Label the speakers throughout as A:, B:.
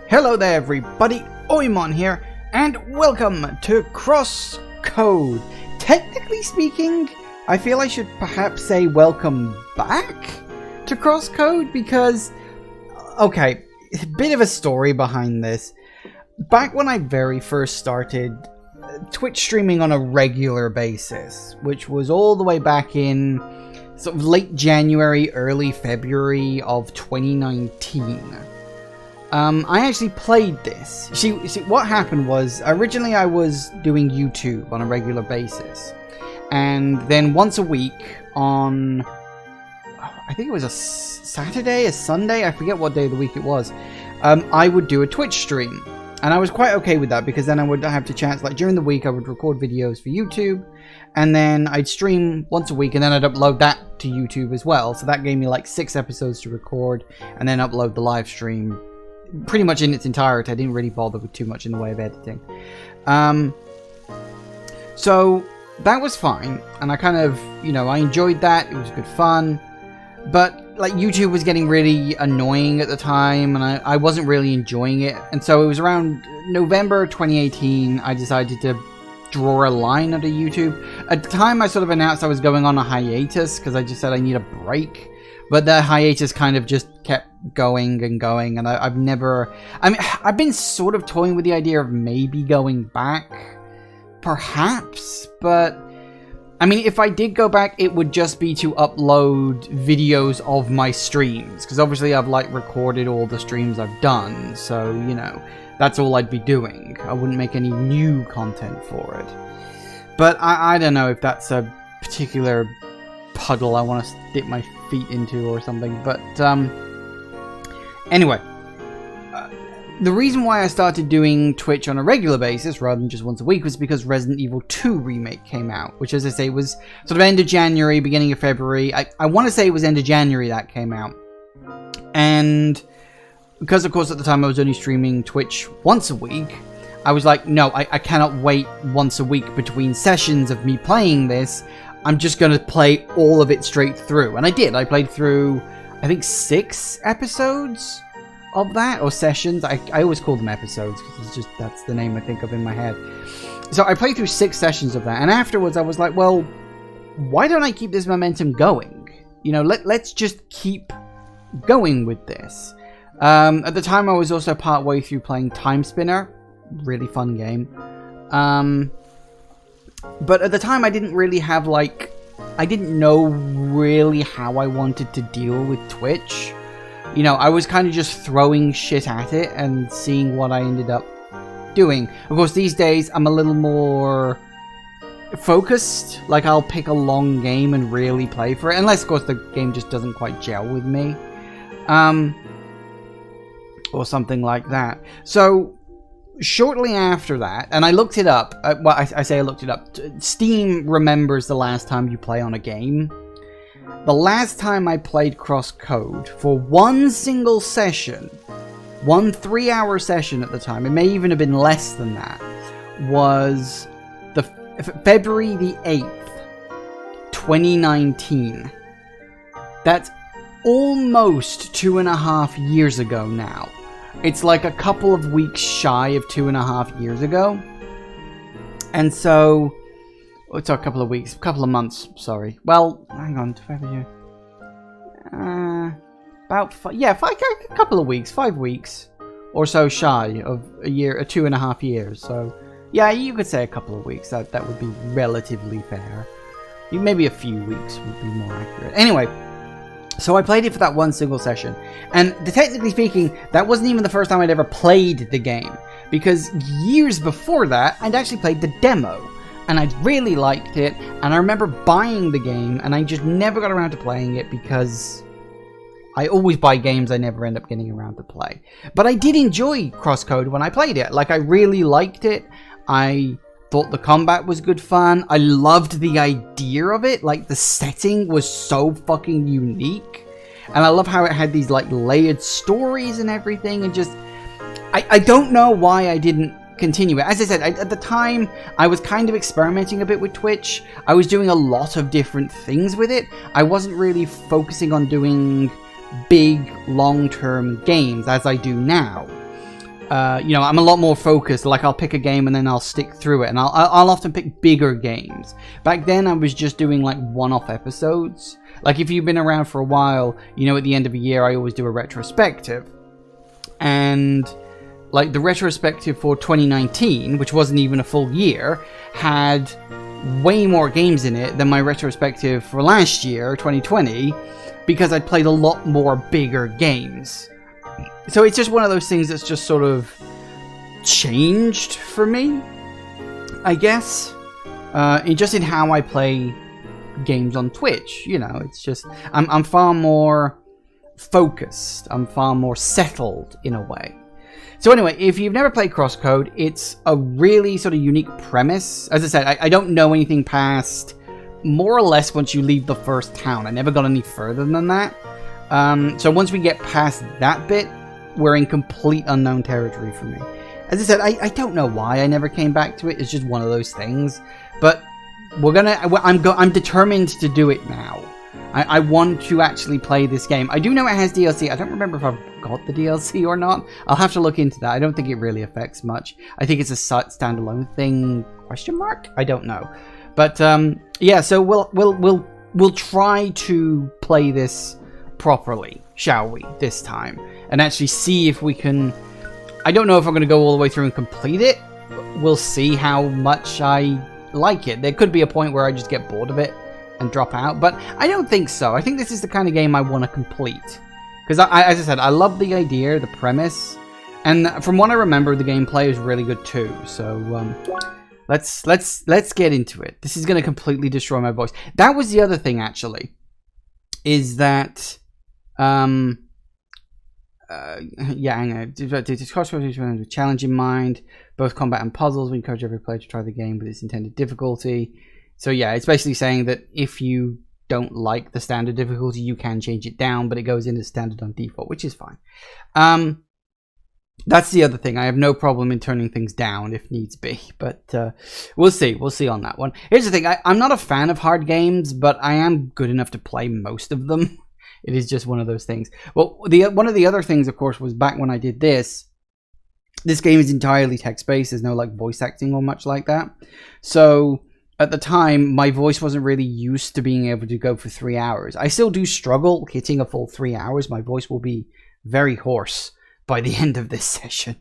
A: Hello there everybody, Oimon here, and welcome to CrossCode. Technically speaking, I feel I should perhaps say welcome back to CrossCode because, okay, a bit of a story behind this. Back when I very first started Twitch streaming on a regular basis, which was all the way back in sort of late January, early February of 2019. I actually played this. See, what happened was, originally I was doing YouTube on a regular basis. And then once a week on, I think it was a Saturday, a Sunday, I forget what day of the week it was, I would do a Twitch stream. And I was quite okay with that, because then I would have the chance, like during the week I would record videos for YouTube, and then I'd stream once a week, and then I'd upload that to YouTube as well. So that gave me like 6 episodes to record, and then upload the live stream pretty much in its entirety. I didn't really bother with too much in the way of editing. So that was fine, and I kind of, you know, I enjoyed that. It was good fun, but like YouTube was getting really annoying at the time, and I wasn't really enjoying it. And so it was around November 2018 I decided to draw a line under YouTube. At the time I sort of announced I was going on a hiatus, because I just said I need a break. But the hiatus kind of just kept going and going, and I've never... I mean, I've been sort of toying with the idea of maybe going back, perhaps, but... I mean, if I did go back, it would just be to upload videos of my streams, because obviously I've, like, recorded all the streams I've done, so, you know, that's all I'd be doing. I wouldn't make any new content for it. But I don't know if that's a particular puddle I want to dip my feet into or something, but anyway, the reason why I started doing Twitch on a regular basis rather than just once a week was because Resident Evil 2 Remake came out, which, as I say, was sort of end of January, beginning of February. I want to say it was end of January that came out, and because of course at the time I was only streaming Twitch once a week, I was like, no, I cannot wait once a week between sessions of me playing this. I'm just going to play all of it straight through. And I did. I played through, I think, 6 episodes of that, or sessions. I always call them episodes, because it's just, that's the name I think of in my head. So I played through 6 sessions of that. And afterwards I was like, well, why don't I keep this momentum going? You know, let's just keep going with this. At the time I was also part way through playing Time Spinner. Really fun game. But at the time, I didn't really have, like... I didn't know really how I wanted to deal with Twitch. You know, I was kind of just throwing shit at it and seeing what I ended up doing. Of course, these days, I'm a little more focused. Like, I'll pick a long game and really play for it. Unless, of course, the game just doesn't quite gel with me. Or something like that. So... shortly after that, and I looked it up, well, I say I looked it up, Steam remembers the last time you play on a game. The last time I played CrossCode for one single session, one 3-hour session at the time, it may even have been less than that, was the February the 8th, 2019. That's almost 2.5 years ago now. It's like a couple of weeks shy of 2.5 years ago. And so... it's a couple of weeks, couple of months, sorry. Well, hang on, February. About a couple of weeks, 5 weeks or so shy of a year, 2.5 years. So, yeah, you could say a couple of weeks. That would be relatively fair. Maybe a few weeks would be more accurate. Anyway. So I played it for that one single session, and technically speaking, that wasn't even the first time I'd ever played the game, because years before that, I'd actually played the demo, and I'd really liked it, and I remember buying the game, and I just never got around to playing it, because I always buy games I never end up getting around to play. But I did enjoy CrossCode when I played it. Like, I really liked it. I thought the combat was good fun. I loved the idea of it. Like, the setting was so fucking unique. And I love how it had these, like, layered stories and everything. And just... I don't know why I didn't continue it. As I said, at the time, I was kind of experimenting a bit with Twitch. I was doing a lot of different things with it. I wasn't really focusing on doing big, long-term games as I do now. you know, I'm a lot more focused. Like, I'll pick a game and then I'll stick through it, and I'll often pick bigger games. Back then, I was just doing like one-off episodes. Like, if you've been around for a while, you know, at the end of a year, I always do a retrospective. And like the retrospective for 2019, which wasn't even a full year, had way more games in it than my retrospective for last year, 2020, because I'd played a lot more bigger games. So it's just one of those things that's just sort of changed for me, I guess. Just in how I play games on Twitch, you know, it's just I'm far more focused. I'm far more settled in a way. So anyway, if you've never played CrossCode, it's a really sort of unique premise. As I said, I don't know anything past more or less once you leave the first town. I never got any further than that. So once we get past that bit, we're in complete unknown territory for me. As I said, I don't know why I never came back to it. It's just one of those things. But I'm determined to do it now. I want to actually play this game. I do know it has DLC. I don't remember if I've got the DLC or not. I'll have to look into that. I don't think it really affects much. I think it's a standalone thing. Question mark? I don't know. But yeah, so we'll try to play this properly, shall we, this time, and actually see if we can. I don't know if I'm going to go all the way through and complete it. We'll see how much I like it. There could be a point where I just get bored of it and drop out, but I don't think so. I think this is the kind of game I want to complete, because as I said, I love the idea, the premise, and from what I remember, the gameplay is really good too. So let's get into it. This is going to completely destroy my voice. That was the other thing, actually, is that yeah, hang on. CrossCode with challenge in mind, both combat and puzzles. We encourage every player to try the game with its intended difficulty. So yeah, it's basically saying that if you don't like the standard difficulty, you can change it down, but it goes in as standard on default, which is fine. That's the other thing. I have no problem in turning things down if needs be, but we'll see. We'll see on that one. Here's the thing. I'm not a fan of hard games, but I am good enough to play most of them. It is just one of those things. Well, one of the other things, of course, was back when I did this. This game is entirely text-based. There's no like voice acting or much like that. So at the time, my voice wasn't really used to being able to go for 3 hours. I still do struggle hitting a full 3 hours. My voice will be very hoarse by the end of this session.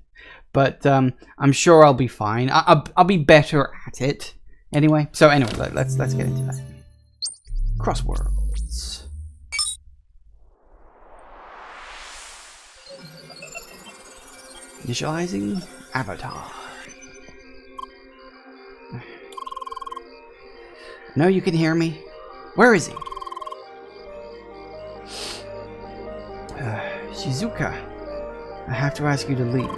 A: But I'm sure I'll be fine. I'll be better at it. Anyway, let's get into that. Crosswords. Initializing avatar. No, you can hear me. Where is he? Shizuka, I have to ask you to leave.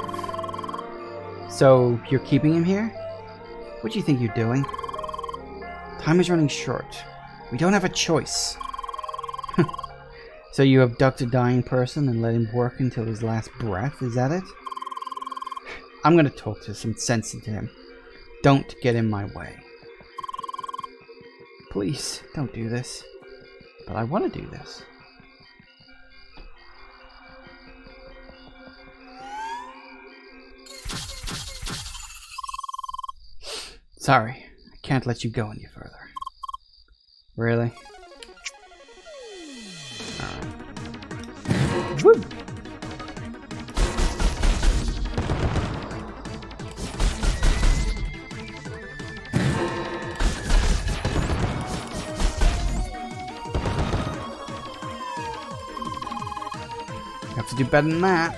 A: So, you're keeping him here? What do you think you're doing? Time is running short. We don't have a choice. So you abduct a dying person and let him work until his last breath, is that it? I'm gonna talk to some sense into him. Don't get in my way. Please, don't do this. But I want to do this. Sorry, I can't let you go any further. Really? Alright. Woo! Have to do better than that.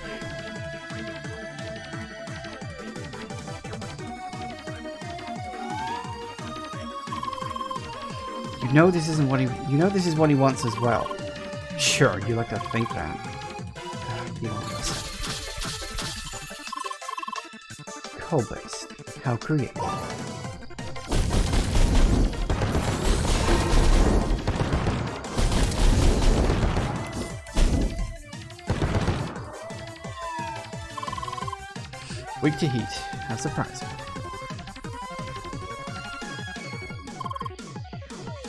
A: You know this isn't what he. You know this is what he wants as well. Sure, you like to think that. You don't listen. Code-based. How creative. Weak to heat. How surprising.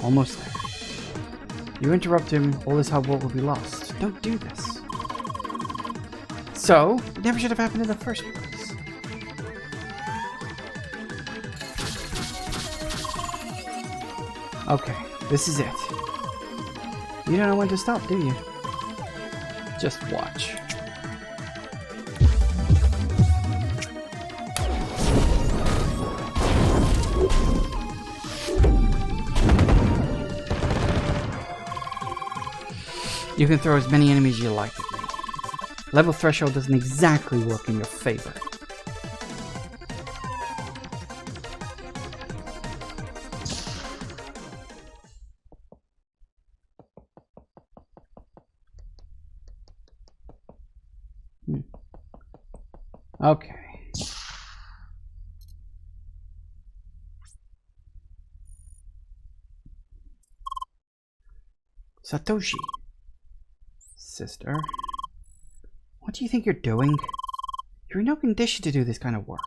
A: Almost there. You interrupt him, all this hard work will be lost. Don't do this. So, it never should have happened in the first place. Okay, this is it. You don't know when to stop, do you? Just watch. You can throw as many enemies as you like at me. Level threshold doesn't exactly work in your favor. Okay. Satoshi. Sister. What do you think you're doing? You're in no condition to do this kind of work.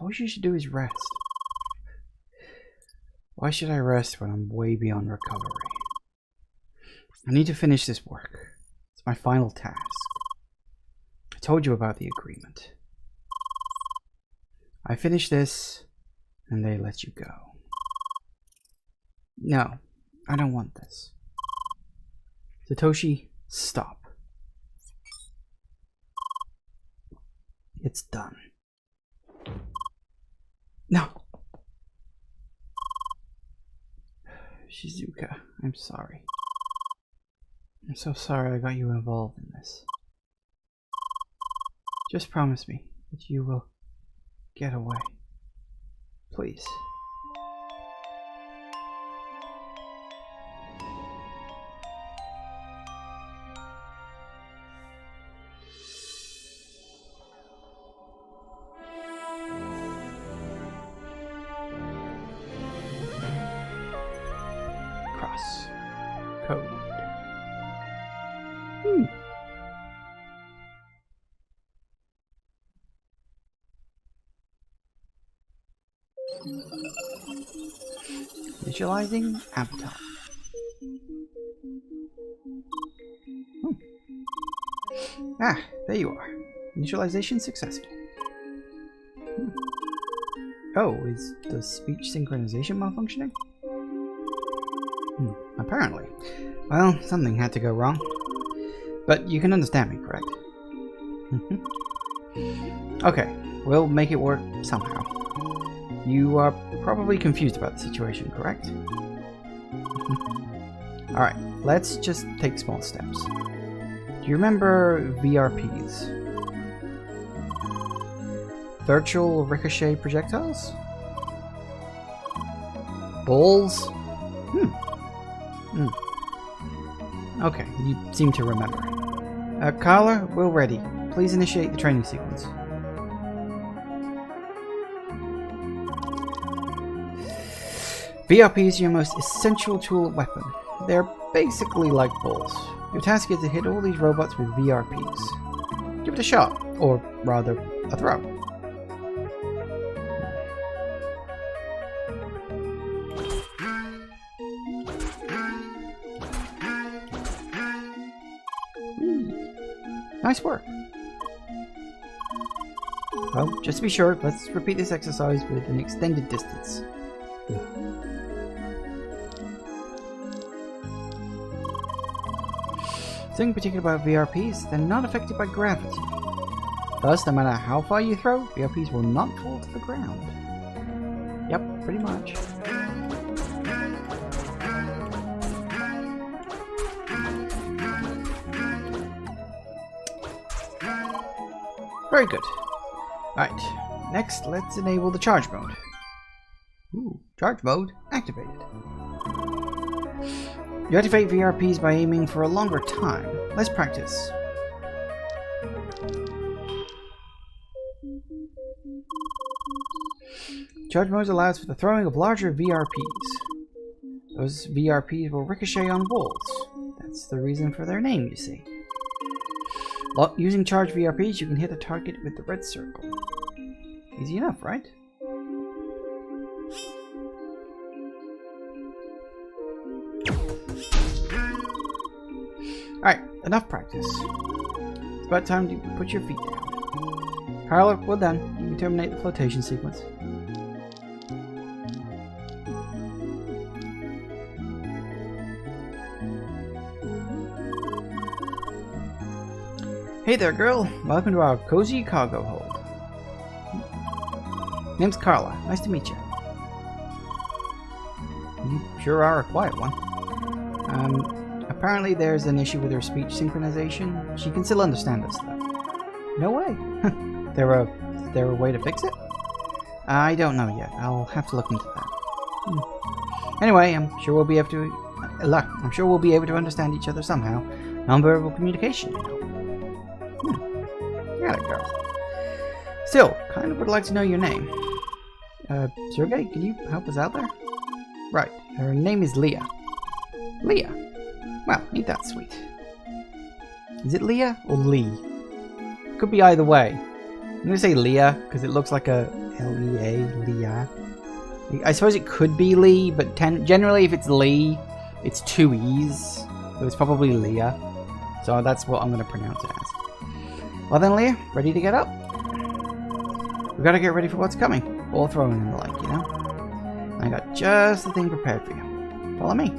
A: All you should do is rest. Why should I rest when I'm way beyond recovery? I need to finish this work. It's my final task. I told you about the agreement. I finish this, and they let you go. No, I don't want this. Satoshi, stop. It's done. No! Shizuka, I'm sorry. I'm so sorry I got you involved in this. Just promise me that you will get away. Please. CrossCode. Visualizing avatar. Ah, there you are. Initialization successful. Oh, is the speech synchronization malfunctioning? Apparently. Well, something had to go wrong. But you can understand me, correct? Okay, we'll make it work somehow. You are probably confused about the situation, correct? Alright, let's just take small steps. Do you remember VRPs? Virtual ricochet projectiles? Balls? Okay, you seem to remember. Carla, we're ready. Please initiate the training sequence. VRPs are your most essential tool weapon. They're basically like balls. Your task is to hit all these robots with VRPs. Give it a shot, or rather, a throw. Nice work. Well, just to be sure, let's repeat this exercise with an extended distance. Something particular about VRPs, they're not affected by gravity. Thus, no matter how far you throw, VRPs will not fall to the ground. Yep, pretty much. Very good. Alright, next let's enable the charge mode. Ooh, charge mode activated. You activate VRPs by aiming for a longer time. Let's practice. Charge mode allows for the throwing of larger VRPs. Those VRPs will ricochet on walls. That's the reason for their name, you see. Using charge VRPs, you can hit a target with the red circle. Easy enough, right? Alright, enough practice. It's about time to put your feet down. Carla, well done. You can terminate the flotation sequence. Hey there, girl. Welcome to our cozy cargo hold. Name's Carla. Nice to meet you. You sure are a quiet one. Apparently there's an issue with her speech synchronization. She can still understand us, though. No way. Is there a way to fix it? I don't know yet. I'll have to look into that. Anyway, I'm sure we'll be able to understand each other somehow. Nonverbal communication, you know. Got it, girl. Still, kind of would like to know your name. Sergey, can you help us out there? Right, her name is Leah. Leah? Well, ain't that sweet. Is it Leah or Lee? Could be either way. I'm gonna say Leah, because it looks like a L-E-A, Leah. I suppose it could be Lee, but generally if it's Lee, it's two E's. So it's probably Leah. So that's what I'm gonna pronounce it as. Well then, Leah, ready to get up? We gotta get ready for what's coming. Ball throwing and the like, you know? I got just the thing prepared for you. Follow me.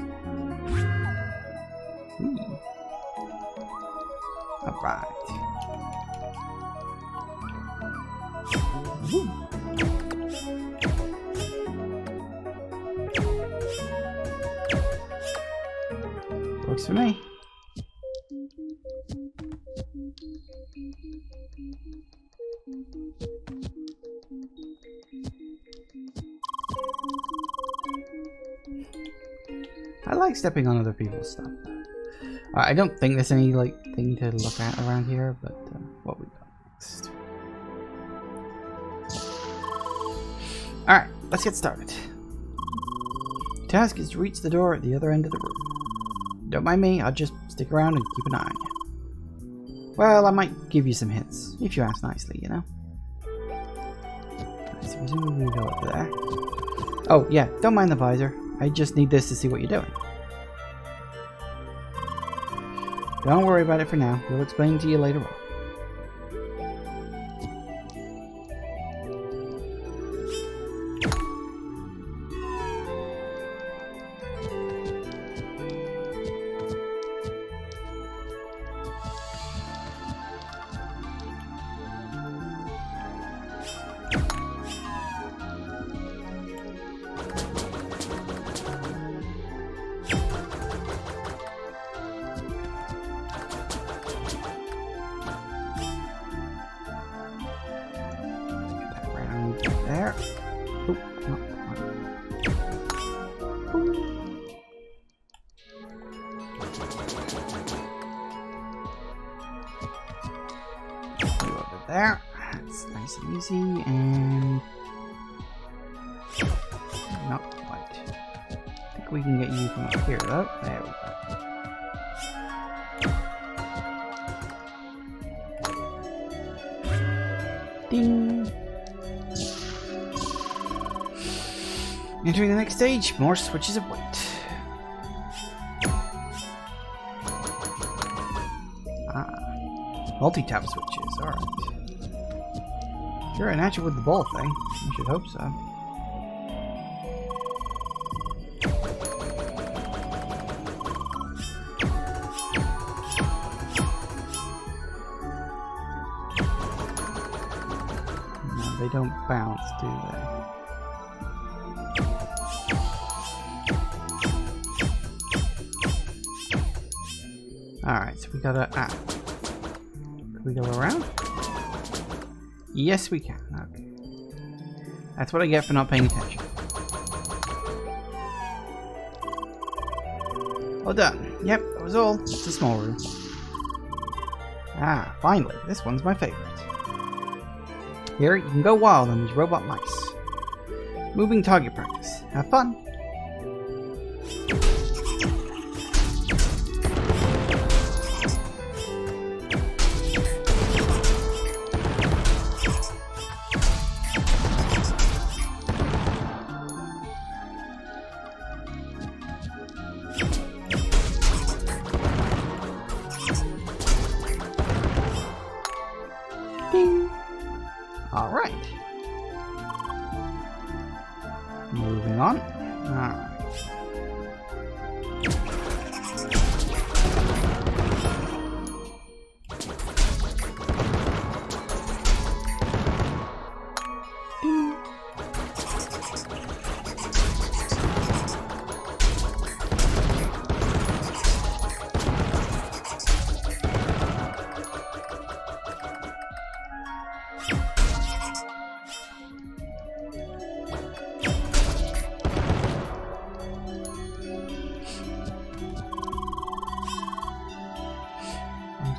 A: Alright. Works for me. I like stepping on other people's stuff. I don't think there's any thing to look at around here, but what we got next? Alright, let's get started. The task is to reach the door at the other end of the room. Don't mind me, I'll just stick around and keep an eye on you. Well, I might give you some hints, if you ask nicely, you know? So presumably we go up there. Oh, yeah, don't mind the visor. I just need this to see what you're doing. Don't worry about it for now. We'll explain to you later on. There. Oh, not quite. Over there. That's nice and easy, and not quite. I think we can get you from up here, though. There we go. Ding. Entering the next stage, more switches of weight. Ah, multi-tap switches, alright. You're a natural with the ball thing. I should hope so. No, they don't bounce, do they? Alright, so we gotta... Can we go around? Yes, we can. Okay. That's what I get for not paying attention. Well done. Yep, that was all. It's a small room. Ah, finally. This one's my favorite. Here, you can go wild on these robot mice. Moving target practice. Have fun. Alright. Moving on. Alright.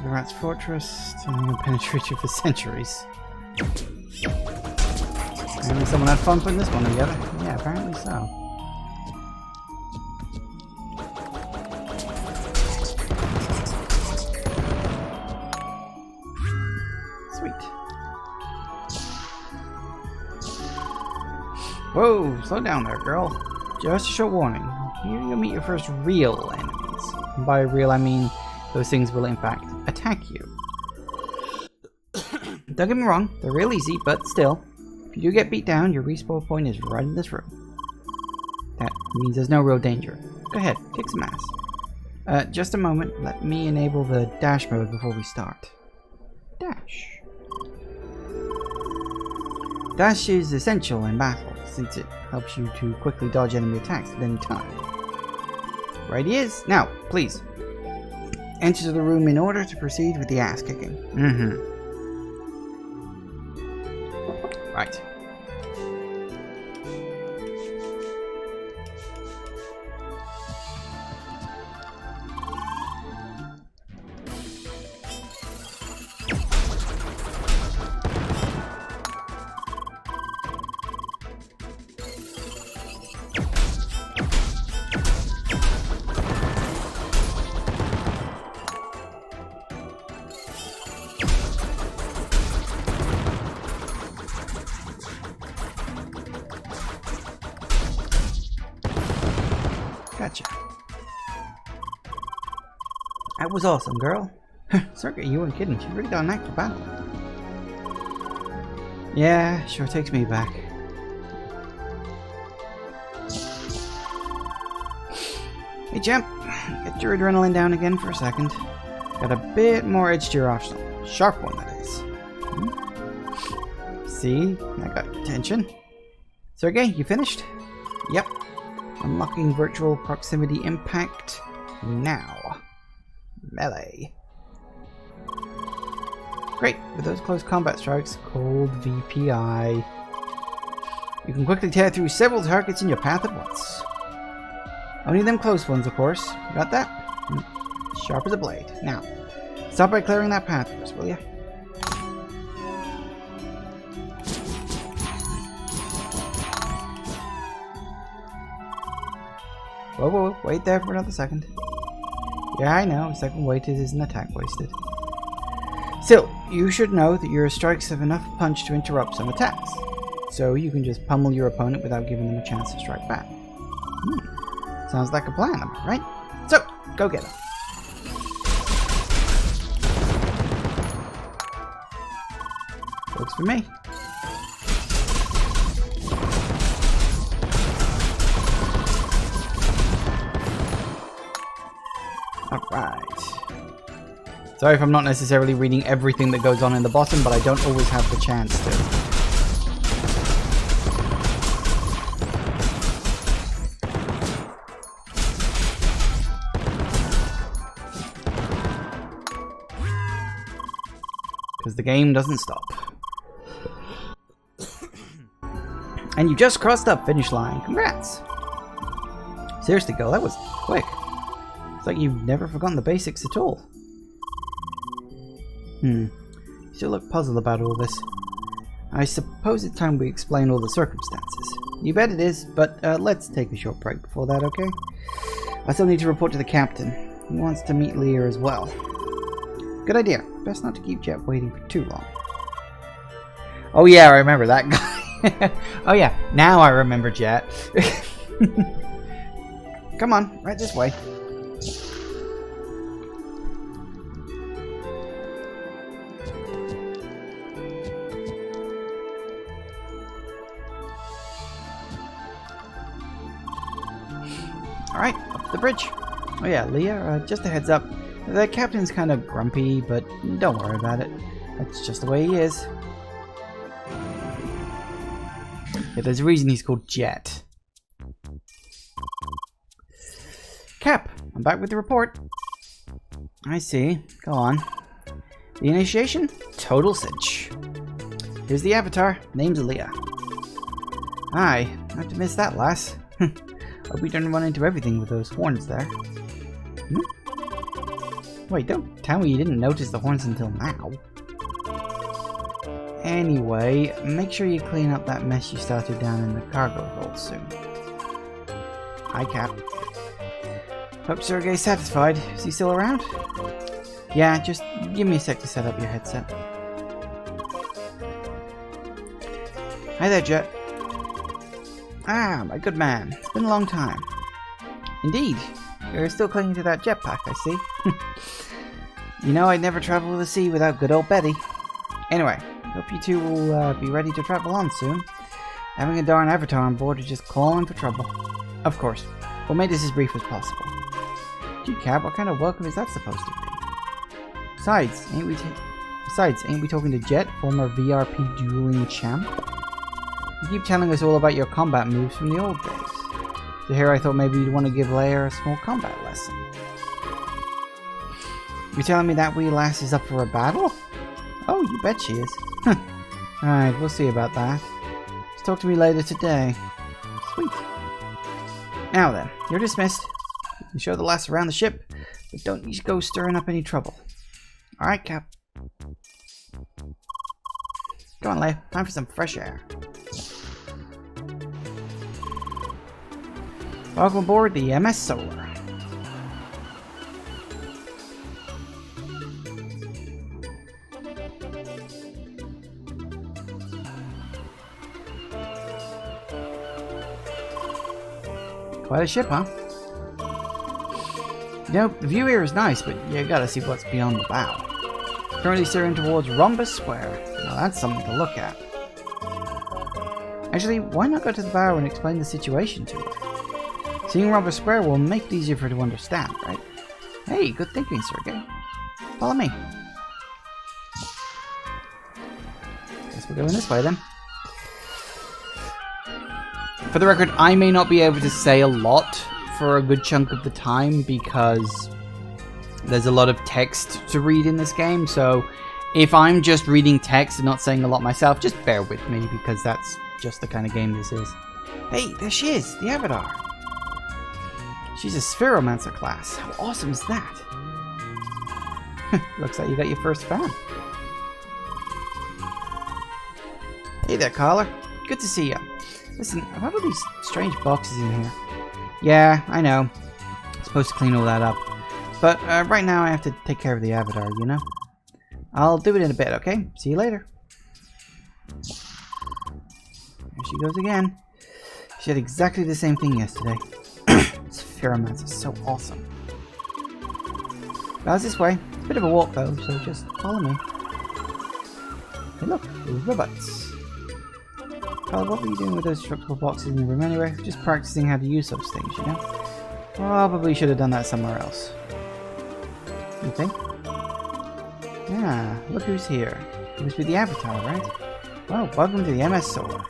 A: The rat's fortress, telling them penetrated for centuries. Apparently someone had fun putting this one together. Yeah, apparently so. Sweet. Whoa, slow down there, girl. Just a short warning. Here you'll meet your first real enemies. And by real, I mean those things will in fact attack you. Don't get me wrong, they're real easy, but still, if you do get beat down, your respawn point is right in this room. That means there's no real danger. Go ahead, kick some ass. Just a moment, let me enable the dash mode before we start. Dash. Dash is essential in battle, since it helps you to quickly dodge enemy attacks at any time. Right he is. Now, please, enter the room in order to proceed with the ass kicking. Right. Gotcha. That was awesome, girl. Circuit, you weren't kidding. She really got an act for battle. Yeah, sure takes me back. Hey, champ. Get your adrenaline down again for a second. Got a bit more edge to your arsenal. Sharp one, that is. See? That got your attention. Sergey, you finished? Yep. Unlocking virtual proximity impact now. Melee. Great, with those close combat strikes called VPI, you can quickly tear through several targets in your path at once. Only them close ones, of course. Got that? Sharp as a blade. Now, start by clearing that path first, will ya? Whoa, whoa, whoa, wait there for another second. Yeah, I know, a second waited is an attack wasted. Still, you should know that your strikes have enough punch to interrupt some attacks, so you can just pummel your opponent without giving them a chance to strike back. Sounds like a plan, am I right? So, go get him. Works for me. Alright. Sorry if I'm not necessarily reading everything that goes on in the bottom, but I don't always have the chance to. Because the game doesn't stop. And you just crossed the finish line. Congrats! Seriously, girl, that was quick. It's like you've never forgotten the basics at all. You still look puzzled about all this. I suppose it's time we explain all the circumstances. You bet it is, but let's take a short break before that, okay? I still need to report to the captain. He wants to meet Lear as well. Good idea. Best not to keep Jet waiting for too long. Oh yeah, I remember that guy. Oh yeah, now I remember Jet. Come on, right this way. Alright, up to the bridge. Oh yeah, Leah, just a heads up. The captain's kind of grumpy, but don't worry about it. That's just the way he is. Yeah, there's a reason he's called Jet. Cap, I'm back with the report. I see. Go on. The initiation? Total cinch. Here's the avatar. Name's Leah. Hi. I have to miss that, lass. Hope we don't run into everything with those horns there. Wait, don't tell me you didn't notice the horns until now. Anyway, make sure you clean up that mess you started down in the cargo hold soon. Hi, Cap. Hope Sergey's satisfied. Is he still around? Yeah, just give me a sec to set up your headset. Hi there, Jet. Ah, my good man. It's been a long time. Indeed. You're still clinging to that jetpack, I see. You know, I'd never travel the sea without good old Betty. Anyway, hope you two will be ready to travel on soon. Having a darn avatar on board is just calling for trouble. Of course. We'll make this as brief as possible. Gee, Cap, what kind of welcome is that supposed to be? Besides, ain't we talking to Jet, former VRP dueling champ? You keep telling us all about your combat moves from the old days. So here I thought maybe you'd want to give Leia a small combat lesson. You're telling me that wee lass is up for a battle? Oh, you bet she is. Alright, we'll see about that. Just talk to me later today. Sweet. Now then, you're dismissed. You can show the lass around the ship, but don't you go stirring up any trouble. Alright, Cap. Go on, Leia. Time for some fresh air. Welcome aboard the MS Solar. Quite a ship, huh? You know, the view here is nice, but you gotta see what's beyond the bow. Currently steering towards Rhombus Square. Now that's something to look at. Actually, why not go to the bow and explain the situation to her? Seeing Rhombus Square will make it easier for her to understand, right? Hey, good thinking, Sergey. Follow me. Guess we're going this way then. For the record, I may not be able to say a lot for a good chunk of the time because there's a lot of text to read in this game, so if I'm just reading text and not saying a lot myself, just bear with me because that's just the kind of game this is. Hey, there she is, the Avatar. She's a Spheromancer class. How awesome is that? Looks like you got your first fan. Hey there, caller. Good to see you. Listen, about all these strange boxes in here. Yeah, I know. I'm supposed to clean all that up. But right now I have to take care of the Avatar, you know? I'll do it in a bit, okay? See you later. There she goes again. She had exactly the same thing yesterday. Spheromancer is so awesome. Well, this way. It's a bit of a walk though, so just follow me. Hey look, robots. Carl, what were you doing with those structural boxes in the room anyway? Just practicing how to use those things, you know? Probably should have done that somewhere else. You think? Yeah, look who's here. It must be the Avatar, right? Well, welcome to the MS Solar.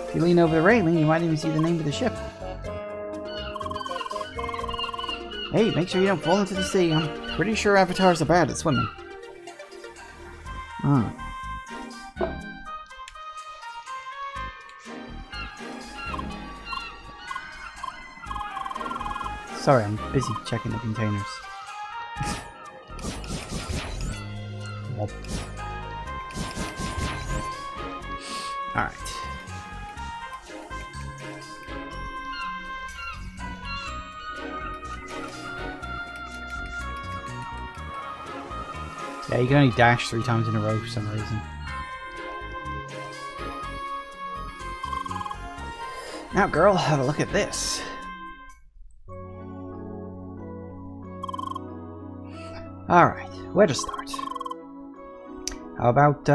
A: If you lean over the railing, you might even see the name of the ship. Hey, make sure you don't fall into the sea. I'm pretty sure avatars are bad at swimming. Sorry, I'm busy checking the containers. Alright. Yeah, you can only dash 3 times in a row for some reason. Now, girl, have a look at this. Alright, where to start? How about,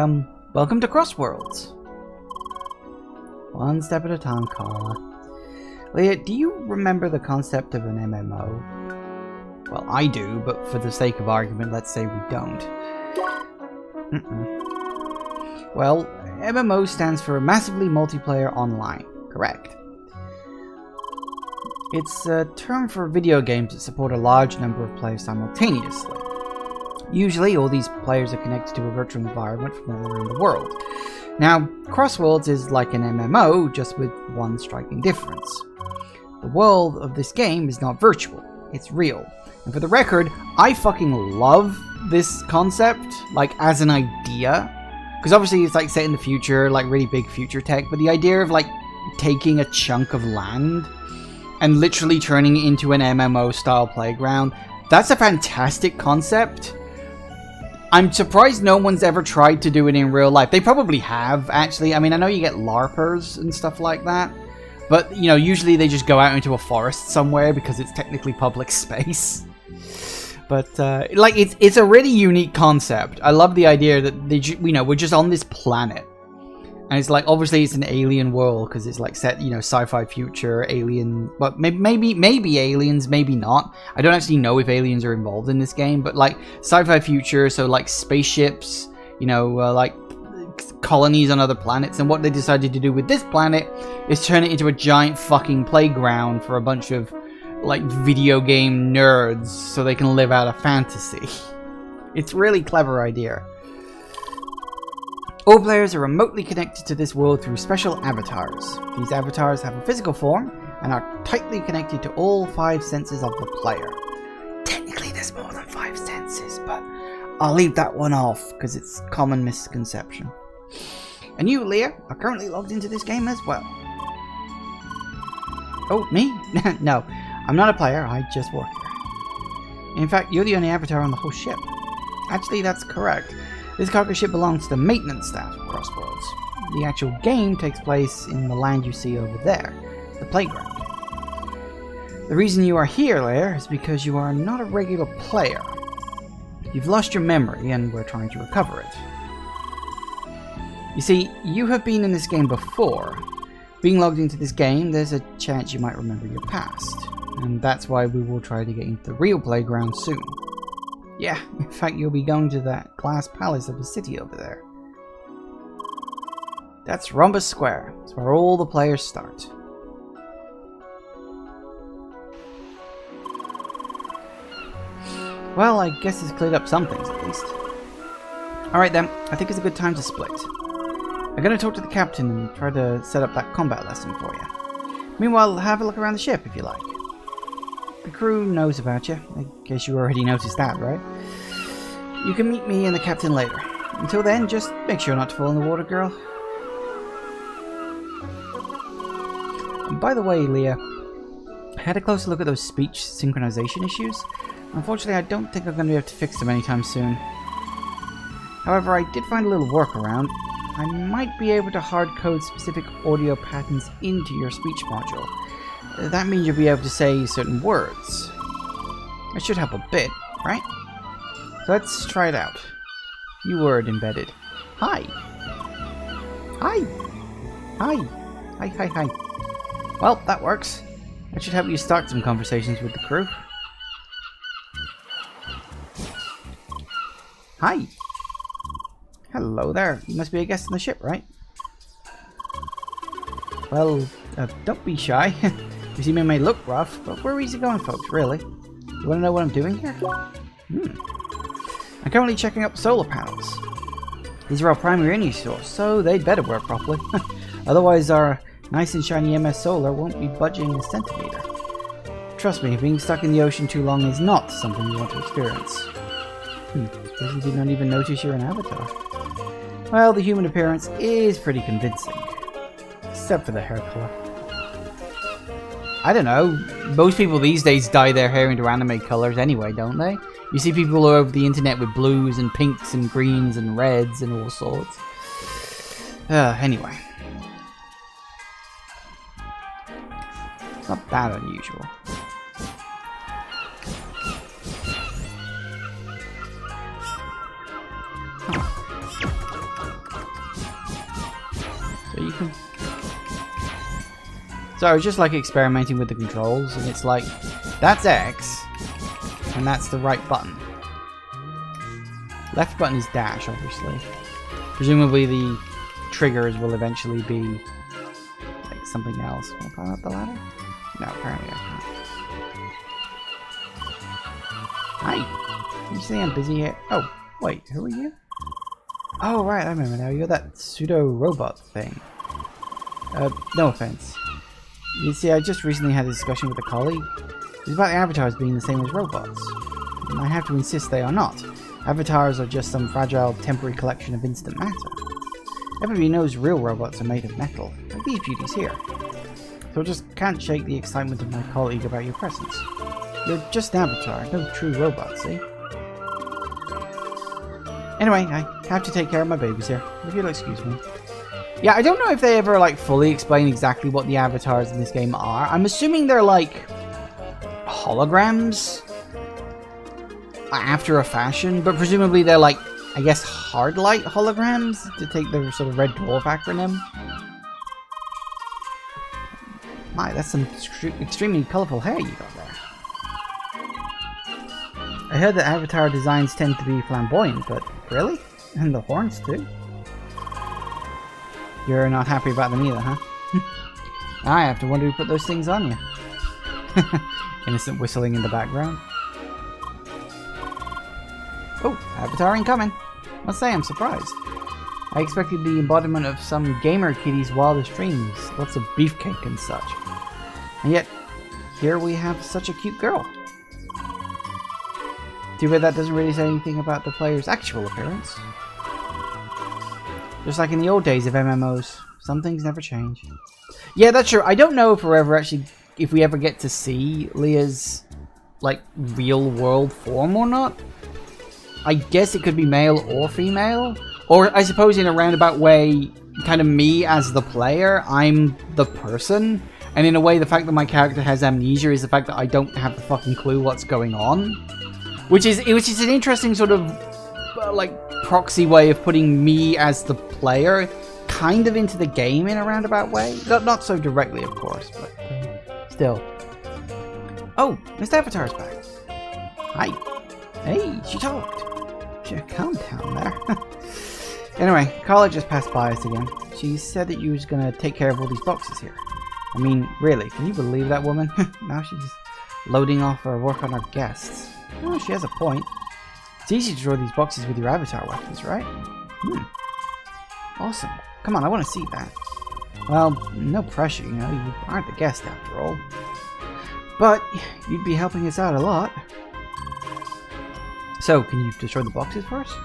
A: welcome to Crossworlds. One step at a time, caller. Leah, do you remember the concept of an MMO? Well, I do, but for the sake of argument, let's say we don't. Well, MMO stands for Massively Multiplayer Online, correct? It's a term for video games that support a large number of players simultaneously. Usually, all these players are connected to a virtual environment from all around the world. Now, Crossworlds is like an MMO, just with one striking difference. The world of this game is not virtual, it's real. And for the record, I fucking love this concept, like, as an idea. Because obviously it's like set in the future, like really big future tech, but the idea of like taking a chunk of land and literally turning it into an MMO style playground, that's a fantastic concept. I'm surprised no one's ever tried to do it in real life. They probably have, actually. I mean, I know you get LARPers and stuff like that, but, you know, usually they just go out into a forest somewhere because it's technically public space. But, like, it's a really unique concept. I love the idea that, we're just on this planet. And it's like, obviously it's an alien world, because it's like set, sci-fi future, alien, but maybe aliens, maybe not. I don't actually know if aliens are involved in this game, but like, sci-fi future, so like spaceships, like colonies on other planets, and what they decided to do with this planet is turn it into a giant fucking playground for a bunch of like video game nerds so they can live out a fantasy. It's a really clever idea. All players are remotely connected to this world through special avatars. These avatars have a physical form and are tightly connected to all 5 senses of the player. Technically there's more than 5 senses, but I'll leave that one off because it's a common misconception. And you, Leah, are currently logged into this game as well. Oh, me? No, I'm not a player, I just work here. In fact, you're the only avatar on the whole ship. Actually, that's correct. This cargo ship belongs to the maintenance staff of Crossworlds. The actual game takes place in the land you see over there, the playground. The reason you are here, Leia, is because you are not a regular player. You've lost your memory and we're trying to recover it. You see, you have been in this game before. Being logged into this game, there's a chance you might remember your past. And that's why we will try to get into the real playground soon. Yeah, in fact you'll be going to that glass palace of the city over there. That's Rhombus Square. It's where all the players start. Well, I guess it's cleared up some things at least. Alright then, I think it's a good time to split. I'm gonna talk to the captain and try to set up that combat lesson for you. Meanwhile, have a look around the ship if you like. The crew knows about you. I guess you already noticed that, right? You can meet me and the captain later. Until then, just make sure not to fall in the water, girl. And by the way, Leah, I had a closer look at those speech synchronization issues. Unfortunately, I don't think I'm going to be able to fix them anytime soon. However, I did find a little workaround. I might be able to hard-code specific audio patterns into your speech module. That means you'll be able to say certain words. That should help a bit, right? So let's try it out. New word embedded. Hi. Hi. Hi. Hi, hi, hi. Well, that works. That should help you start some conversations with the crew. Hi. Hello there. You must be a guest on the ship, right? Well, don't be shy. You see, me may look rough, but we're easygoing folks, really. You want to know what I'm doing here? I'm currently checking up solar panels. These are our primary energy source, so they'd better work properly. Otherwise, our nice and shiny MS Solar won't be budging a centimeter. Trust me, being stuck in the ocean too long is not something you want to experience. Suppose you did not even notice you're an avatar. Well, the human appearance is pretty convincing. Except for the hair color. I don't know, most people these days dye their hair into anime colors anyway, don't they? You see people all over the internet with blues and pinks and greens and reds and all sorts. Anyway. It's not that unusual. So you can... So I was just like experimenting with the controls, and it's like, that's X, and that's the right button. Left button is dash, obviously. Presumably the triggers will eventually be like something else. Can I climb up the ladder? No, apparently I can't. Hi! You say I'm busy here? Oh, wait, who are you? Oh, right, I remember now. You're that pseudo-robot thing. No offense. You see, I just recently had a discussion with a colleague. It's about the avatars being the same as robots. And I have to insist they are not. Avatars are just some fragile, temporary collection of instant matter. Everybody knows real robots are made of metal, like these beauties here. So I just can't shake the excitement of my colleague about your presence. You're just an avatar, no true robot, see? Anyway, I have to take care of my babies here, if you'll excuse me. Yeah, I don't know if they ever, like, fully explain exactly what the avatars in this game are. I'm assuming they're, like, holograms? After a fashion, but presumably they're, like, I guess, hard light holograms, to take the sort of Red Dwarf acronym. My, that's some extremely colourful hair you got there. I heard that avatar designs tend to be flamboyant, but really? And the horns too? You're not happy about them either, huh? I have to wonder who put those things on you. Innocent whistling in the background. Oh, avatar incoming. Must say I'm surprised. I expected the embodiment of some gamer kiddie's wildest dreams. Lots of beefcake and such. And yet, here we have such a cute girl. Too bad that doesn't really say anything about the player's actual appearance. Just like in the old days of MMOs, some things never change. Yeah, that's true. I don't know if we ever get to see Leah's, like, real world form or not. I guess it could be male or female. Or I suppose in a roundabout way, kind of me as the player, I'm the person. And in a way, the fact that my character has amnesia is the fact that I don't have the fucking clue what's going on. Which is an interesting sort of, like, proxy way of putting me as the player kind of into the game in a roundabout way. Not so directly, of course, but still. Oh, Mr. Avatar's back. Hi. Hey, she talked. Calm down there. Anyway, Carla just passed by us again. She said that you was gonna take care of all these boxes here. I mean, really, can you believe that woman? Now she's just loading off her work on our guests. Oh, she has a point. It's easy to draw these boxes with your avatar weapons, right? Awesome. Come on, I want to see that. Well, no pressure, you know, you aren't the guest after all. But you'd be helping us out a lot. So, can you destroy the boxes first?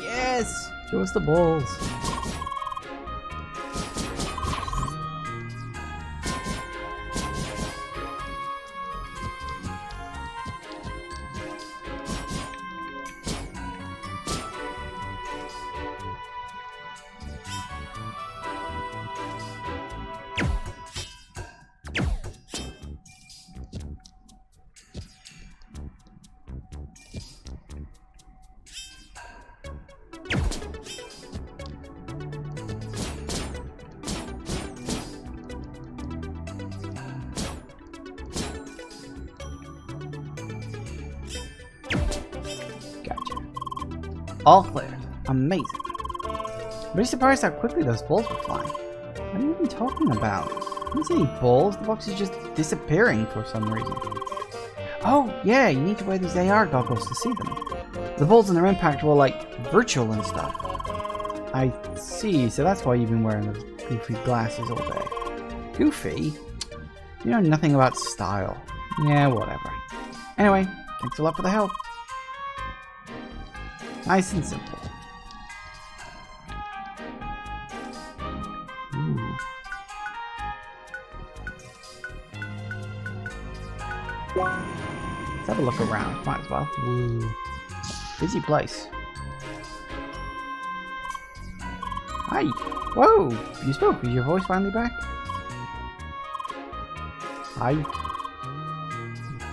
A: Yes! Show us the balls. All clear. Amazing. I'm really surprised how quickly those balls were flying. What are you even talking about? I didn't see any balls. The box is just disappearing for some reason. Oh, yeah, you need to wear these AR goggles to see them. The balls and their impact were like virtual and stuff. I see, so that's why you've been wearing those goofy glasses all day. Goofy? You know nothing about style. Yeah, whatever. Anyway, thanks a lot for the help. Nice and simple. Ooh. Let's have a look around. Might as well. Ooh. Busy place. Hi. Whoa. You spoke. Is your voice finally back? Hi.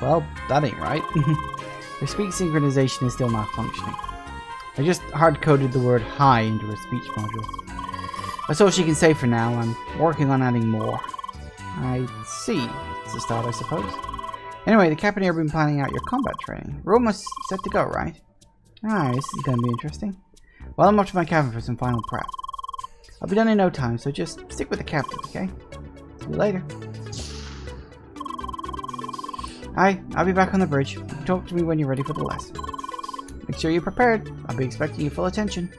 A: Well, that ain't right. Your speech synchronization is still malfunctioning. I just hard-coded the word hi into her speech module. That's all she can say for now. I'm working on adding more. I see. It's a start, I suppose. Anyway, the captain here have been planning out your combat training. We're almost set to go, right? Ah, this is going to be interesting. Well, I'm off to my cabin for some final prep. I'll be done in no time, so just stick with the captain, okay? See you later. Hi, I'll be back on the bridge. Talk to me when you're ready for the lesson. Make sure you're prepared. I'll be expecting your full attention.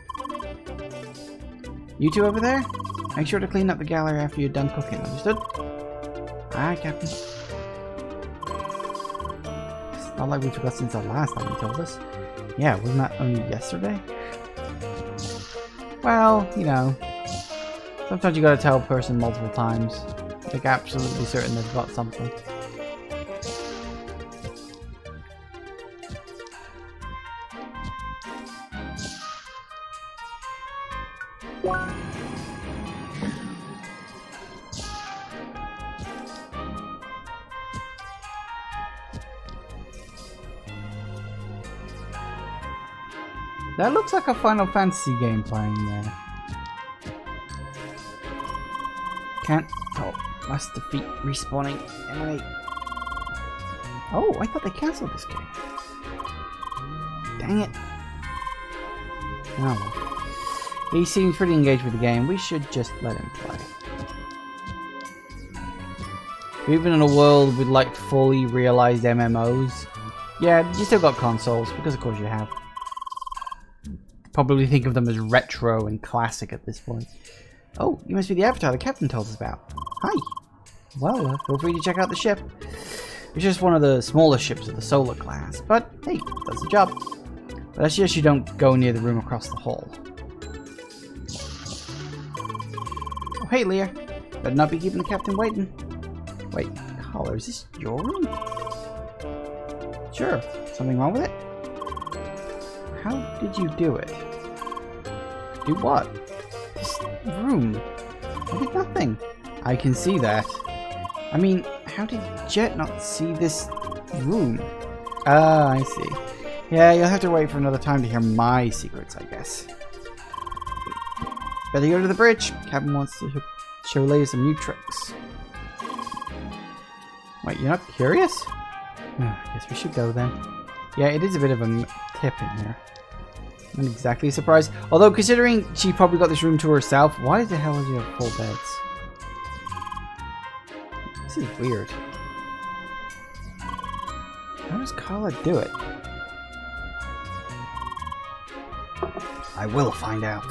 A: You two over there? Make sure to clean up the gallery after you're done cooking, understood? Aye, Captain. It's not like we forgot since the last time you told us. Yeah, wasn't that only yesterday? Well, you know, sometimes you gotta tell a person multiple times. Like, absolutely certain they've got something. That looks like a Final Fantasy game playing there. Can't. Oh, must defeat respawning enemy. Oh, I thought they cancelled this game. Dang it. Oh well. He seems pretty engaged with the game. We should just let him play. Even in a world with like fully realized MMOs. Yeah, you still got consoles, because of course you have. Probably think of them as retro and classic at this point. Oh, you must be the avatar the captain told us about. Hi. Well, feel free to check out the ship. It's just one of the smaller ships of the solar class, but hey, does the job. But that's just you don't go near the room across the hall. Oh, hey, Leah. Better not be keeping the captain waiting. Wait, Carla, is this your room? Sure. Something wrong with it? How did you do it? Do what? This room. I did nothing. I can see that. I mean, how did Jet not see this room? Ah, I see. Yeah, you'll have to wait for another time to hear my secrets, I guess. Better go to the bridge. Captain wants to show Leia some new tricks. Wait, you're not curious? I guess we should go then. Yeah, it is a bit of a tip in here. I'm not exactly surprised. Although, considering she probably got this room to herself, why the hell does she have full beds? This is weird. How does Carla do it? I will find out.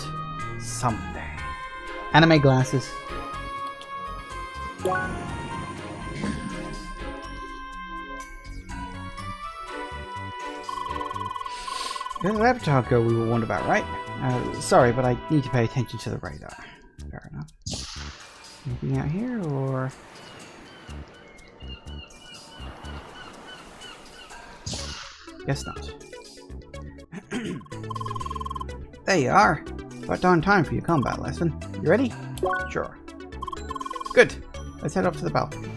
A: Someday. Anime glasses. There's an avatar girl we were warned about, right? Sorry, but I need to pay attention to the radar. Fair enough. Anything out here, or... Guess not. There you are. About darn time for your combat lesson. You ready? Sure. Good. Let's head up to the balcony.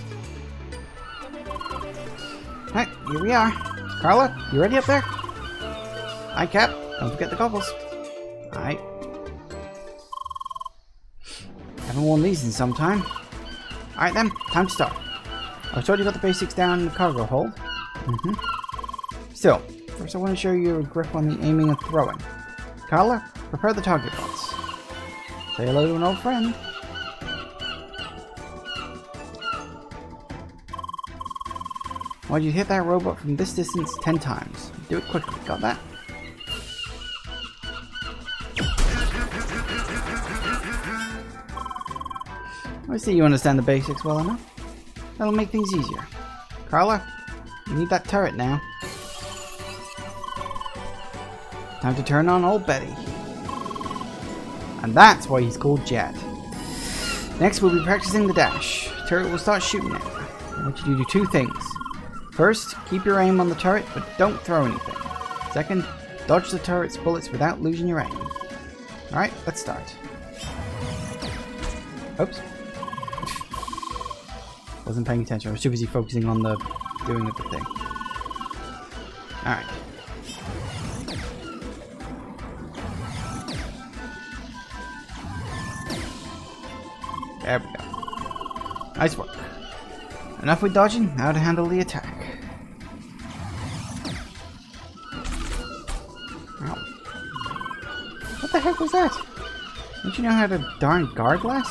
A: Alright, here we are. Carla, you ready up there? Hi, Cap. Don't forget the goggles. Alright. Haven't worn these in some time. Alright then, time to start. I was told you got the basics down in the cargo hold. Still, first I want to show you a grip on the aiming and throwing. Carla, prepare the target box. Say hello to an old friend. I want you to hit that robot from this distance 10 times. Do it quickly, got that? I see you understand the basics well enough. That'll make things easier. Carla, you need that turret now. Time to turn on old Betty. And that's why he's called Jet. Next, we'll be practicing the dash. Turret will start shooting at you. I want you to do two things. First, keep your aim on the turret, but don't throw anything. Second, dodge the turret's bullets without losing your aim. Alright, let's start. Oops. Wasn't paying attention. I was too busy focusing on the doing of the thing. Alright. There we go. Nice work. Enough with dodging, now to handle the attack. Ow. What the heck was that? Don't you know how to darn guard glass?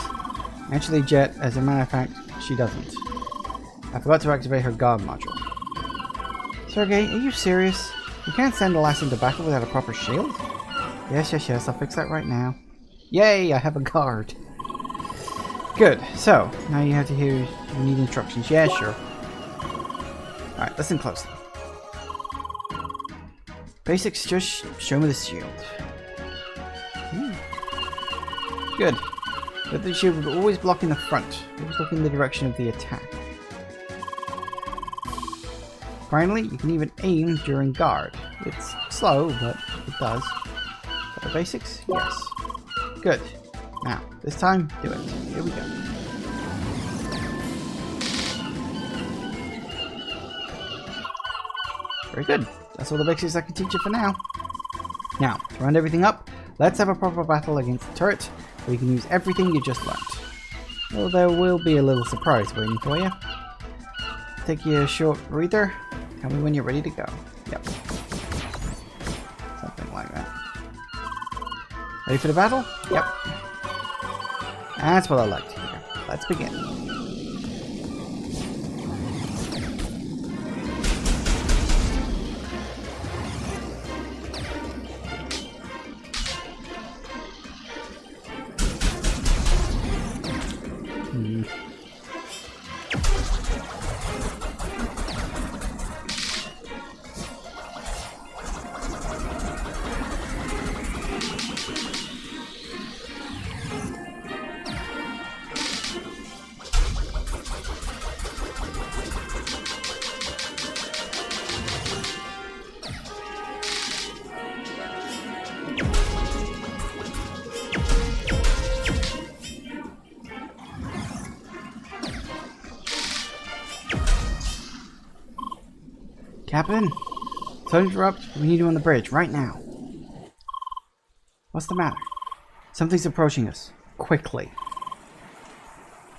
A: Actually, Jet, as a matter of fact, she doesn't. I forgot to activate her guard module. Sergey, are you serious? You can't send a lass into battle without a proper shield? Yes, I'll fix that right now. Yay, I have a guard. Good, so, now you have to hear, you need instructions. Yeah, sure. Alright, listen closely. Basics, just show me the shield. Good. But the shield will always block in the front. Always look in the direction of the attack. Finally, you can even aim during guard. It's slow, but it does. Got the basics? Yes. Good. Now, this time, do it. Here we go. Very good. That's all the basics I can teach you for now. Now, to round everything up, let's have a proper battle against the turret, where you can use everything you just learnt. Well, there will be a little surprise waiting for you. Take you a short breather. Tell me when you're ready to go. Yep. Something like that. Ready for the battle? Yep. That's what I like to hear. Let's begin. Captain? Sorry to interrupt, we need you on the bridge, right now. What's the matter? Something's approaching us. Quickly.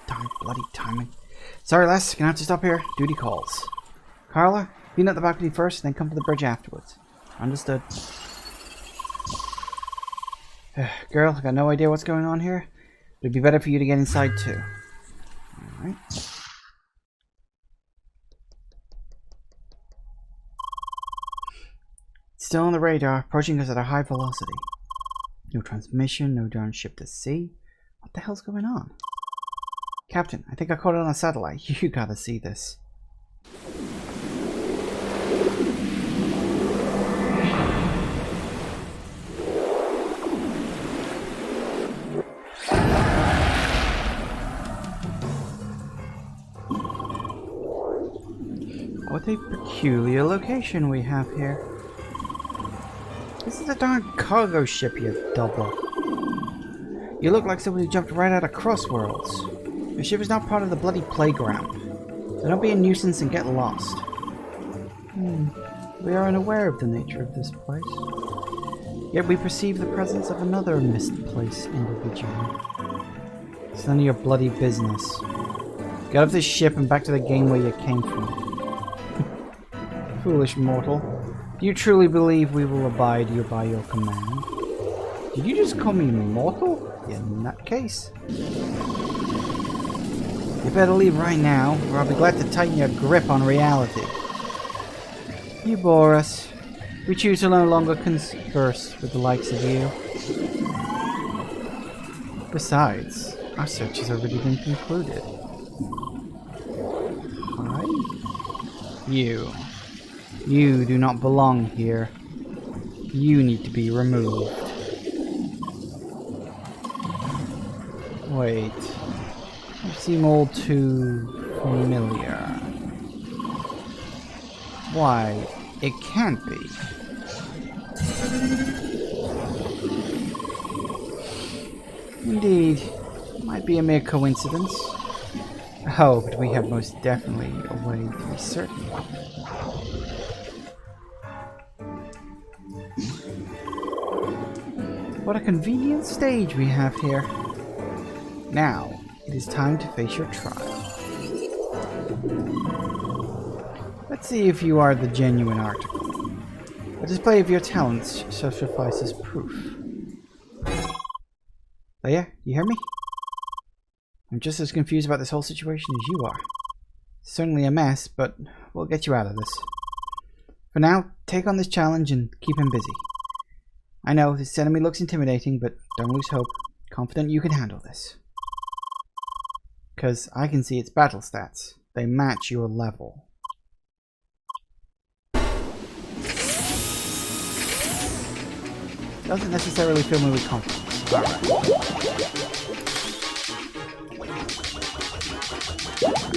A: Darn bloody timing. Sorry, lass, gonna have to stop here. Duty calls. Carla, clean up the balcony first, then come to the bridge afterwards. Understood. Girl, I got no idea what's going on here. But it'd be better for you to get inside too. Alright. Still on the radar, approaching us at a high velocity. No transmission, no darn ship to see. What the hell's going on? Captain, I think I caught it on a satellite. You gotta see this. What a peculiar location we have here. This is a darn cargo ship, you double. You look like someone who jumped right out of Crossworlds. Your ship is not part of the bloody playground. So don't be a nuisance and get lost. We are unaware of the nature of this place. Yet we perceive the presence of another misplaced individual. It's none of your bloody business. Get off this ship and back to the game where you came from. Foolish mortal. Do you truly believe we will abide you by your command? Did you just call me mortal? You nutcase. You better leave right now, or I'll be glad to tighten your grip on reality. You bore us. We choose to no longer converse with the likes of you. Besides, our search has already been concluded. Hi? You do not belong here. You need to be removed. Wait. You seem all too familiar. Why, it can't be. Indeed. It might be a mere coincidence. Oh, but we have most definitely a way to be certain. What a convenient stage we have here. Now, it is time to face your trial. Let's see if you are the genuine article. A display of your talents shall suffice as proof. Leia, you hear me? I'm just as confused about this whole situation as you are. It's certainly a mess, but we'll get you out of this. For now, take on this challenge and keep him busy. I know this enemy looks intimidating, but don't lose hope. Confident you can handle this. Because I can see its battle stats. They match your level. Doesn't necessarily fill me with confidence.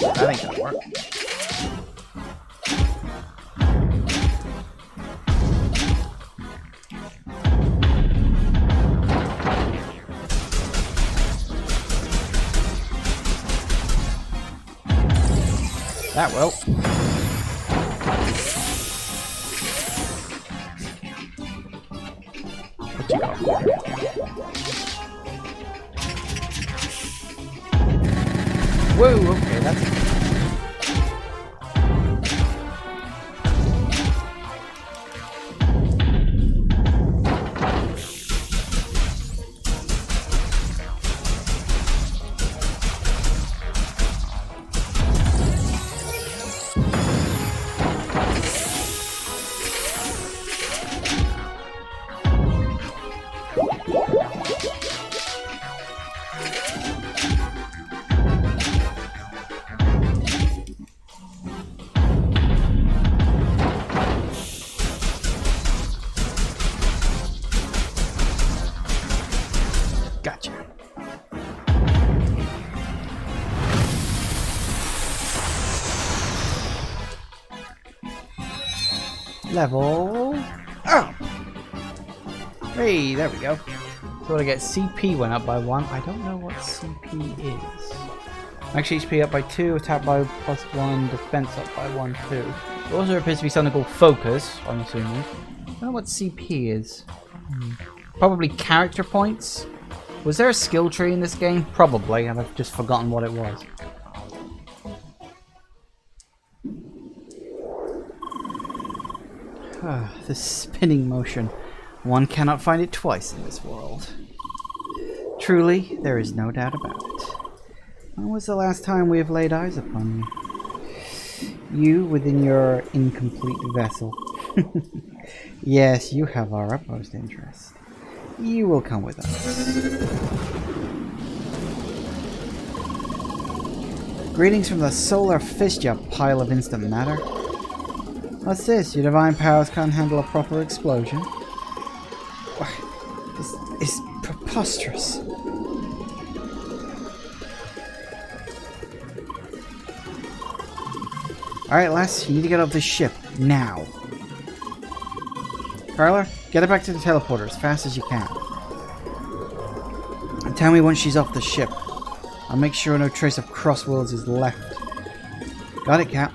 A: That ain't gonna work. That will. What you got? Whoa, okay, that's it. Gotcha. Level up. Hey, there we go. So I get CP went up by 1. I don't know what CP is. Max HP up by 2, attack by +1, defense up by 1 too. There also appears to be something called focus, I'm assuming. I don't know what CP is. Probably character points. Was there a skill tree in this game? Probably, and I've just forgotten what it was. The spinning motion. One cannot find it twice in this world. Truly, there is no doubt about it. When was the last time we have laid eyes upon you? You within your incomplete vessel. Yes, you have our utmost interest. You will come with us. Greetings from the solar fist, you pile of instant matter. What's this? Your divine powers can't handle a proper explosion? This is preposterous. Alright, lass, you need to get off this ship. Now. Carla, get her back to the teleporter as fast as you can. And tell me once she's off the ship. I'll make sure no trace of Crossworlds is left. Got it, Cap.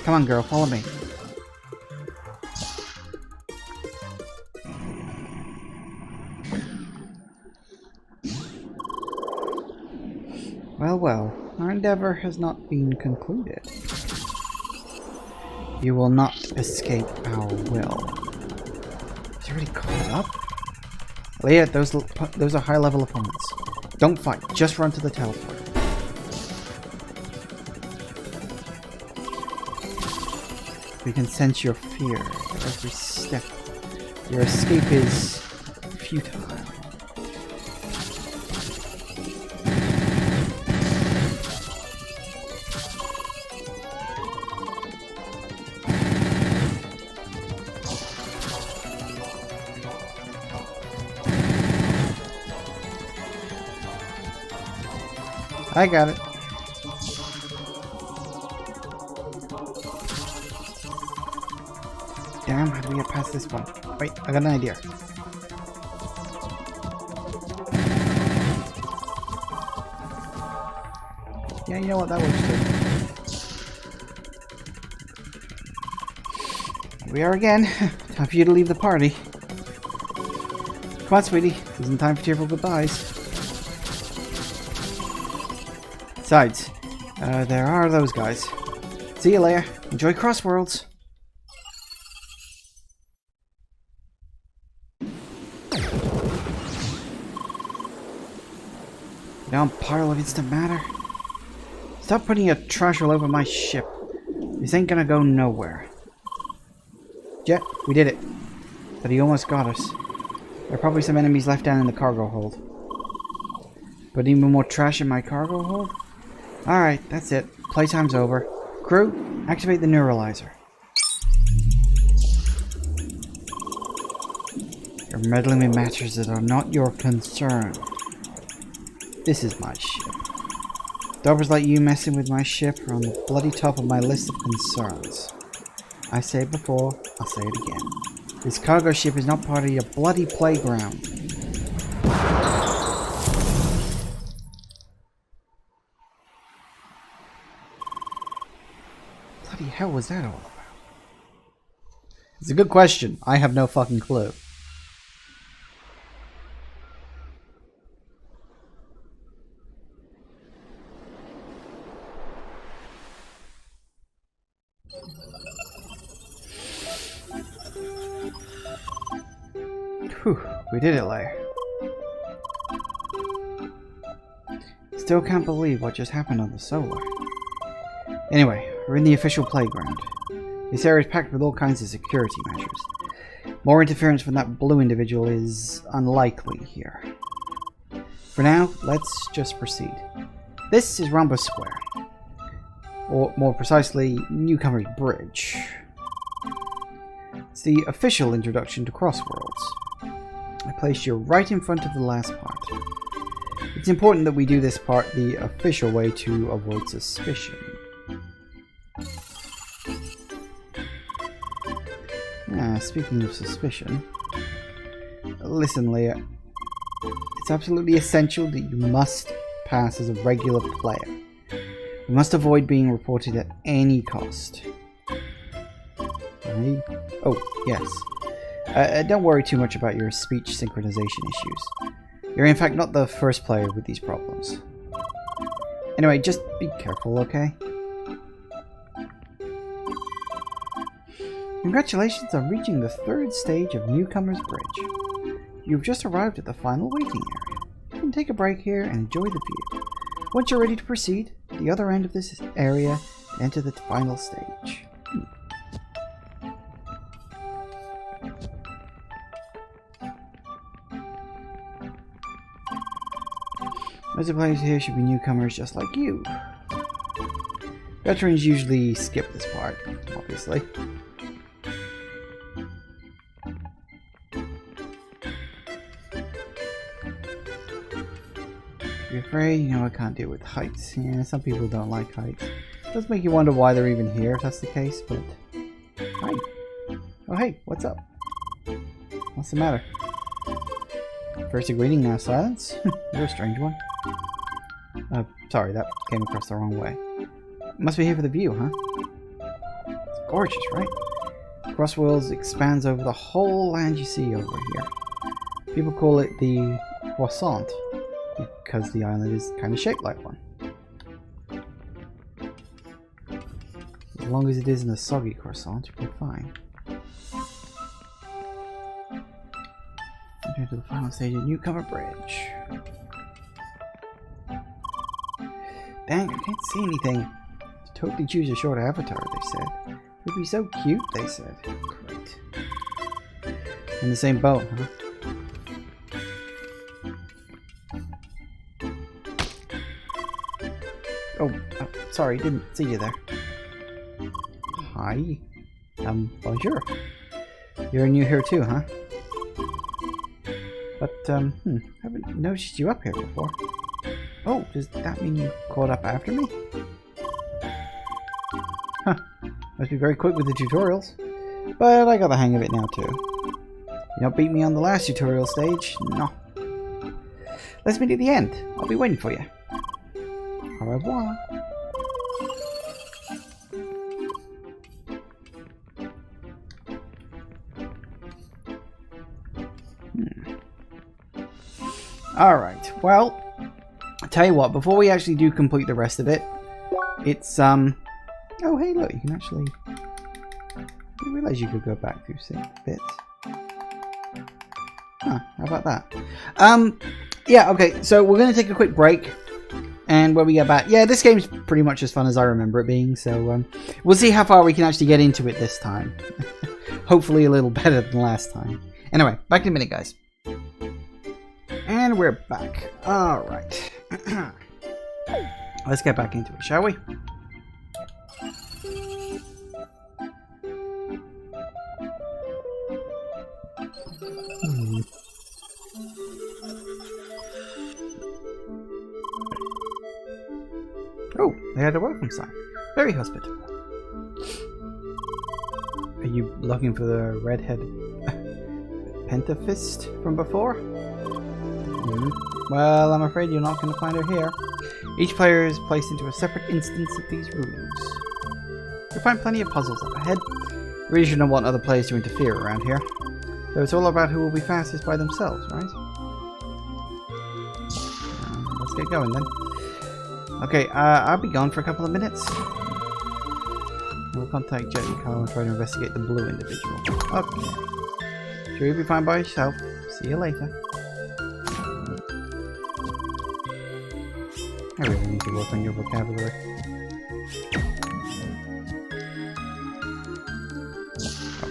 A: Come on, girl, follow me. Well, well, our endeavor has not been concluded. You will not escape our will. Is he already caught up? Leia, those are high-level opponents. Don't fight, just run to the teleporter. We can sense your fear at every step. Your escape is futile. I got it. Damn, how do we get past this one? Wait, I got an idea. Yeah, you know what, that works too. Here we are again. Time for you to leave the party. Come on, sweetie. This isn't time for tearful goodbyes. Besides, there are those guys. See you, Leia. enjoy Crossworlds. Down pile of instant matter. Stop putting your trash all over my ship. This ain't gonna go nowhere. Jet, we did it. But he almost got us. There are probably some enemies left down in the cargo hold. But even more trash in my cargo hold? Alright, that's it. Playtime's over. Crew, activate the neuralizer. You're meddling with matters that are not your concern. This is my ship. Daubers like you messing with my ship are on the bloody top of my list of concerns. I said it before, I'll say it again. This cargo ship is not part of your bloody playground. Bloody hell was that all about? It's a good question. I have no fucking clue. Whew, we did it, Lair. Still can't believe what just happened on the Solar. Anyway, we're in the official playground. This area is packed with all kinds of security measures. More interference from that blue individual is unlikely here. For now, let's just proceed. This is Rhombus Square. Or more precisely, Newcomer's Bridge. It's the official introduction to Crossworlds. I placed you right in front of the last part. It's important that we do this part the official way to avoid suspicion. Speaking of suspicion, listen, Leah. It's absolutely essential that you must pass as a regular player. We must avoid being reported at any cost. Oh, yes. Don't worry too much about your speech synchronization issues. You're in fact not the first player with these problems. Anyway, just be careful, okay? Congratulations on reaching the 3rd stage of Newcomer's Bridge. You've just arrived at the final waiting area. You can take a break here and enjoy the view. Once you're ready to proceed, at the other end of this area, enter the final stage. Most of the players here should be newcomers just like you. Veterans usually skip this part, obviously. You're afraid? You know I can't deal with heights. Yeah, some people don't like heights. It does make you wonder why they're even here if that's the case, but... Hi! Oh hey, what's up? What's the matter? First a greeting, now silence? You're a strange one. Sorry, that came across the wrong way. Must be here for the view, huh? It's gorgeous, right? Crossworlds expands over the whole land you see over here. People call it the croissant, because the island is kind of shaped like one. As long as it isn't a soggy croissant, you'll be fine. Enter to the final stage of Newcomer Bridge. Dang, I can't see anything. Totally choose a short avatar, they said. It'd be so cute, they said. Great. In the same boat, huh? Oh, sorry, didn't see you there. Hi. Bonjour. You're new here too, huh? But, haven't noticed you up here before. Oh, does that mean you caught up after me? Huh. Must be very quick with the tutorials. But I got the hang of it now too. You don't beat me on the last tutorial stage. No. Let's meet at the end. I'll be waiting for you. Au revoir. Alright, well, I'll tell you what, before we actually do complete the rest of it, it's, oh hey look, you can actually didn't realize you could go back through bits. Huh, how about that? Yeah, okay, so we're going to take a quick break. And when we get back, yeah, this game's pretty much as fun as I remember it being. So we'll see how far we can actually get into it this time. Hopefully a little better than last time. Anyway, back in a minute, guys. And we're back. All right. Let's get back into it, shall we? Oh, they had a welcome sign. Very hospitable. Are you looking for the redhead pentafist from before? Well, I'm afraid you're not going to find her here. Each player is placed into a separate instance of these rooms. You'll find plenty of puzzles up ahead. You really shouldn't want other players to interfere around here. So it's all about who will be fastest by themselves, right? Let's get going then. Okay, I'll be gone for a couple of minutes. We'll contact Jet and Carl and try to investigate the blue individual. Okay. Sure, you'll be fine by yourself. See you later. I really need to work on your vocabulary.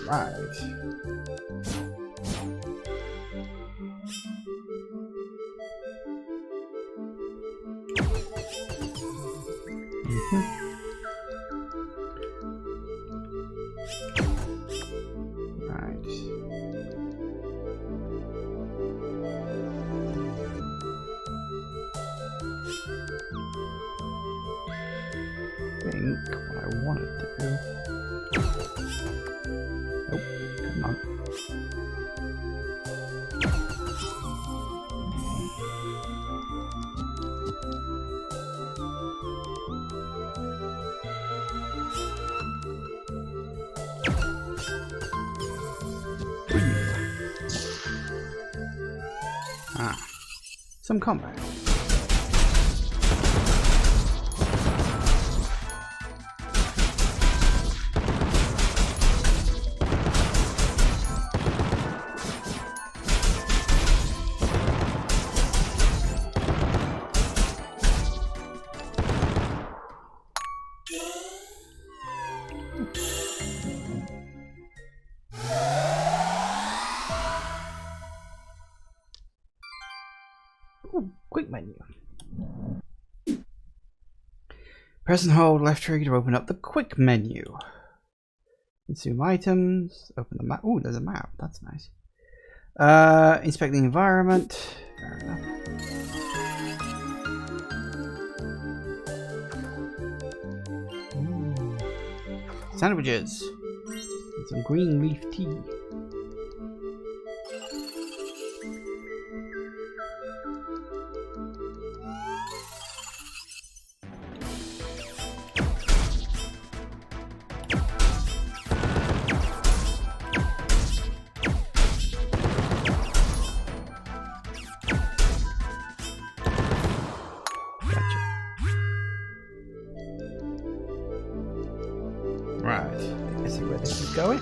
A: Alright. I think what I wanted to do. Nope, come on. Some combat. Ooh, quick menu. Press and hold left trigger to open up the quick menu. Consume items. Open the map. Ooh, there's a map. That's nice. Inspect the environment. Fair enough. Ooh. Sandwiches. And some green leaf tea. Right, I see where this is going.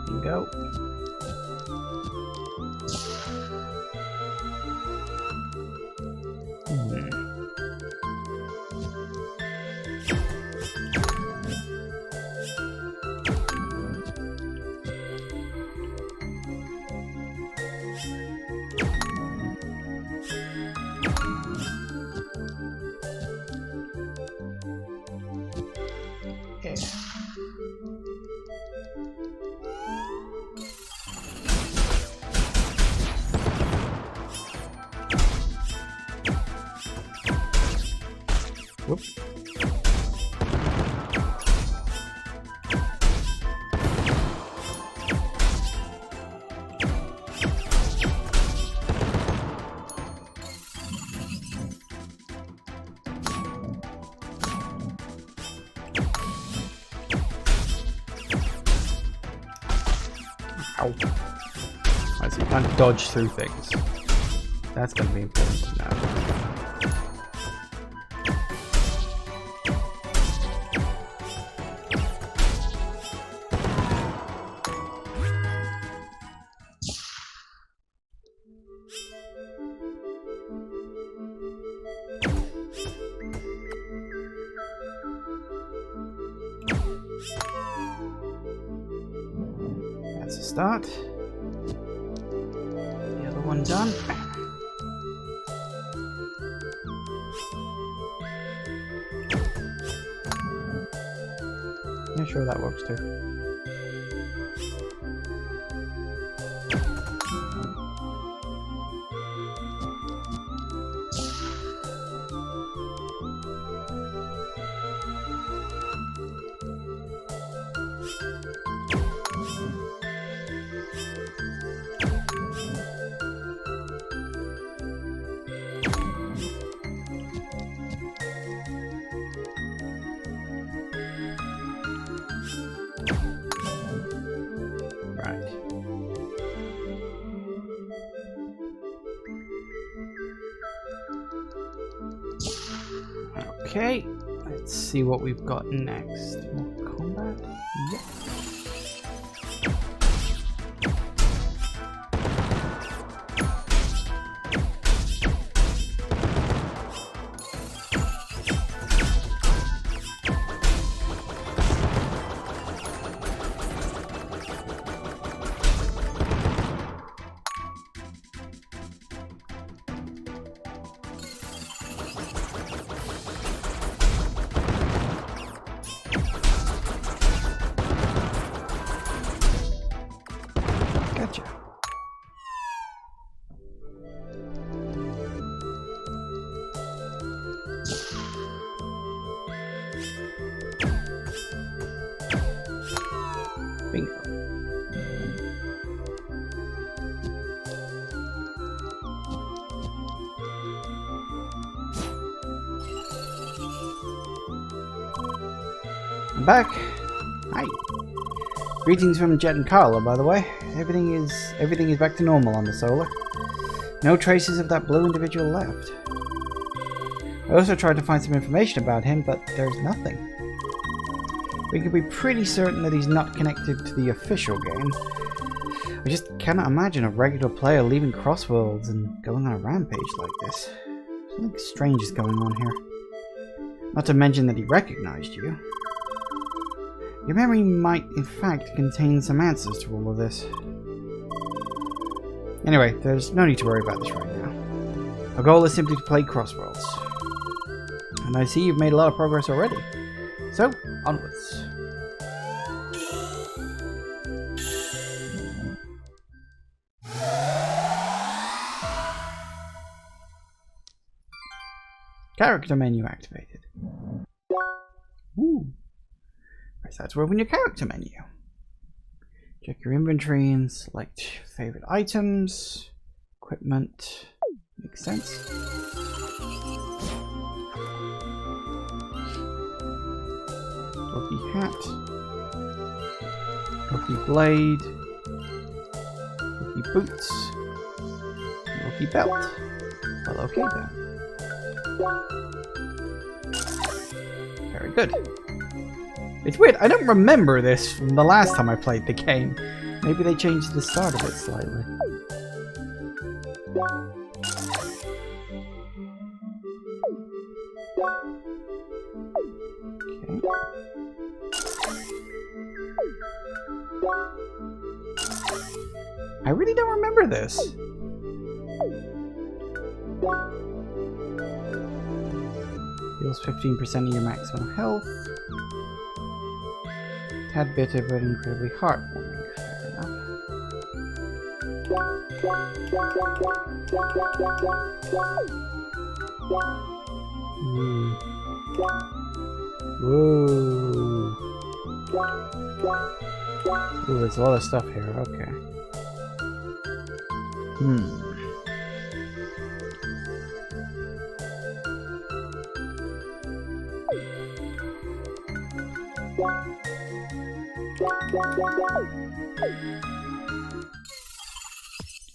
A: There you go. Yeah. Whoop. Ow. Right, so you can't dodge through things. That's going to be important to know. That's a start. The other one done. Yeah, sure, that works too. Okay, let's see what we've got next. More combat? Yep. Gotcha. Bingo. I'm back. Hi. Greetings from Jet and Carla, by the way. Everything is back to normal on the Solar. No traces of that blue individual left. I also tried to find some information about him, but there's nothing. We can be pretty certain that he's not connected to the official game. I just cannot imagine a regular player leaving Crossworlds and going on a rampage like this. Something strange is going on here. Not to mention that he recognized you. Your memory might, in fact, contain some answers to all of this. Anyway, there's no need to worry about this right now. Our goal is simply to play Crossworlds. And I see you've made a lot of progress already. So, onwards. Character menu activated. Ooh. Press that to open your character menu. Check your inventory and select favorite items. Equipment. Makes sense. Rookie hat. Rookie blade. Rookie boots. Rookie belt. Well, okay then. Very good. It's weird, I don't remember this from the last time I played the game. Maybe they changed the start of it slightly. Okay. I really don't remember this. Heals 15% of your maximum health. Tad bitter but incredibly heartwarming. Fair enough. Ooh. Ooh. Ooh, there's a lot of stuff here. Okay.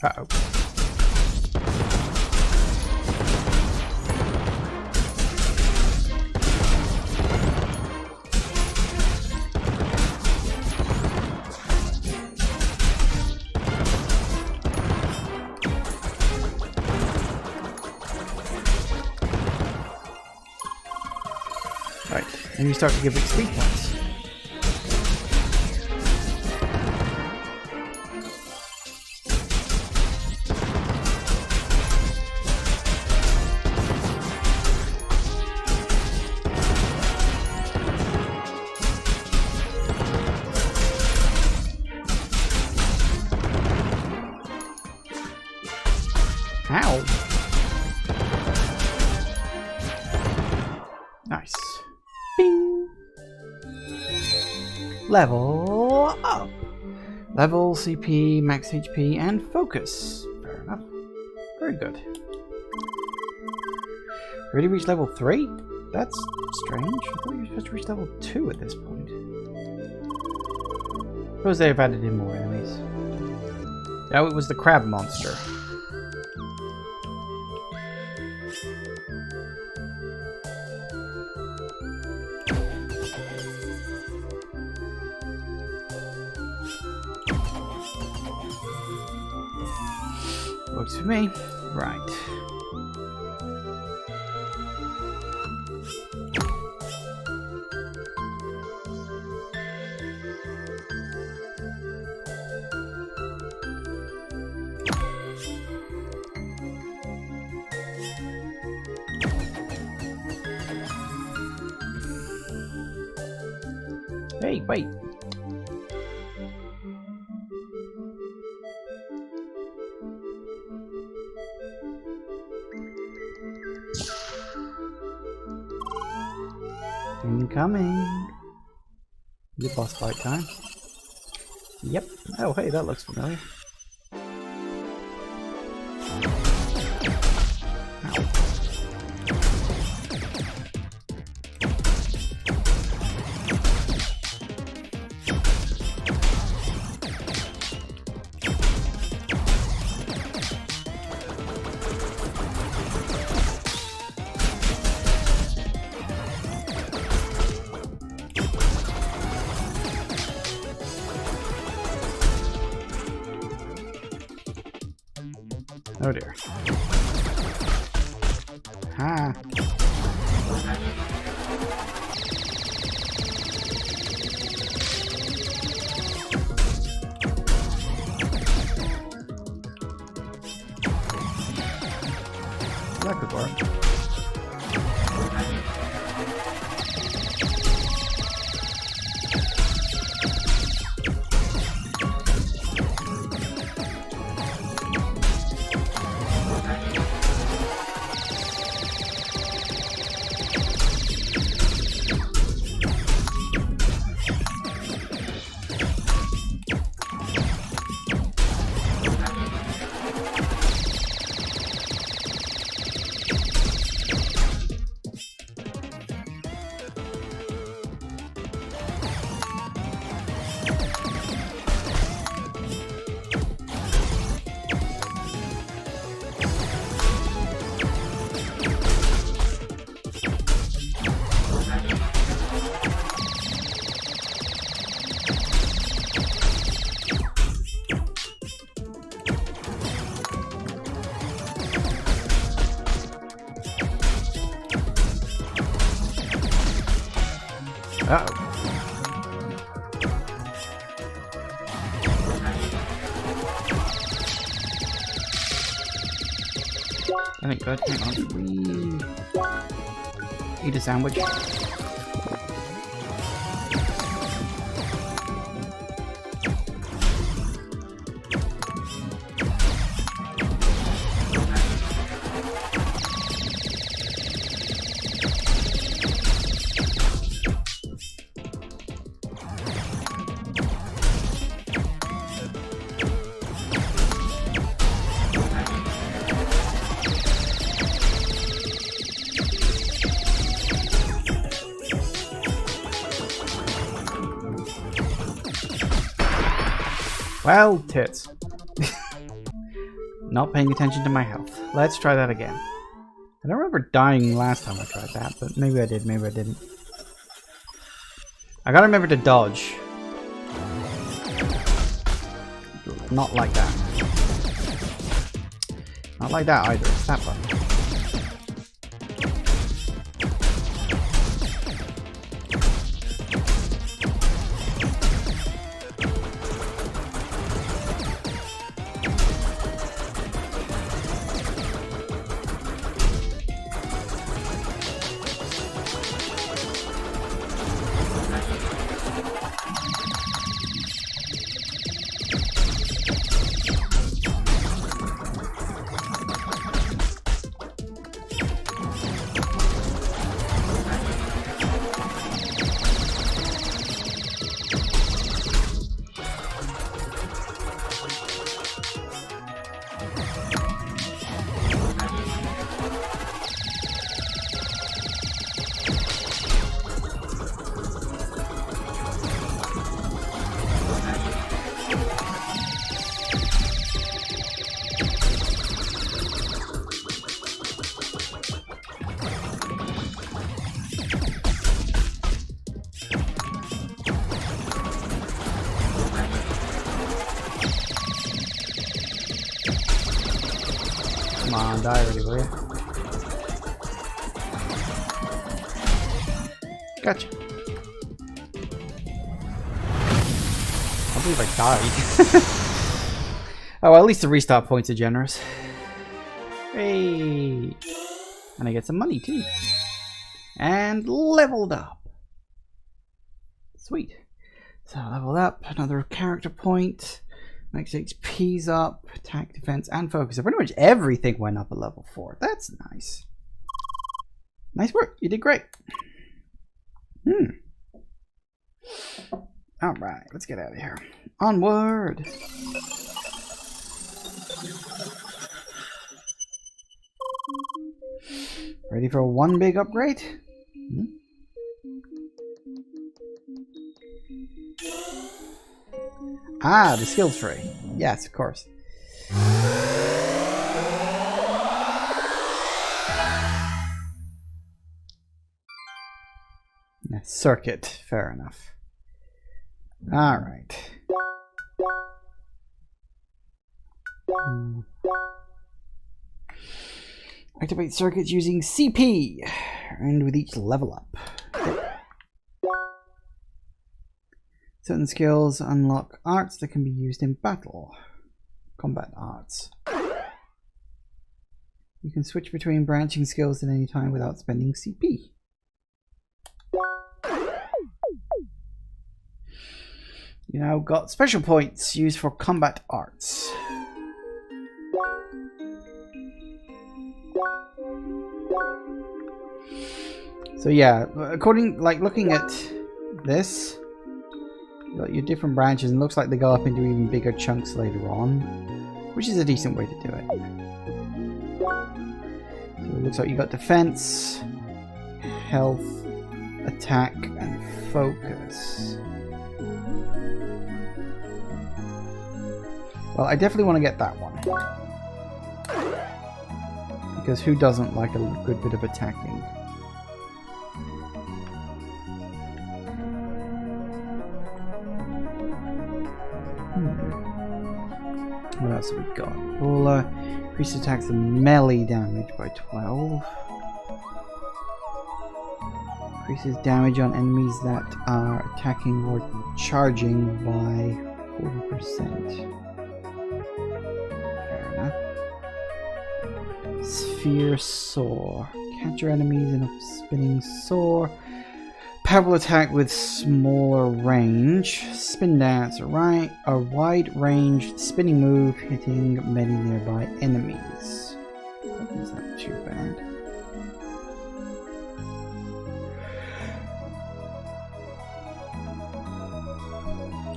A: Uh-oh. Right, and you start to give XP points. Ow. Nice. Bing. Level up. Level, CP, max HP, and focus. Fair enough. Very good. Already reached level 3? That's strange. I thought you were supposed to reach level 2 at this point. Suppose they have added in more enemies. Oh, it was the crab monster. Works for me. Right. Hey, wait. Incoming. Your boss fight time. Yep. Oh, hey, that looks familiar. Oh dear. Ha. That could work. Uh-oh. That ain't good. Hang on. We eat a sandwich. Well, tits. Not paying attention to my health. Let's try that again. I don't remember dying last time I tried that, but maybe I did, maybe I didn't. I gotta remember to dodge. Not like that. Not like that either. It's that button. Come on, die already, will you? Gotcha. I believe I died. Oh, well, at least the restart points are generous. Hey! And I get some money too. And leveled up. Sweet. So leveled up, another character point. Max HP's up, attack, defense, and focus. So pretty much everything went up a level 4. That's nice. Nice work. You did great. Alright, let's get out of here. Onward! Ready for one big upgrade? Ah, the skills tree. Yes, of course. Circuit. Fair enough. Alright. Activate circuits using CP. And with each level up. Certain skills unlock arts that can be used in battle. Combat arts. You can switch between branching skills at any time without spending CP. You now got special points used for combat arts. So yeah, looking at this, you got your different branches, and it looks like they go up into even bigger chunks later on, which is a decent way to do it. So it looks like you got defense, health, attack, and focus. Well, I definitely want to get that one. Because who doesn't like a good bit of attacking? What else have we got? Well, increase attacks and melee damage by 12. Increases damage on enemies that are attacking or charging by 40%. Fair enough. Sphere Soar. Capture enemies in a spinning soar. Powerful attack with smaller range. Spin dance, a wide range spinning move hitting many nearby enemies. That is not too bad.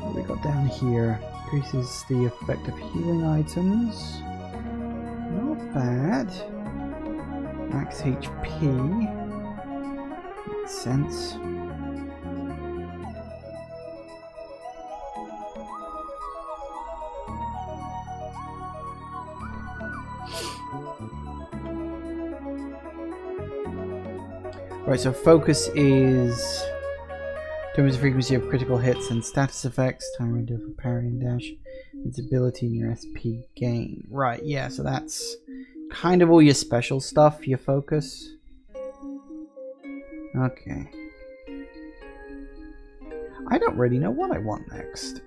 A: What we got down here? Increases the effect of healing items. Not bad. Max HP. Makes sense. Right, so focus is determines the frequency of critical hits and status effects. Time window for parry and dash. Its ability and your SP gain. Right, yeah, so that's kind of all your special stuff, your focus. Okay. I don't really know what I want next.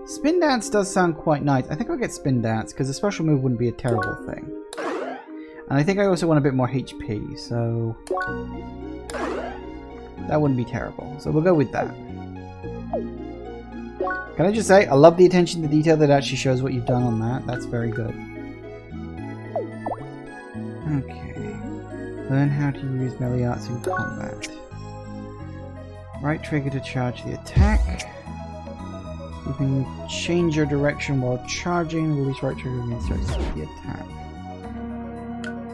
A: Spin Dance does sound quite nice. I think I'll get Spin Dance because the special move wouldn't be a terrible thing. And I think I also want a bit more HP, so that wouldn't be terrible. So we'll go with that. Can I just say, I love the attention to detail that actually shows what you've done on that. That's very good. Okay. Learn how to use melee arts in combat. Right trigger to charge the attack. You can change your direction while charging. Release right trigger against start the attack.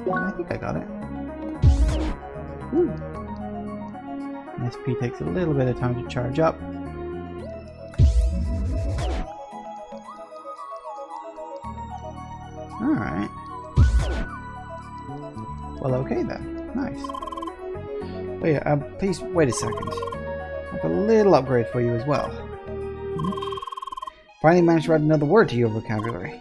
A: I think I got it. Woo. SP takes a little bit of time to charge up. Alright. Well, okay then. Nice. Oh yeah, please wait a second. I have a little upgrade for you as well. Finally managed to add another word to your vocabulary.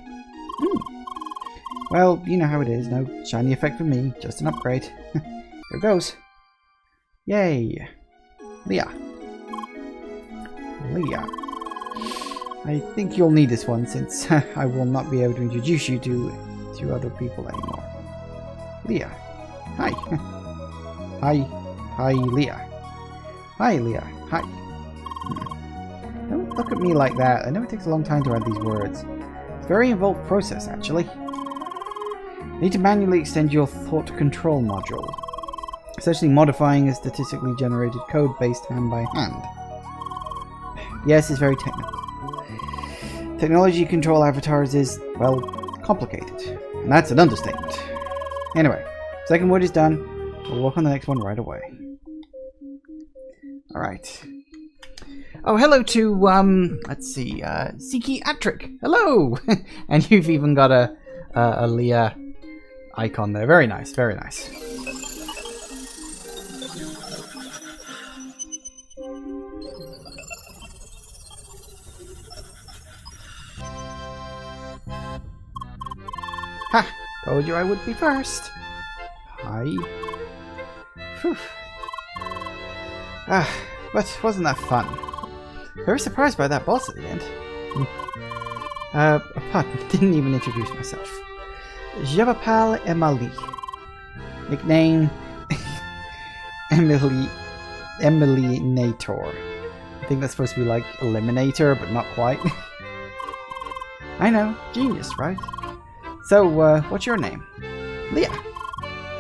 A: Well, you know how it is. No shiny effect for me. Just an upgrade. Here goes. Yay. Leah. Leah. I think you'll need this one since I will not be able to introduce you to other people anymore. Leah. Hi. Hi. Hi, Leah. Hi, Leah. Hi. Don't look at me like that. I know it takes a long time to add these words. It's a very involved process, actually. You need to manually extend your thought control module, essentially modifying a statistically generated code based hand by hand. Yes, it's very technical. Technology control avatars is, well, complicated. And that's an understatement. Anyway, second word is done. We'll work on the next one right away. Alright. Oh, hello to, let's see, Psychiatric. Hello! And you've even got a Leah icon there. Very nice, very nice. Ha! Told you I would be first. Hi. Phew. But wasn't that fun? Very surprised by that boss at the end. Pardon, didn't even introduce myself. Je m'appelle Emily. Nickname Emily Nator. I think that's supposed to be like Eliminator, but not quite. I know, genius, right? So, what's your name? Leah.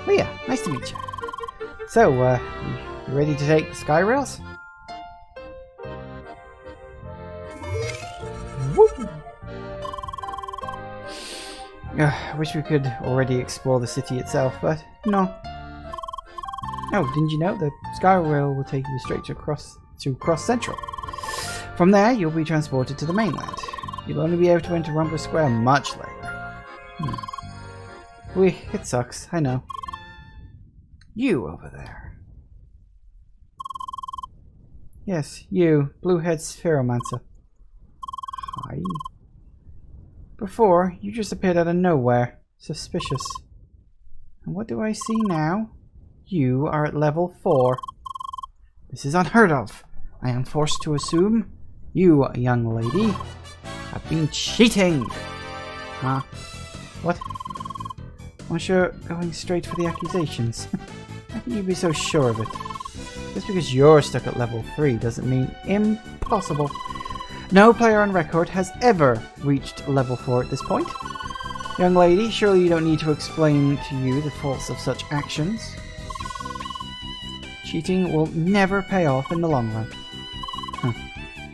A: Leah, nice to meet you. So, you ready to take the sky rails? Woo! I wish we could already explore the city itself, but no. Oh, didn't you know? The sky rail will take you straight to Cross Central. From there, you'll be transported to the mainland. You'll only be able to enter Rumble Square much later. It sucks, I know. You over there. Yes, you, blue-head Spheromancer. Hi. Before, you just appeared out of nowhere. Suspicious. And what do I see now? You are at level 4. This is unheard of. I am forced to assume you, young lady, have been cheating. Huh? What? Once you're going straight for the accusations. How can you be so sure of it? Just because you're stuck at level 3 doesn't mean impossible. No player on record has ever reached level 4 at this point. Young lady, surely you don't need to explain to you the faults of such actions. Cheating will never pay off in the long run. Huh.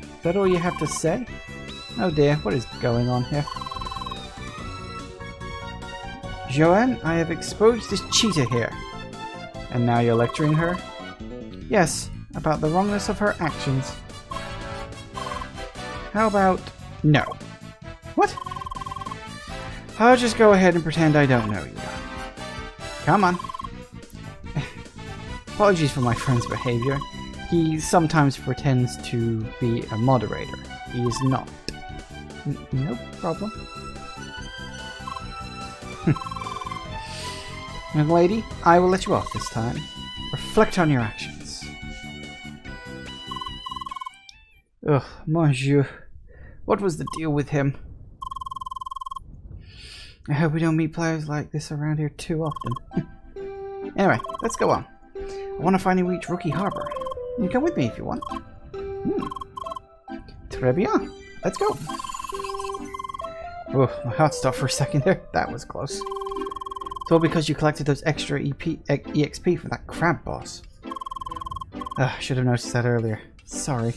A: Is that all you have to say? Oh dear, what is going on here? Joanne, I have exposed this cheater here. And now you're lecturing her? Yes, about the wrongness of her actions. How about no? What? I'll just go ahead and pretend I don't know you. Come on. Apologies for my friend's behavior. He sometimes pretends to be a moderator. He is not. No problem. Young lady, I will let you off this time. Reflect on your actions. Ugh, monsieur. What was the deal with him? I hope we don't meet players like this around here too often. Anyway, let's go on. I want to finally reach Rookie Harbor. You can come with me if you want. Très bien. Let's go. Oh, my heart stopped for a second there. That was close. It's all because you collected those extra EXP for that crab boss. I should have noticed that earlier. Sorry.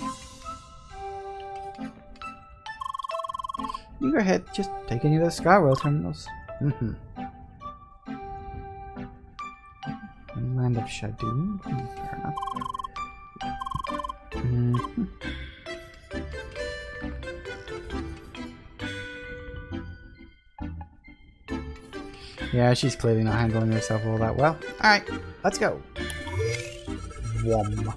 A: You go ahead. Just take any of those Skywell terminals. Land of Shadoon. Fair enough. Yeah, she's clearly not handling herself all that well. Alright, let's go. Wom.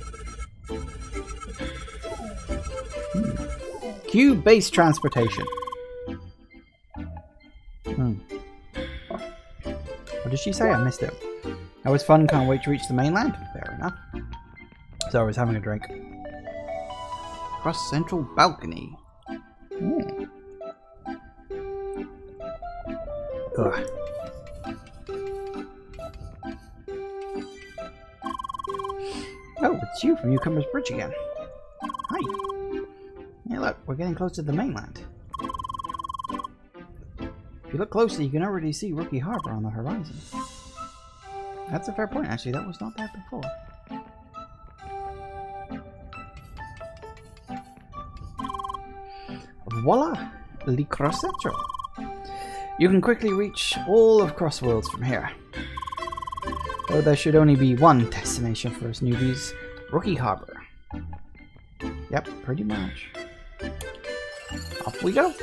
A: Cube-based transportation. What did she say? I missed it. That was fun, can't wait to reach the mainland. Fair enough. So I was having a drink. Cross central balcony. Ugh. Oh, it's you from Newcomer's Bridge again. Hi. Yeah, look, we're getting close to the mainland. If you look closely, you can already see Rookie Harbor on the horizon. That's a fair point, actually. That was not there before. Voila! Le Cross Central. You can quickly reach all of Crossworlds from here. Though there should only be one destination for us newbies. Rookie Harbor. Yep, pretty much. Off we go!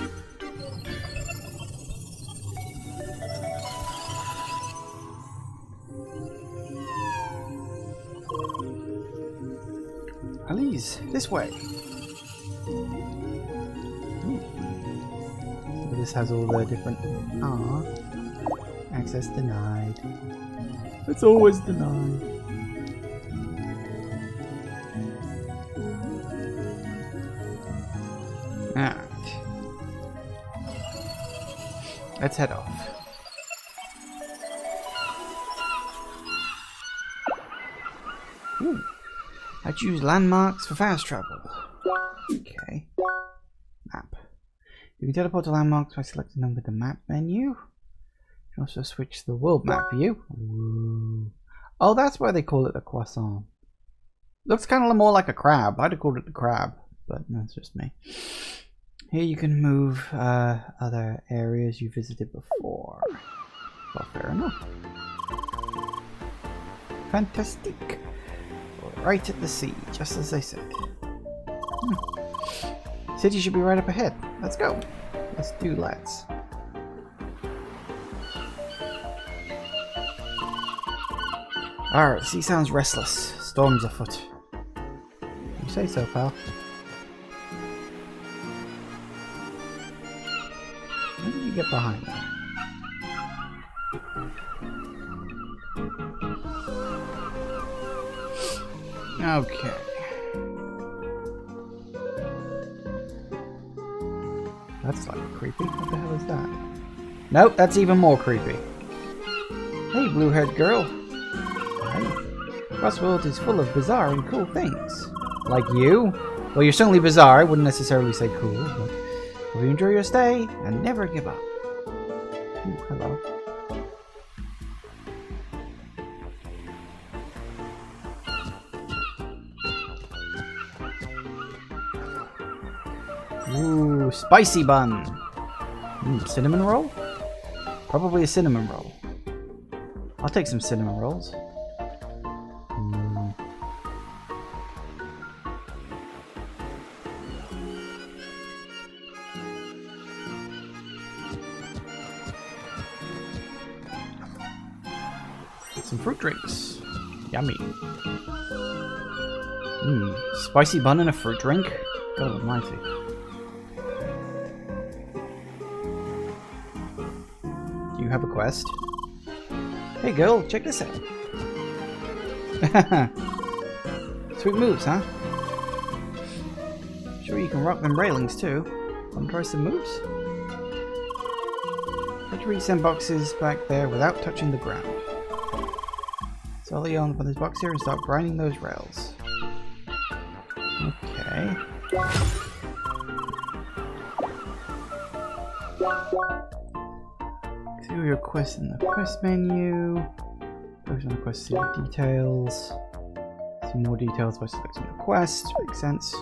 A: Please, this way. So this has all the different... Access denied. It's always denied. Alright. Let's head off. Ooh. I choose landmarks for fast travel. Okay. Map. You can teleport to landmarks by selecting them with the map menu. You can also switch to the world map view. Ooh. Oh, that's why they call it the croissant. Looks kind of more like a crab. I'd have called it the crab, but that's just me. Here you can move other areas you visited before. Well, fair enough. Fantastic. Right at the sea, just as I said. City should be right up ahead. Let's go. Let's. Alright, the sea sounds restless. Storms afoot. You say so, pal. How did you get behind that? Okay. That's like creepy. What the hell is that? Nope, that's even more creepy. Hey, blue-haired girl. Hi. Crossworld is full of bizarre and cool things. Like you? Well, you're certainly bizarre. I wouldn't necessarily say cool, but hope you enjoy your stay and never give up. Ooh, hello. Ooh, spicy bun. Cinnamon roll? Probably a cinnamon roll. I'll take some cinnamon rolls. Some fruit drinks. Yummy. Spicy bun and a fruit drink? God almighty. Do you have a quest? Hey girl, check this out. Sweet moves, huh? Sure you can rock them railings too. Want to try some moves? Try to reach some boxes back there without touching the ground. Solely on this box here and start grinding those rails. Okay. See your quest in the quest menu. Focus on the quest to see the details. See more details by selecting the quest. Makes sense.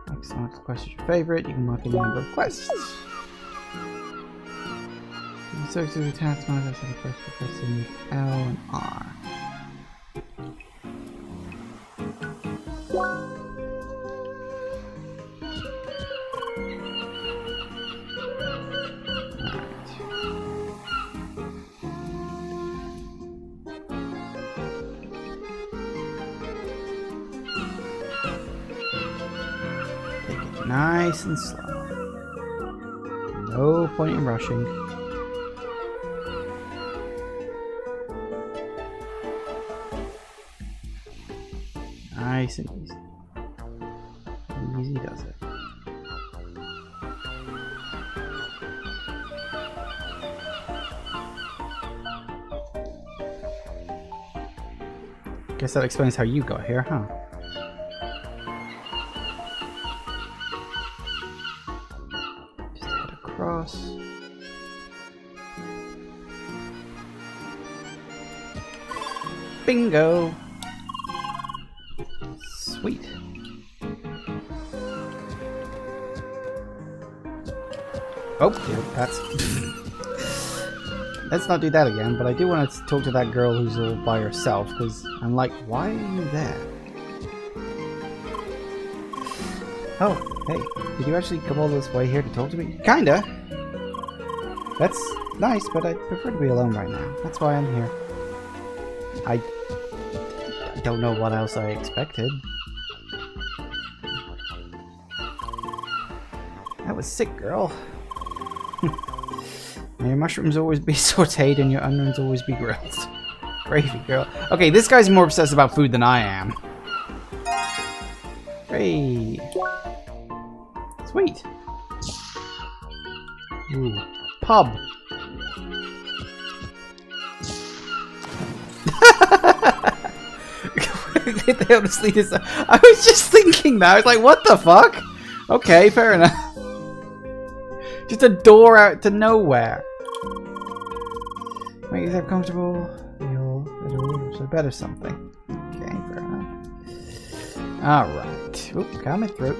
A: Next time the quest is your favorite, you can mark any number of quests. You can search through the task manager and quest by pressing L and R. Nice and slow. No point in rushing. Nice and easy. Easy does it. Guess that explains how you got here, huh? Cross. Bingo! Sweet. Oh, yeah, that's... Let's not do that again, but I do want to talk to that girl who's all by herself, because I'm like, why are you there? Oh, hey, did you actually come all this way here to talk to me? Kinda. That's nice, but I'd prefer to be alone right now. That's why I'm here. I don't know what else I expected. That was sick, girl. May your mushrooms always be sauteed and your onions always be grilled. Gravy, girl. Okay, this guy's more obsessed about food than I am. Hey. Sweet. Ooh. Pub. They honestly just, I was just thinking that. I was like, what the fuck? Okay, fair enough. Just a door out to nowhere. Make yourself comfortable. So better something. Okay, fair enough. Alright. Oop, got my throat.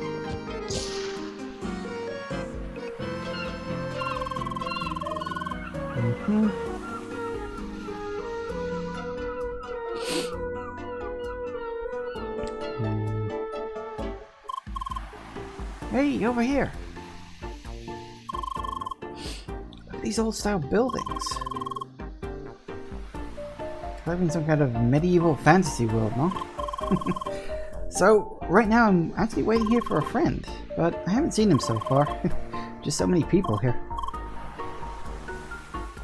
A: Hey, over here. Look at these old style buildings. I live in some kind of medieval fantasy world, no? So, right now I'm actually waiting here for a friend, but I haven't seen him so far. Just so many people here.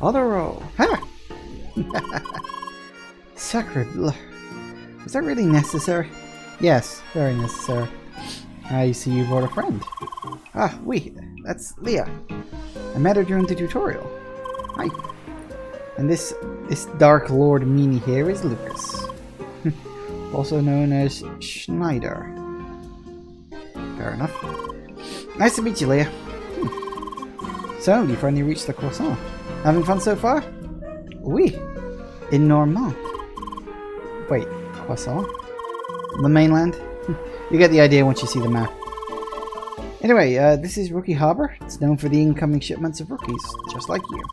A: Other roll. Ha! Sacred. Is that really necessary? Yes, very necessary. I see you brought a friend. Ah, oui, that's Leah. I met her during the tutorial. Hi. And this Dark Lord meanie here is Lucas. Also known as Schneider. Fair enough. Nice to meet you, Leah. So, you finally reached the croissant. Having fun so far? Oui. In Normand. Wait, croissant? The mainland? You get the idea once you see the map. Anyway, this is Rookie Harbor. It's known for the incoming shipments of rookies, just like you.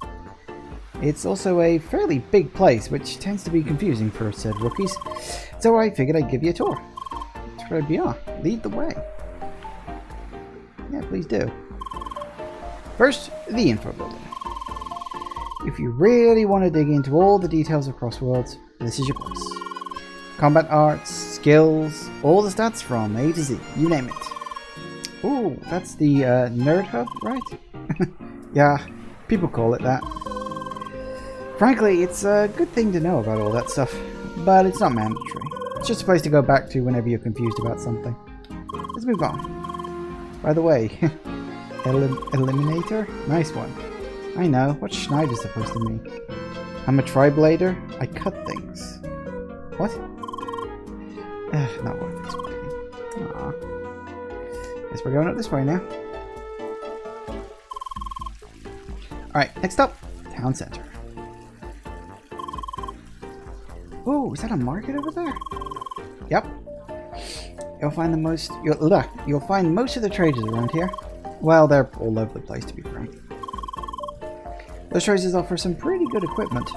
A: It's also a fairly big place, which tends to be confusing for said rookies, so I figured I'd give you a tour. Très bien. Lead the way. Yeah, please do. First, the info building. If you really want to dig into all the details of Crossworlds, this is your place. combat arts, skills, all the stats from A to Z, you name it. Ooh, that's the nerd hub, right? Yeah, people call it that. Frankly, it's a good thing to know about all that stuff, but it's not mandatory. It's just a place to go back to whenever you're confused about something. Let's move on. By the way, Eliminator? Nice one. I know, what's Schneider supposed to mean? I'm a tri-blader, I cut things. What? Not worth explaining. Aww. Guess we're going up this way now. Alright, next up, town center. Oh, is that a market over there? Yep. You'll find most of the traders around here. Well, they're all over the place, to be frank. Those traders offer some pretty good equipment.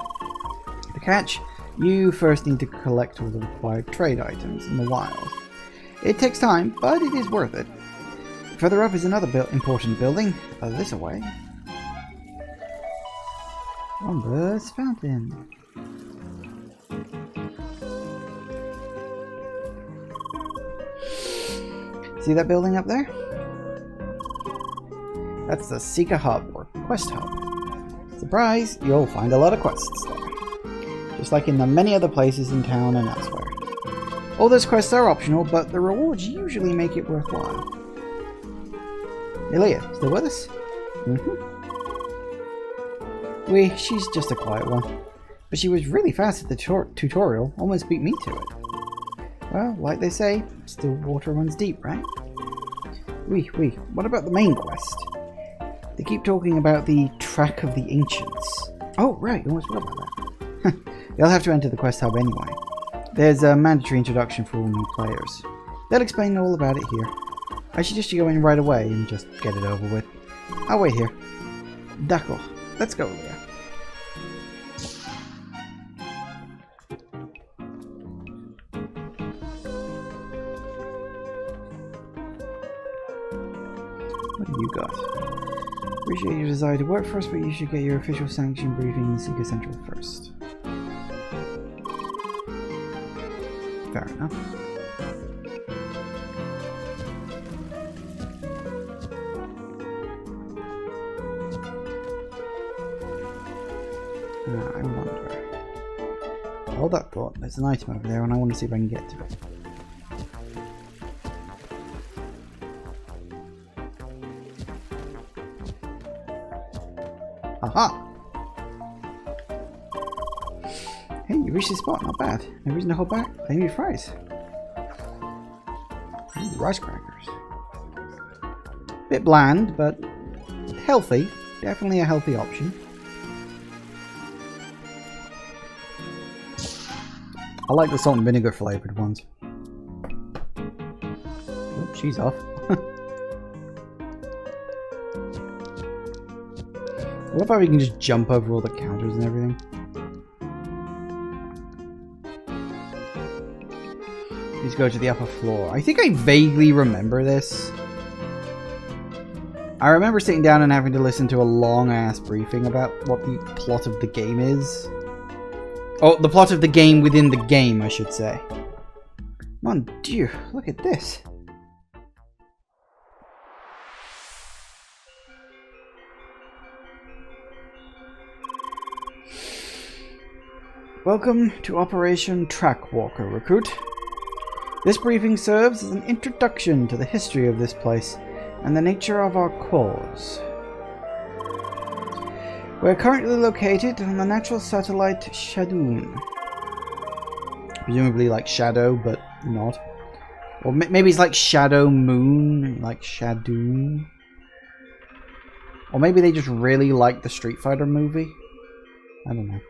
A: The catch, you first need to collect all the required trade items in the wild. It takes time, but it is worth it. Further up is another important building, this away. Bombers Fountain. See that building up there? That's the Seeker Hub, or Quest Hub. Surprise, you'll find a lot of quests there. Just like in the many other places in town and elsewhere. All those quests are optional, but the rewards usually make it worthwhile. Elia, still with us? She's just a quiet one. But she was really fast at the tutorial, almost beat me to it. Well, like they say, still water runs deep, right? What about the main quest? They keep talking about the Track of the Ancients. Oh, right, almost forgot about that. You'll have to enter the quest hub anyway. There's a mandatory introduction for all new players. They'll explain all about it here. I suggest you go in right away and just get it over with. I'll wait here. D'accord. Let's go, Leah. What do you got? Appreciate your desire to work for us, but you should get your official sanction briefing in Seeker Central first. Fair enough. I wonder. Hold that thought. There's an item over there and I want to see if I can get to it. Aha! Hey, you reached the spot, not bad. No reason to hold back. Claim your fries. Ooh, rice crackers. Bit bland, but healthy. Definitely a healthy option. I like the salt and vinegar flavoured ones. Oh, she's off. I love how we can just jump over all the counters and everything. Please go to the upper floor. I think I vaguely remember this. I remember sitting down and having to listen to a long-ass briefing about what the plot of the game is. Oh, the plot of the game within the game, I should say. Mon Dieu, look at this. Welcome to Operation Trackwalker, Recruit. This briefing serves as an introduction to the history of this place and the nature of our cause. We're currently located on the natural satellite Shadoon. Presumably like Shadow, but not. Or maybe it's like Shadow Moon, like Shadoon. Or maybe they just really like the Street Fighter movie. I don't know.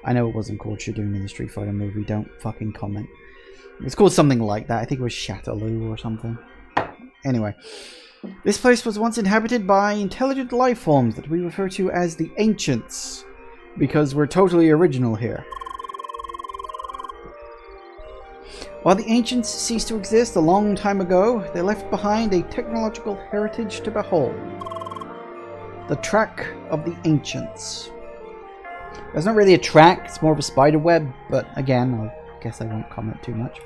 A: I know it wasn't called Shadoon in the Street Fighter movie, don't fucking comment. It's called something like that. I think it was Shadaloo or something. Anyway. This place was once inhabited by intelligent life forms that we refer to as the Ancients, because we're totally original here. While the Ancients ceased to exist a long time ago, they left behind a technological heritage to behold. The Track of the Ancients. It's not really a track, it's more of a spider web, but again, I'll guess I won't comment too much.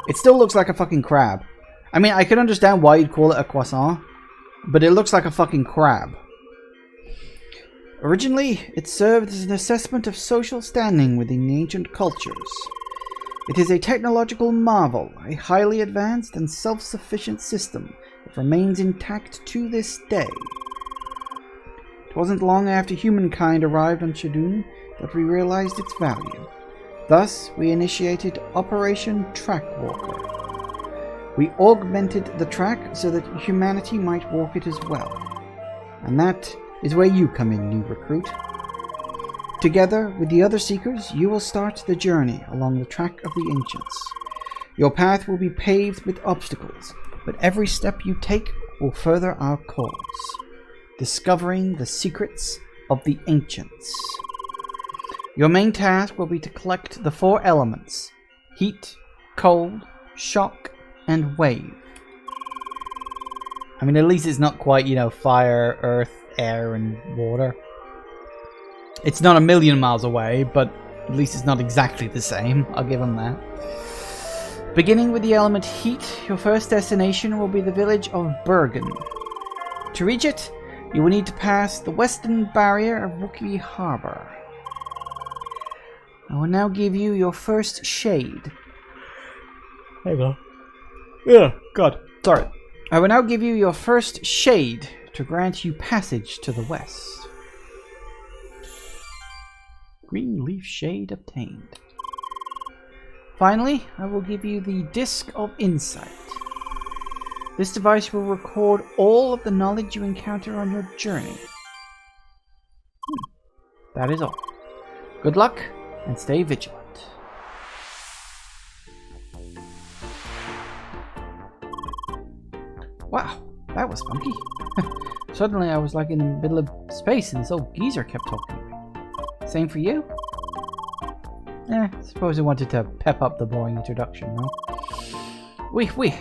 A: It still looks like a fucking crab. I mean, I can understand why you'd call it a croissant, but it looks like a fucking crab. Originally, it served as an assessment of social standing within the ancient cultures. It is a technological marvel, a highly advanced and self-sufficient system that remains intact to this day. It wasn't long after humankind arrived on Shadun that we realized its value. Thus, we initiated Operation Trackwalker. We augmented the track so that humanity might walk it as well. And that is where you come in, new recruit. Together with the other seekers, you will start the journey along the track of the ancients. Your path will be paved with obstacles, but every step you take will further our cause, discovering the secrets of the ancients. Your main task will be to collect the 4 elements: heat, cold, shock, and wave. I mean, at least it's not quite, fire, earth, air, and water. It's not a million miles away, but at least it's not exactly the same. I'll give them that. Beginning with the element heat, your first destination will be the village of Bergen. To reach it, you will need to pass the western barrier of Wookiee Harbor. I will now give you your first shade. There you go. Yeah, God. Sorry. I will now give you your first shade to grant you passage to the west. Green leaf shade obtained. Finally, I will give you the Disc of Insight. This device will record all of the knowledge you encounter on your journey. That is all. Good luck, and stay vigilant. Wow, that was funky. Suddenly I was like in the middle of space and this old geezer kept talking to me. Same for you? I suppose I wanted to pep up the boring introduction, no? Oui.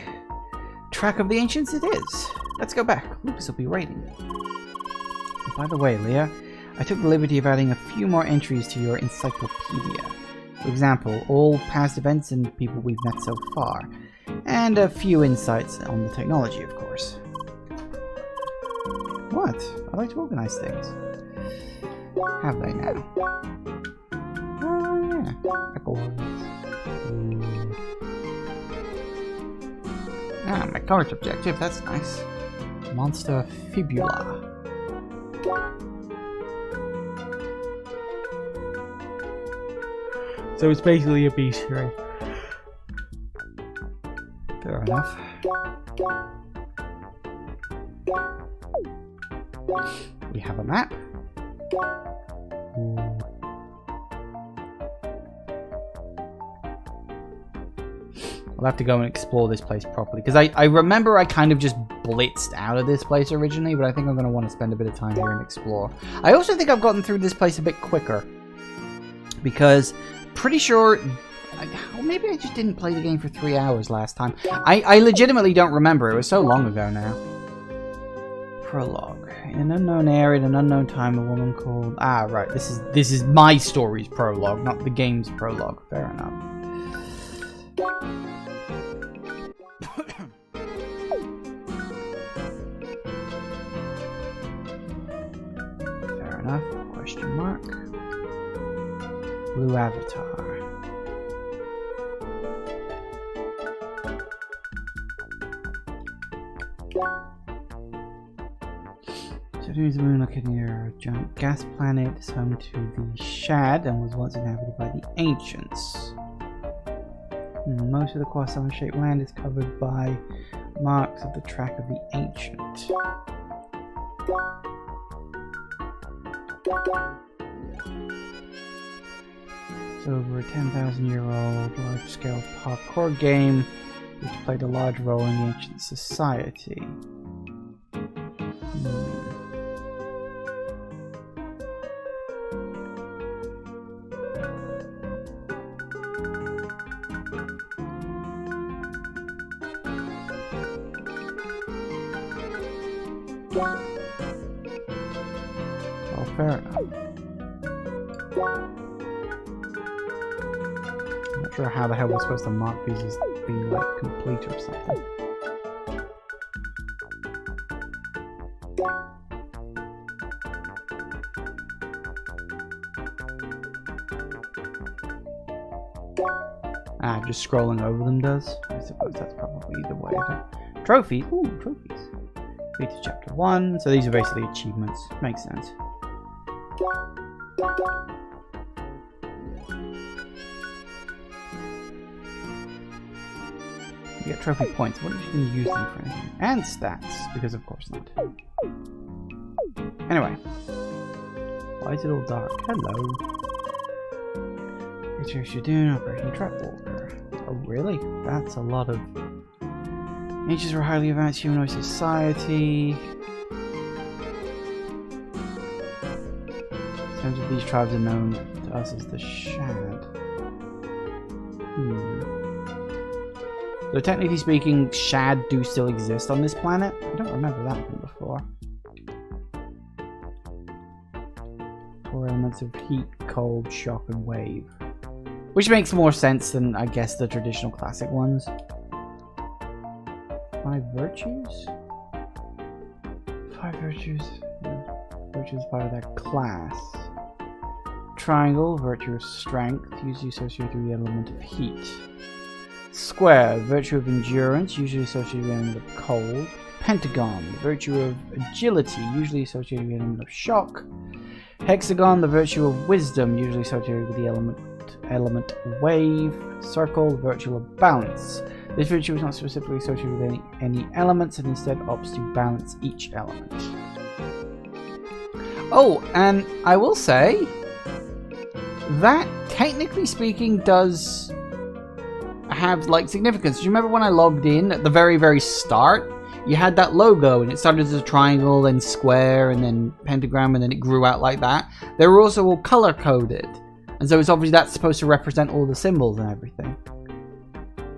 A: Track of the Ancients it is. Let's go back. Lucas will be waiting. By the way, Leah, I took the liberty of adding a few more entries to your encyclopedia. For example, all past events and people we've met so far. And a few insights on the technology, of course. What? I like to organize things. Have they now? Oh, yeah. Records. Ah, my current objective. That's nice. Monster Fibula. So it's basically a beast, right? Fair enough. We have a map. I'll have to go and explore this place properly, because I remember I kind of just blitzed out of this place originally, but I think I'm going to want to spend a bit of time here and explore. I also think I've gotten through this place a bit quicker, because pretty sure... maybe I just didn't play the game for 3 hours last time. I legitimately don't remember. It was so long ago now. Prologue. In an unknown area, at an unknown time, a woman called... Ah, right. This is my story's prologue, not the game's prologue. Fair enough. Fair enough. Question mark. Blue avatar. Saturn's moon, located near a giant gas planet, is home to the Shad and was once inhabited by the ancients. Most of the croissant-shaped land is covered by marks of the track of the ancient. It's over a 10,000-year-old large-scale parkour game which played a large role in the ancient society. Oh, fair enough. I'm not sure how the hell we're supposed to mark these as being like complete or something. Ah, just scrolling over them does. I suppose that's probably the way of it. Trophies. Ooh, trophies. Read to chapter 1. So these are basically achievements. Makes sense. You get trophy points. What if you can use them for anything? And stats, because of course not. Anyway. Why is it all dark? Hello. It's you're doing Operation Trapwalker. Oh really? That's a lot of... Ancients were a highly advanced humanoid society. Some of these tribes are known to us as the Shad. So technically speaking, Shad do still exist on this planet? I don't remember that from before. 4 elements of heat, cold, shock, and wave. Which makes more sense than, I guess, the traditional classic ones. 5 virtues? 5 virtues. Virtue is part of that class. Triangle, virtue of strength, usually associated with the element of heat. Square, virtue of endurance, usually associated with the element of cold. Pentagon, the virtue of agility, usually associated with the element of shock. Hexagon, the virtue of wisdom, usually associated with the element wave. Circle, the virtue of balance. This virtue is not specifically associated with any elements and instead opts to balance each element. Oh, and I will say that technically speaking does have like significance. Do you remember when I logged in at the very start? You had that logo and it started as a triangle, then square, and then pentagram, and then it grew out like that. They were also all color coded. And so it's obviously that's supposed to represent all the symbols and everything.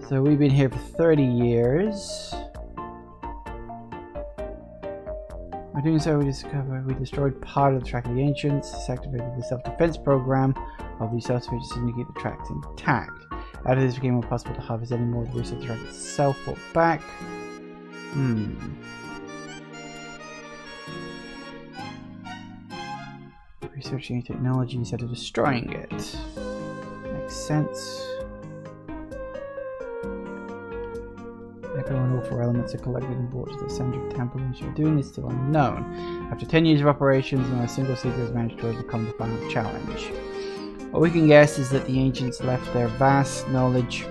A: So we've been here for 30 years. By doing so, we destroyed part of the track of the ancients. This activated the self-defense program of the self-defense to keep the tracks intact. After this became impossible to harvest any more of the research track itself fought back. Researching new technology instead of destroying it. Makes sense. Everyone, all 4 elements are collected and brought to the central temple, and what you're doing is still unknown. After 10 years of operations, not a single seeker has managed to overcome the final challenge. What we can guess is that the ancients left their vast knowledge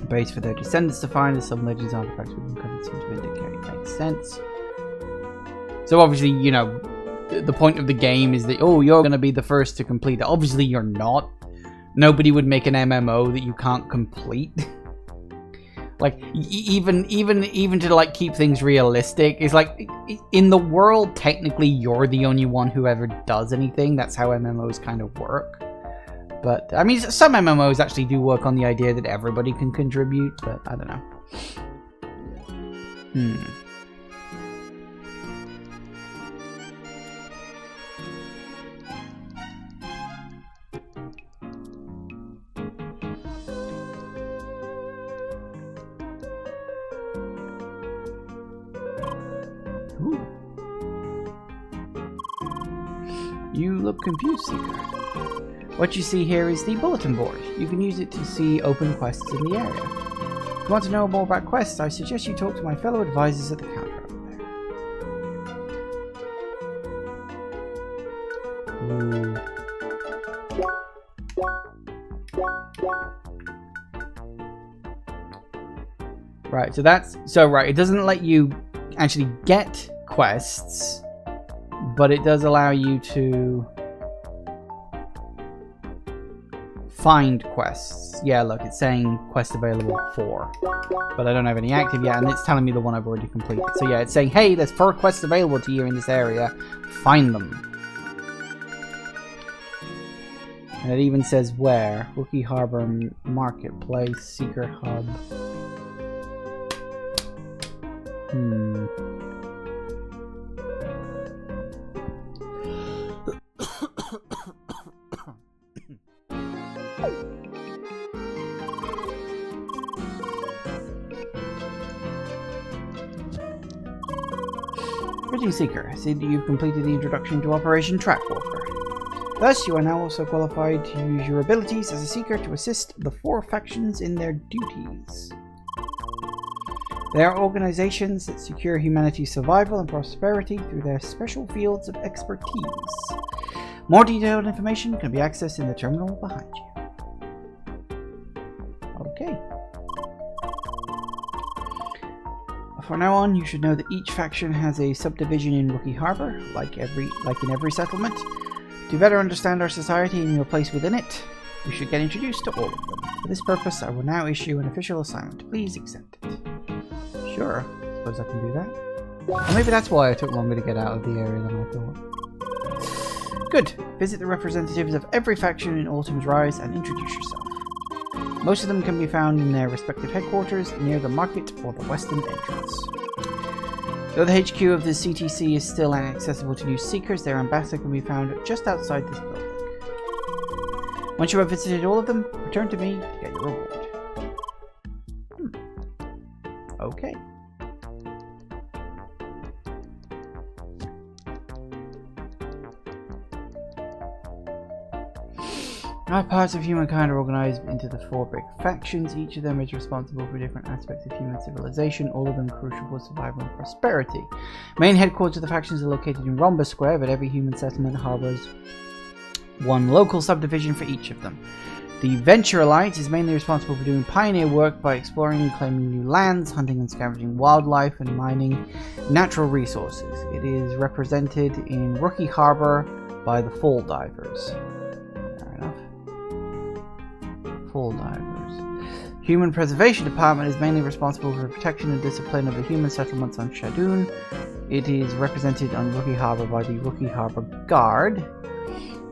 A: base for their descendants to find, as some legends and artifacts we've uncovered seem to indicate. Makes sense. So obviously, you know, the point of the game is that, oh, you're going to be the first to complete it. Obviously, you're not. Nobody would make an MMO that you can't complete. Like, even to like keep things realistic, it's like in the world, technically, you're the only one who ever does anything. That's how MMOs kind of work. But I mean, some MMOs actually do work on the idea that everybody can contribute. But I don't know. You look confused, Seeker. What you see here is the bulletin board. You can use it to see open quests in the area. If you want to know more about quests, I suggest you talk to my fellow advisors at the counter over there. Right, so that's... So, right, it doesn't let you actually get quests, but it does allow you to find quests. Yeah, look, it's saying quest available 4, but I don't have any active yet, and it's telling me the one I've already completed. So yeah, it's saying, hey, there's 4 quests available to you in this area. Find them. And it even says where. Wookiee Harbor Marketplace, Seeker Hub. Greetings, Seeker. I see that you've completed the introduction to Operation Trackwalker. Thus, you are now also qualified to use your abilities as a Seeker to assist the 4 factions in their duties. They are organizations that secure humanity's survival and prosperity through their special fields of expertise. More detailed information can be accessed in the terminal behind you. Okay. From now on, you should know that each faction has a subdivision in Rookie Harbor, like in every settlement. To better understand our society and your place within it, you should get introduced to all of them. For this purpose, I will now issue an official assignment. Please accept it. Sure, suppose I can do that. Or maybe that's why it took longer to get out of the area than I thought. Good. Visit the representatives of every faction in Autumn's Rise and introduce yourself. Most of them can be found in their respective headquarters near the market or the western entrance. Though the HQ of the CTC is still inaccessible to new seekers, their ambassador can be found just outside this building. Once you have visited all of them, return to me to get your reward. Okay. Our parts of humankind are organized into the 4 big factions. Each of them is responsible for different aspects of human civilization, all of them crucial for survival and prosperity. Main headquarters of the factions are located in Rhombus Square, but every human settlement harbors 1 local subdivision for each of them. The Venture Alliance is mainly responsible for doing pioneer work by exploring and claiming new lands, hunting and scavenging wildlife, and mining natural resources. It is represented in Rookie Harbor by the Fall Divers. Fall Divers. Human Preservation Department is mainly responsible for the protection and discipline of the human settlements on Shadoon. It is represented on Rookie Harbor by the Rookie Harbor Guard.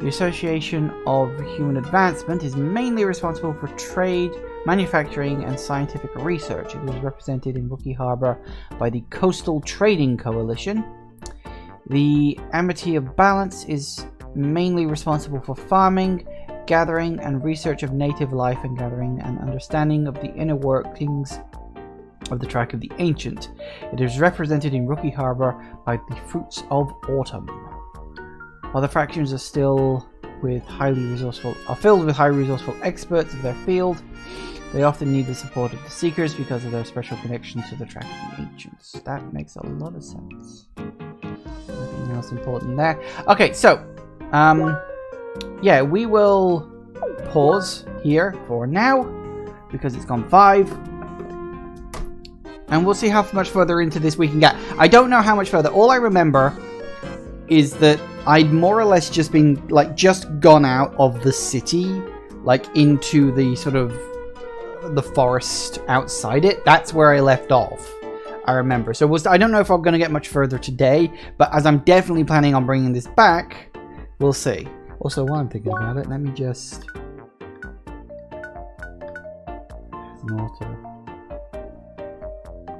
A: The Association of Human Advancement is mainly responsible for trade, manufacturing, and scientific research. It is represented in Rookie Harbor by the Coastal Trading Coalition. The Amity of Balance is mainly responsible for farming, gathering and research of native life, and gathering and understanding of the inner workings of the Track of the Ancient. It is represented in Rookie Harbor by the Fruits of Autumn. While the factions are filled with highly resourceful experts of their field, they often need the support of the Seekers because of their special connections to the Track of the Ancients. That makes a lot of sense. Nothing else important there. Okay, so yeah, we will pause here for now because it's gone 5, and we'll see how much further into this we can get. I don't know how much further. All I remember is that I'd more or less just been just gone out of the city, into the sort of the forest outside it. That's where I left off, I remember. So I don't know if I'm going to get much further today, but as I'm definitely planning on bringing this back, we'll see. Also, while I'm thinking about it, let me just... There's an auto.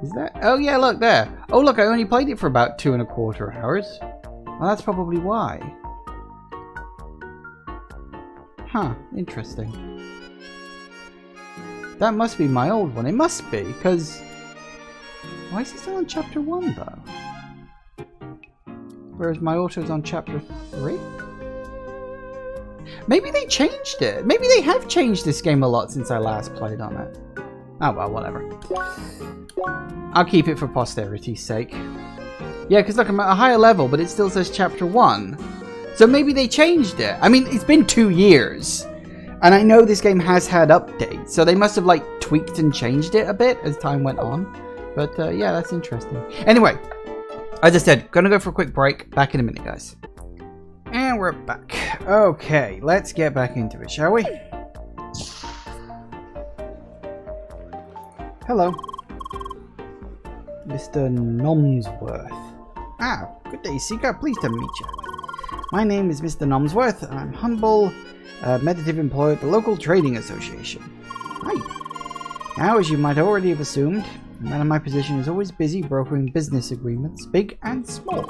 A: Is that... Oh yeah, look there. Oh look, I only played it for about 2.25 hours. Well, that's probably why. Huh, interesting. That must be my old one. It must be, because... Why is it still on chapter 1, though? Whereas my auto's on chapter 3? Maybe they changed it. Maybe they have changed this game a lot since I last played on it. Oh well, whatever. I'll keep it for posterity's sake. Yeah, because look, I'm at a higher level, but it still says chapter 1. So maybe they changed it. I mean, it's been 2 years. And I know this game has had updates. So they must have, tweaked and changed it a bit as time went on. But, yeah, that's interesting. Anyway, as I said, gonna go for a quick break. Back in a minute, guys. And we're back. Okay, let's get back into it, shall we? Hello. Mr. Nomsworth. Ah, good day, Seeker. Pleased to meet you. My name is Mr. Nomsworth, and I'm humble, meditative employee at the local trading association. Hi. Now, as you might already have assumed, the man in my position is always busy brokering business agreements, big and small.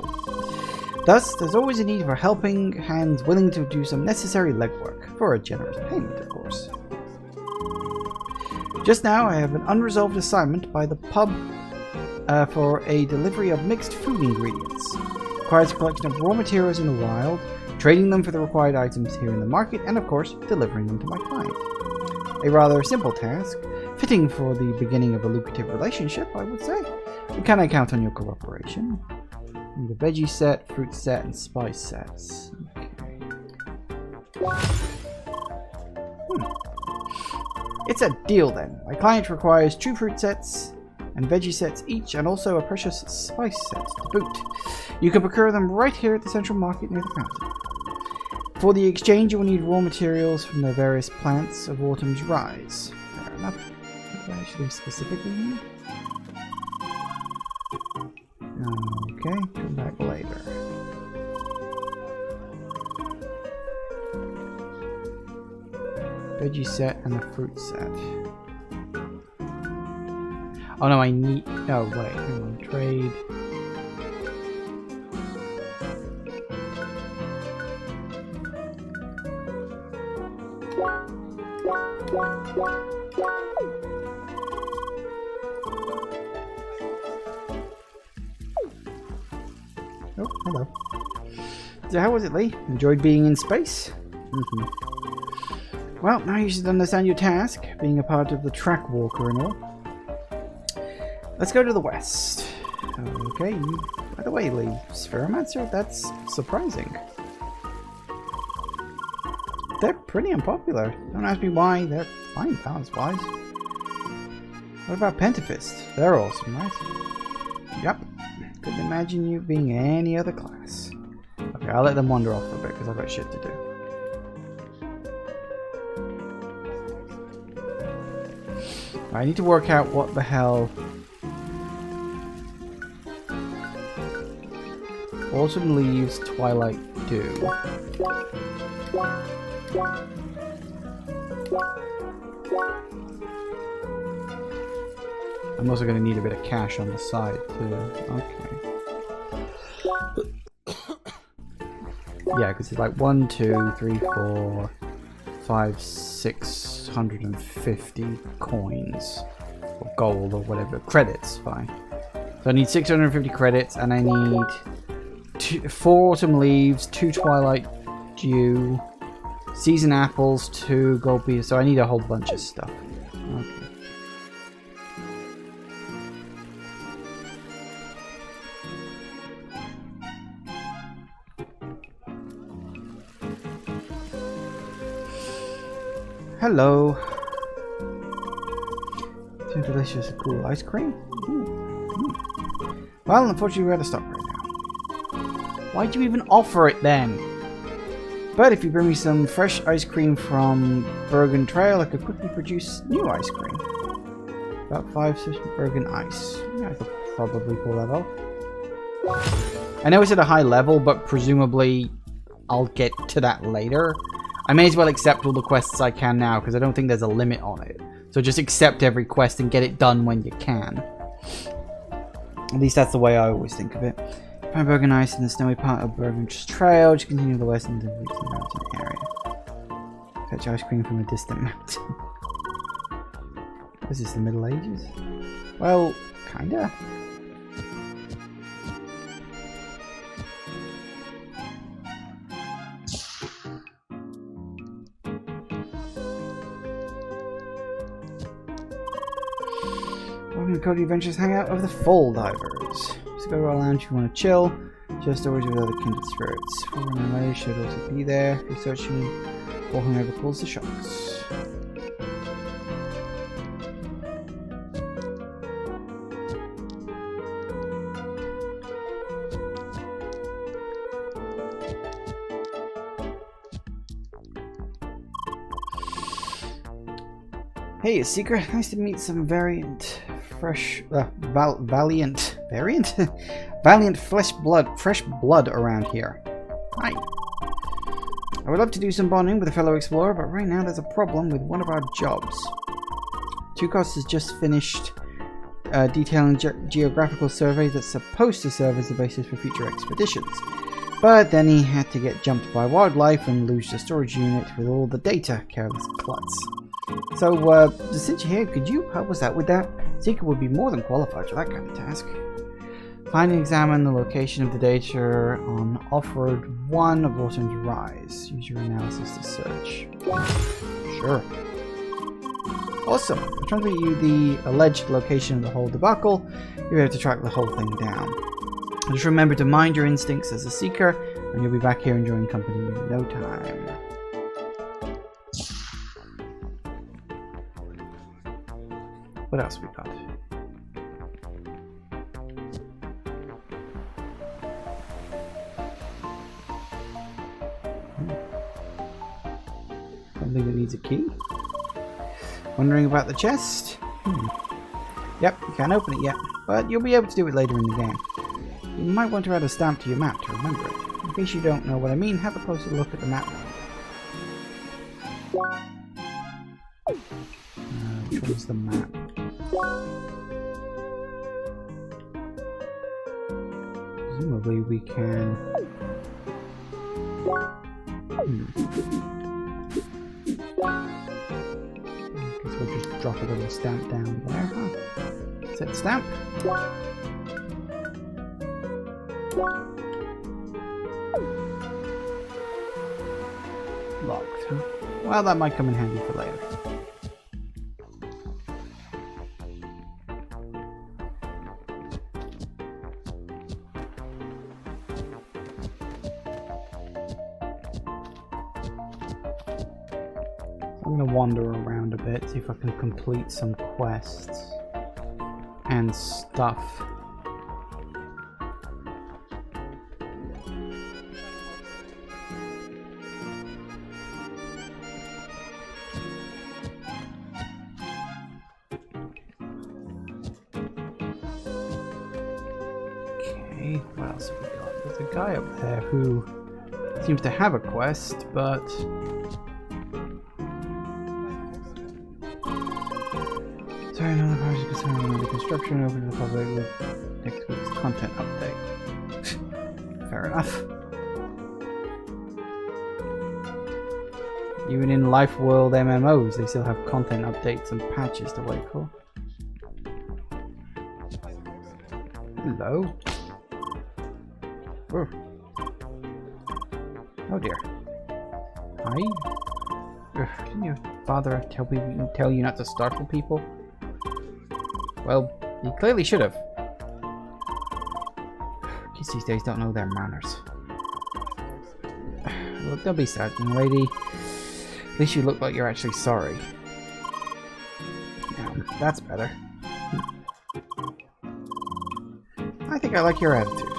A: Thus, there's always a need for helping hands willing to do some necessary legwork, for a generous payment, of course. Just now, I have an unresolved assignment by the pub for a delivery of mixed food ingredients. Requires a collection of raw materials in the wild, trading them for the required items here in the market, and of course, delivering them to my client. A rather simple task, fitting for the beginning of a lucrative relationship, I would say. Can I count on your cooperation? Need a veggie set, fruit set, and spice sets. Okay. It's a deal then. My client requires 2 fruit sets and veggie sets each, and also a precious spice set to boot. You can procure them right here at the central market near the fountain. For the exchange, you will need raw materials from the various plants of autumn's rise. Fair enough. What do I actually specifically need? Okay, come back later. Veggie set and the fruit set. Oh no, I need... Oh wait, hang on. Trade. Oh, hello. So how was it, Lee? Enjoyed being in space? Well, now you should understand your task, being a part of the track walker and all. Let's go to the west. Okay, by the way, Lee, Spheromancer, that's surprising. They're pretty unpopular. Don't ask me why, they're fine balance-wise. What about Pentafist? They're awesome, right? Yep. Couldn't imagine you being any other class. Okay, I'll let them wander off for a bit, because I've got shit to do. I need to work out what the hell... Autumn leaves, twilight dew. I'm also going to need a bit of cash on the side too. Okay. Yeah, because it's like 1, 2, 3, 4, 5, 650 coins. Or gold or whatever. Credits, fine. So I need 650 credits and I need 4 autumn leaves, 2 twilight dew, season apples, 2 gold pieces. So I need a whole bunch of stuff. Okay. Hello. So delicious, cool ice cream. Well, unfortunately, we're at a stop right now. Why'd you even offer it then? But if you bring me some fresh ice cream from Bergen Trail, I could quickly produce new ice cream. About 5 sufficient Bergen ice. Yeah, I could probably pull that off. I know it's at a high level, but presumably I'll get to that later. I may as well accept all the quests I can now, because I don't think there's a limit on it. So just accept every quest and get it done when you can. At least that's the way I always think of it. Find Bergen ice in the snowy part of Bergen Trail. Just continue the west and reach the mountain area. Fetch ice cream from a distant mountain. Is this the Middle Ages? Well, kinda. Welcome to Cody Adventures Hangout of the Fall Divers. Just go to our lounge if you want to chill. Just stories with other kindred spirits. Foreign away should also be there if you're searching for whomever calls the shots. Hey, Secret. Nice to meet some valiant fresh fresh blood around here. Hi. I would love to do some bonding with a fellow explorer, but right now there's a problem with one of our jobs. Tukos has just finished detailing geographical surveys that's supposed to serve as the basis for future expeditions. But then he had to get jumped by wildlife and lose the storage unit with all the data, careless klutz. So, since you're here, could you help us out with that? Seeker would be more than qualified for that kind of task. Find and examine the location of the data on off-road 1 of Autumn's Rise. Use your analysis to search. Sure. Awesome. I'll transmit you the alleged location of the whole debacle. You'll have to track the whole thing down. Just remember to mind your instincts as a seeker, and you'll be back here enjoying company in no time. What else we got? Something that needs a key? Wondering about the chest? Yep, you can't open it yet, but you'll be able to do it later in the game. You might want to add a stamp to your map to remember it. In case you don't know what I mean, have a closer look at the map. Which one's the map? Presumably we can... Guess we'll just drop a little stamp down there, huh? Set stamp. Locked, huh? Well, that might come in handy for later. I'm gonna wander around a bit, see if I can complete some quests and stuff. Okay, what else have we got? There's a guy up there who seems to have a quest, but sorry, another project concerning the construction open to the public with next week's content update. Fair enough. Even in Life World MMOs, they still have content updates and patches to wait for. Hello. Oh, oh dear. Hi. Can your father tell you not to startle people? Well, he clearly should have. Kids these days don't know their manners. Look, don't be sad, young lady. At least you look like you're actually sorry. Now, that's better. I think I like your attitude.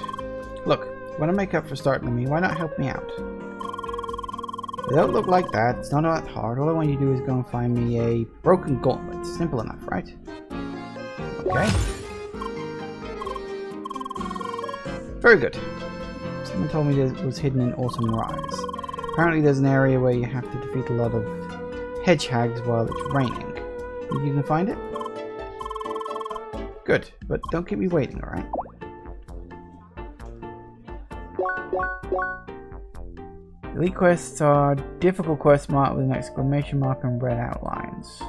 A: Look, when I make up for startling me, why not help me out? They don't look like that. It's not that hard. All I want you to do is go and find me a broken gauntlet. Simple enough, right? Okay. Very good. Someone told me it was hidden in Autumn Rise. Apparently there's an area where you have to defeat a lot of hedgehogs while it's raining. Think you can find it? Good, but don't keep me waiting, alright? Elite quests are difficult quests marked with an exclamation mark and red outlines.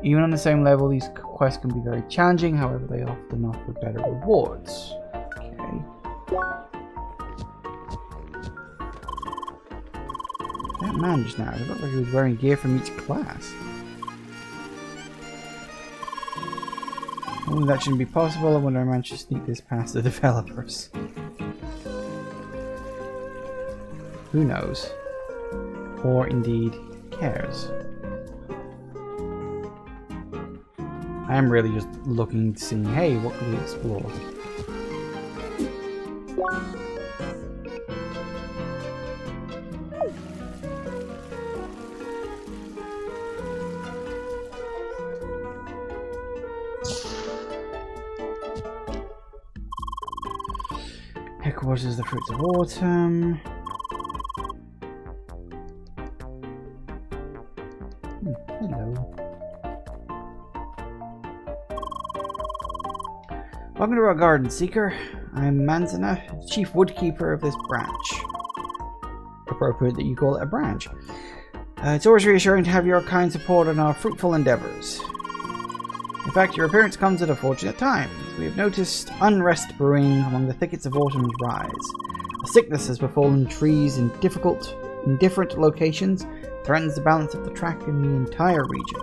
A: Even on the same level, these quests can be very challenging, however they often offer better rewards. Okay. That man just now, it looked like he was wearing gear from each class. Oh, that shouldn't be possible. I wonder if I managed to sneak this past the developers. Who knows? Or indeed cares. I am really just looking to see, hey, what can we explore? Headquarters of the Fruits of Autumn. Hello. Welcome to our garden, Seeker. I'm Manzana, Chief Woodkeeper of this branch. Appropriate that you call it a branch. It's always reassuring to have your kind support in our fruitful endeavors. In fact, your appearance comes at a fortunate time. We have noticed unrest brewing among the thickets of autumn's rise. A sickness has befallen trees in different locations, threatens the balance of the track in the entire region.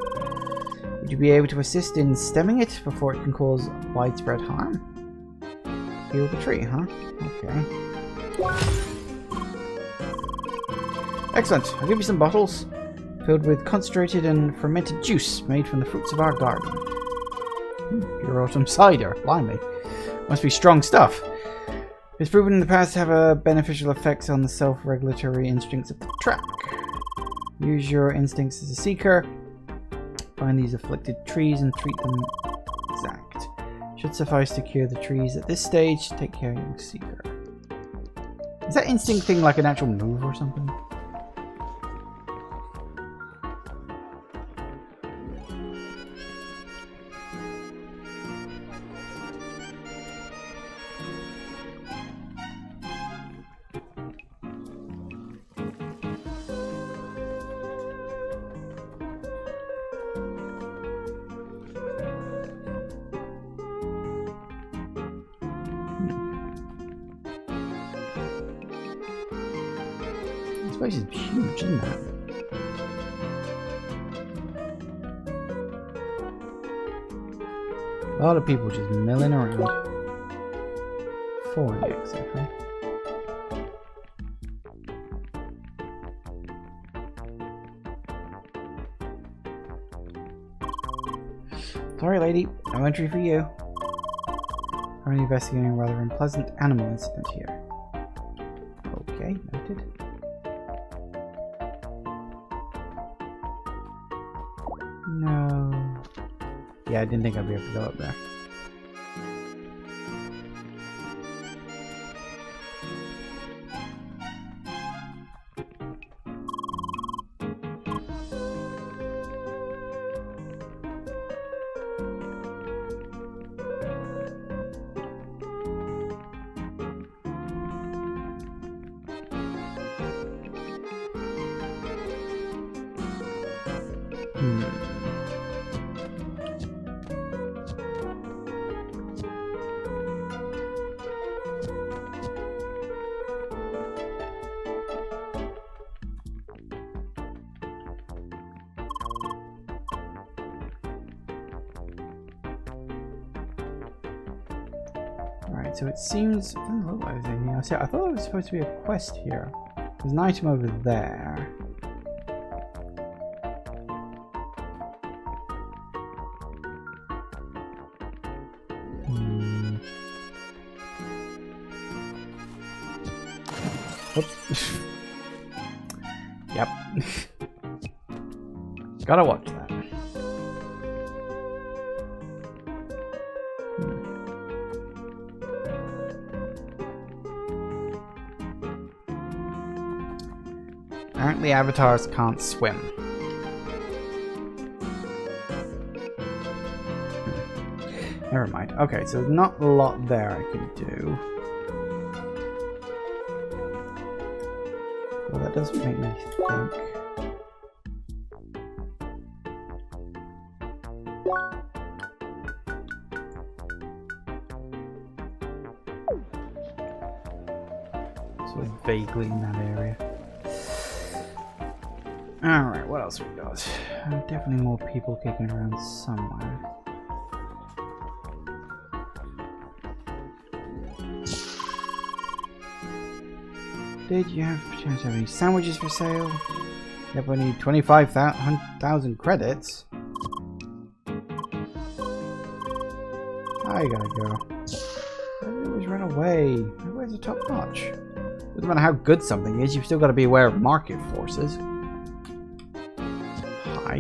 A: Would you be able to assist in stemming it before it can cause widespread harm? Heal the tree, huh? Okay. Excellent. I'll give you some bottles filled with concentrated and fermented juice made from the fruits of our garden. Pure autumn cider. Blimey. Must be strong stuff. It's proven in the past to have beneficial effects on the self-regulatory instincts of the track. Use your instincts as a seeker. Find these afflicted trees and treat them exact. Should suffice to cure the trees at this stage. Take care, young seeker. Is that instinct thing like an actual move or something? This place is huge, isn't it? A lot of people just milling around. 4 eggs, okay. Sorry, lady. No entry for you. I'm investigating a rather unpleasant animal incident here. Okay, noted. No. Yeah, I didn't think I'd be able to go up there. Alright, so it seems... it doesn't look like there's anything else here. I thought there was supposed to be a quest here. There's an item over there. Oops. Yep. Gotta watch that. Apparently avatars can't swim. Never mind. Okay, so there's not a lot there I can do. Well, that does make me think. Sort of vaguely in that area. Alright, what else we got? Definitely more people kicking around somewhere. Did you have a chance to have any sandwiches for sale? Yep, I need 25,000 credits. I gotta go. I always run away. Where's the top notch? Doesn't matter how good something is, you've still got to be aware of market forces. Hi.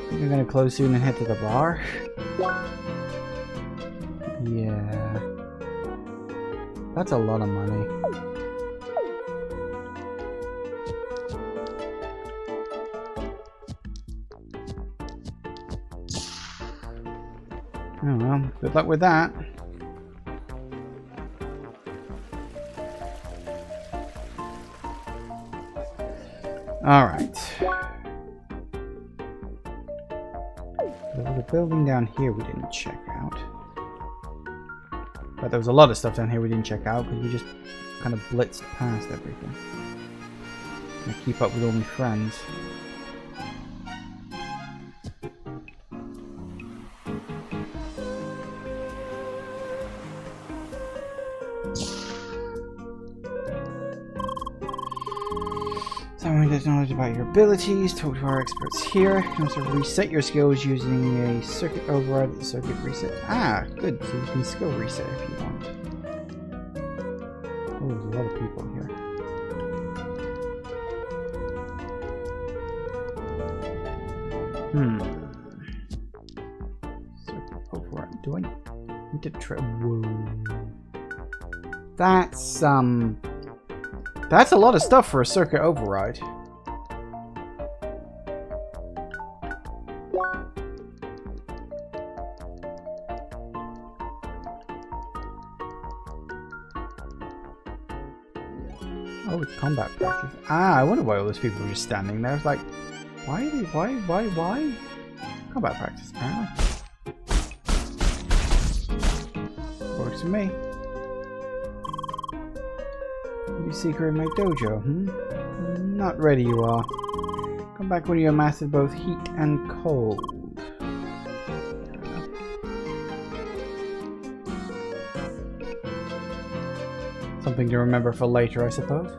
A: Think I'm gonna close soon and head to the bar? Yeah. That's a lot of money. Oh well, good luck with that. Alright. There was a building down here we didn't check out. But there was a lot of stuff down here we didn't check out because we just kind of blitzed past everything. I keep up with all my friends. Someone gets knowledge about your abilities. Talk to our experts here. You can also reset your skills using a circuit override. The circuit reset. Ah, good. So you can skill reset if you want. Oh, there's a lot of people here. Circuit override. Do I need to try? Whoa. That's a lot of stuff for a circuit override. Oh, it's combat practice. Ah, I wonder why all those people were just standing there. It's like, why are they? Why? Combat practice, apparently. Works for me. You secret in my dojo, Not ready you are. Come back when you're mastered both heat and cold. Something to remember for later, I suppose.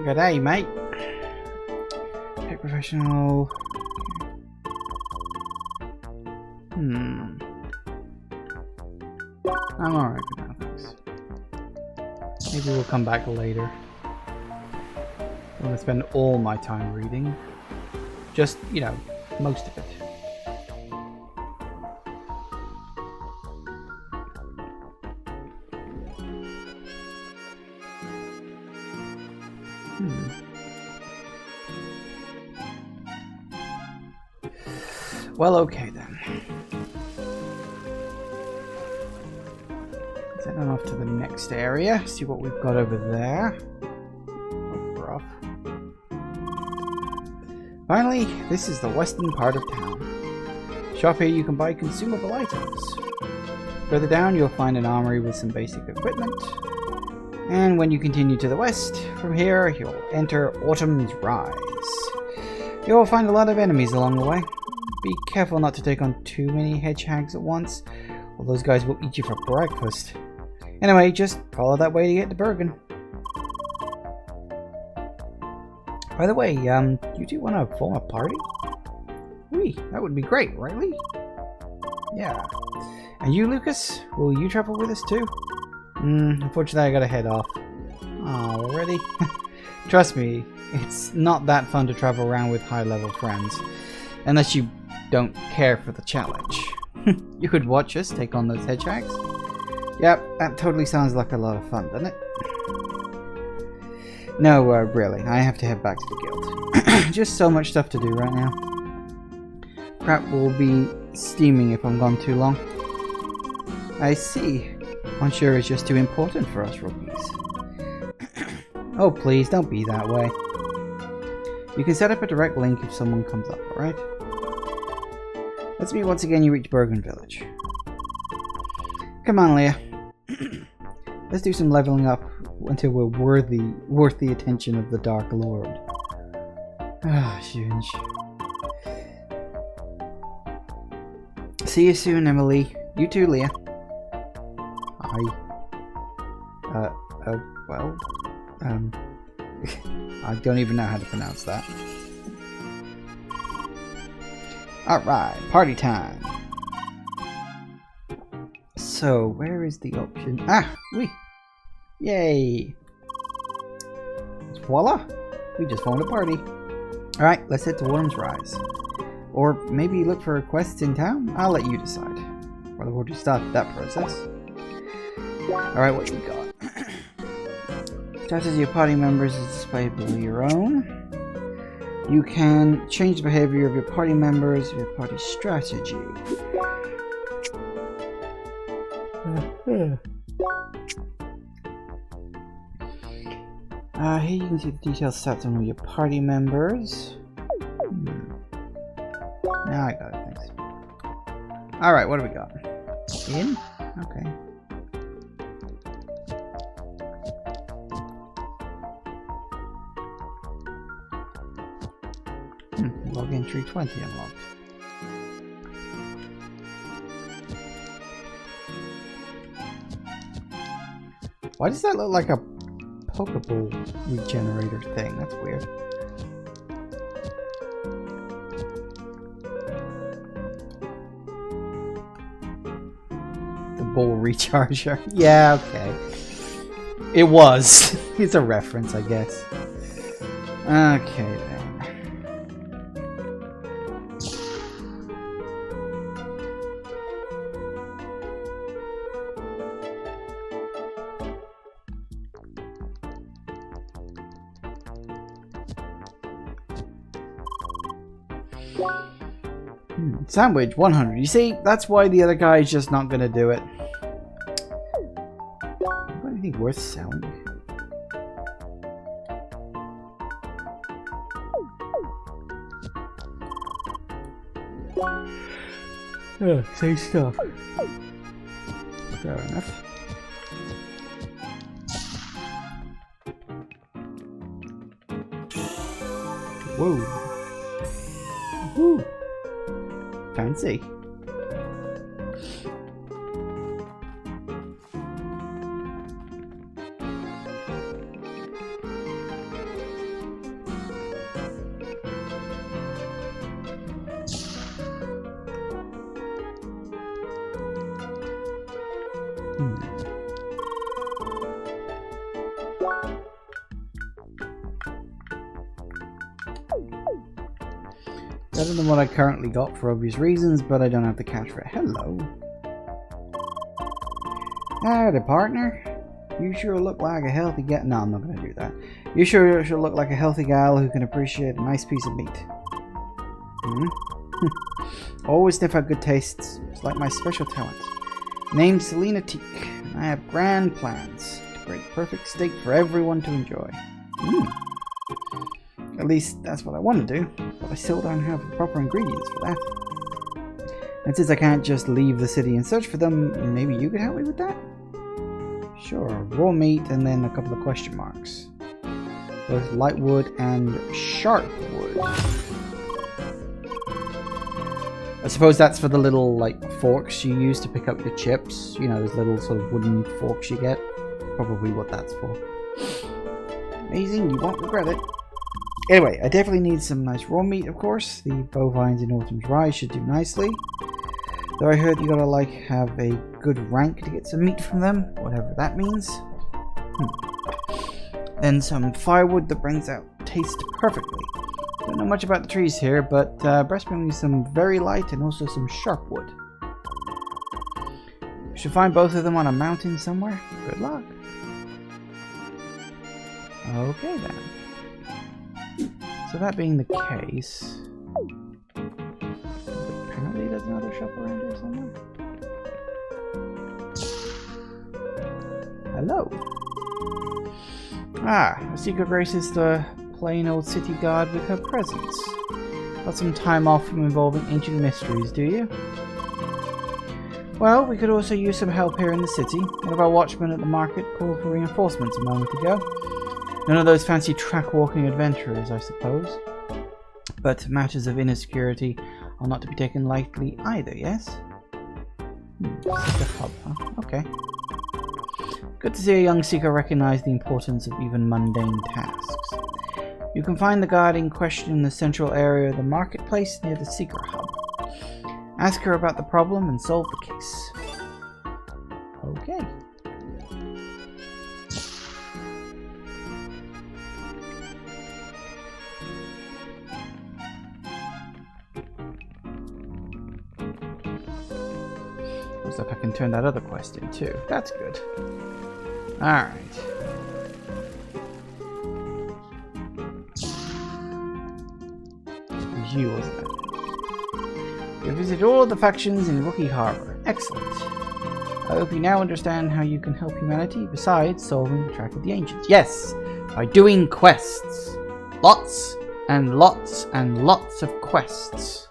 A: Good day, mate. Tech professional. I'm alright for now, thanks. Maybe we'll come back later. I'm gonna spend all my time reading. Just, you know, most of it. Well, okay then. Let's head off to the next area, see what we've got over there. Oh, rough. Finally, this is the western part of town. Shop here you can buy consumable items. Further down you'll find an armory with some basic equipment. And when you continue to the west, from here you'll enter Autumn's Rise. You'll find a lot of enemies along the way. Be careful not to take on too many hedgehogs at once, or those guys will eat you for breakfast. Anyway, just follow that way to get to Bergen. By the way, you two want to form a party? Wee, that would be great, right, Lee? Yeah. And you, Lucas? Will you travel with us too? Unfortunately I gotta head off. Already? Trust me, it's not that fun to travel around with high-level friends. Unless you don't care for the challenge. You could watch us take on those hedgehogs. Yep, that totally sounds like a lot of fun, doesn't it? No, really, I have to head back to the guild. Just so much stuff to do right now. Crap will be steaming if I'm gone too long. I see. Monsieur is just too important for us rookies. Oh please, don't be that way. You can set up a direct link if someone comes up, alright? Let's meet once again you reach Bergen Village. Come on, Leah. Let's do some leveling up until we're worth the attention of the Dark Lord. Ah, Shunj. See you soon, Emily. You too, Leah. I don't even know how to pronounce that. Alright, party time. So, where is the option? Ah, oui. Yay. Voila. We just formed a party. Alright, let's head to Worm's Rise. Or maybe look for quests in town? I'll let you decide. Or we'll just start that process. Alright, what we got? Status of your party members is displayed below your own. You can change the behavior of your party members with your party strategy. Here you can see the detailed stats on all your party members. Now I got it, thanks. Alright, what do we got? In? Okay. Login 320 unlocked. Why does that look like a Pokeball regenerator thing? That's weird. The ball recharger. Yeah, okay. It was. It's a reference, I guess. Okay then. Sandwich 100. You see, that's why the other guy is just not gonna do it. Got anything worth selling? Same stuff. Fair enough. Whoa. Woo. Fancy. Better than what I currently got for obvious reasons, but I don't have the cash for it. Hello. Howdy, partner. You sure look like a healthy gal. No, I'm not going to do that. You sure look like a healthy gal who can appreciate a nice piece of meat. Always sniff out good tastes. It's like my special talent. Named Selena Teak. I have grand plans to create the perfect steak for everyone to enjoy. At least that's what I want to do, but I still don't have the proper ingredients for that. And since I can't just leave the city and search for them, maybe you could help me with that? Sure, raw meat and then a couple of question marks. Both light wood and sharp wood. I suppose that's for the little, like, forks you use to pick up your chips. You know, those little sort of wooden forks you get. Probably what that's for. Amazing, you won't regret it. Anyway, I definitely need some nice raw meat, of course. The bovines in Autumn's Rise should do nicely. Though I heard you gotta, like, have a good rank to get some meat from them, whatever that means. Then some firewood that brings out taste perfectly. Don't know much about the trees here, but best bring me some very light and also some sharp wood. Should find both of them on a mountain somewhere. Good luck. Okay then. So that being the case, apparently there's another shop around here somewhere. Hello. Ah, a seeker graces the plain old city guard with her presence. Got some time off from involving ancient mysteries, do you? Well, we could also use some help here in the city. One of our watchmen at the market called for reinforcements a moment ago. None of those fancy track-walking adventurers, I suppose. But matters of inner security are not to be taken lightly either, yes? Seeker hub, huh? Okay. Good to see a young seeker recognize the importance of even mundane tasks. You can find the guard in question in the central area of the marketplace near the seeker hub. Ask her about the problem and solve the case. Okay. Looks like I can turn that other quest in too. That's good. Alright. You, wasn't it? You visit all the factions in Rookie Harbor. Excellent. I hope you now understand how you can help humanity besides solving the track of the ancients. Yes! by doing quests. Lots and lots and lots of quests.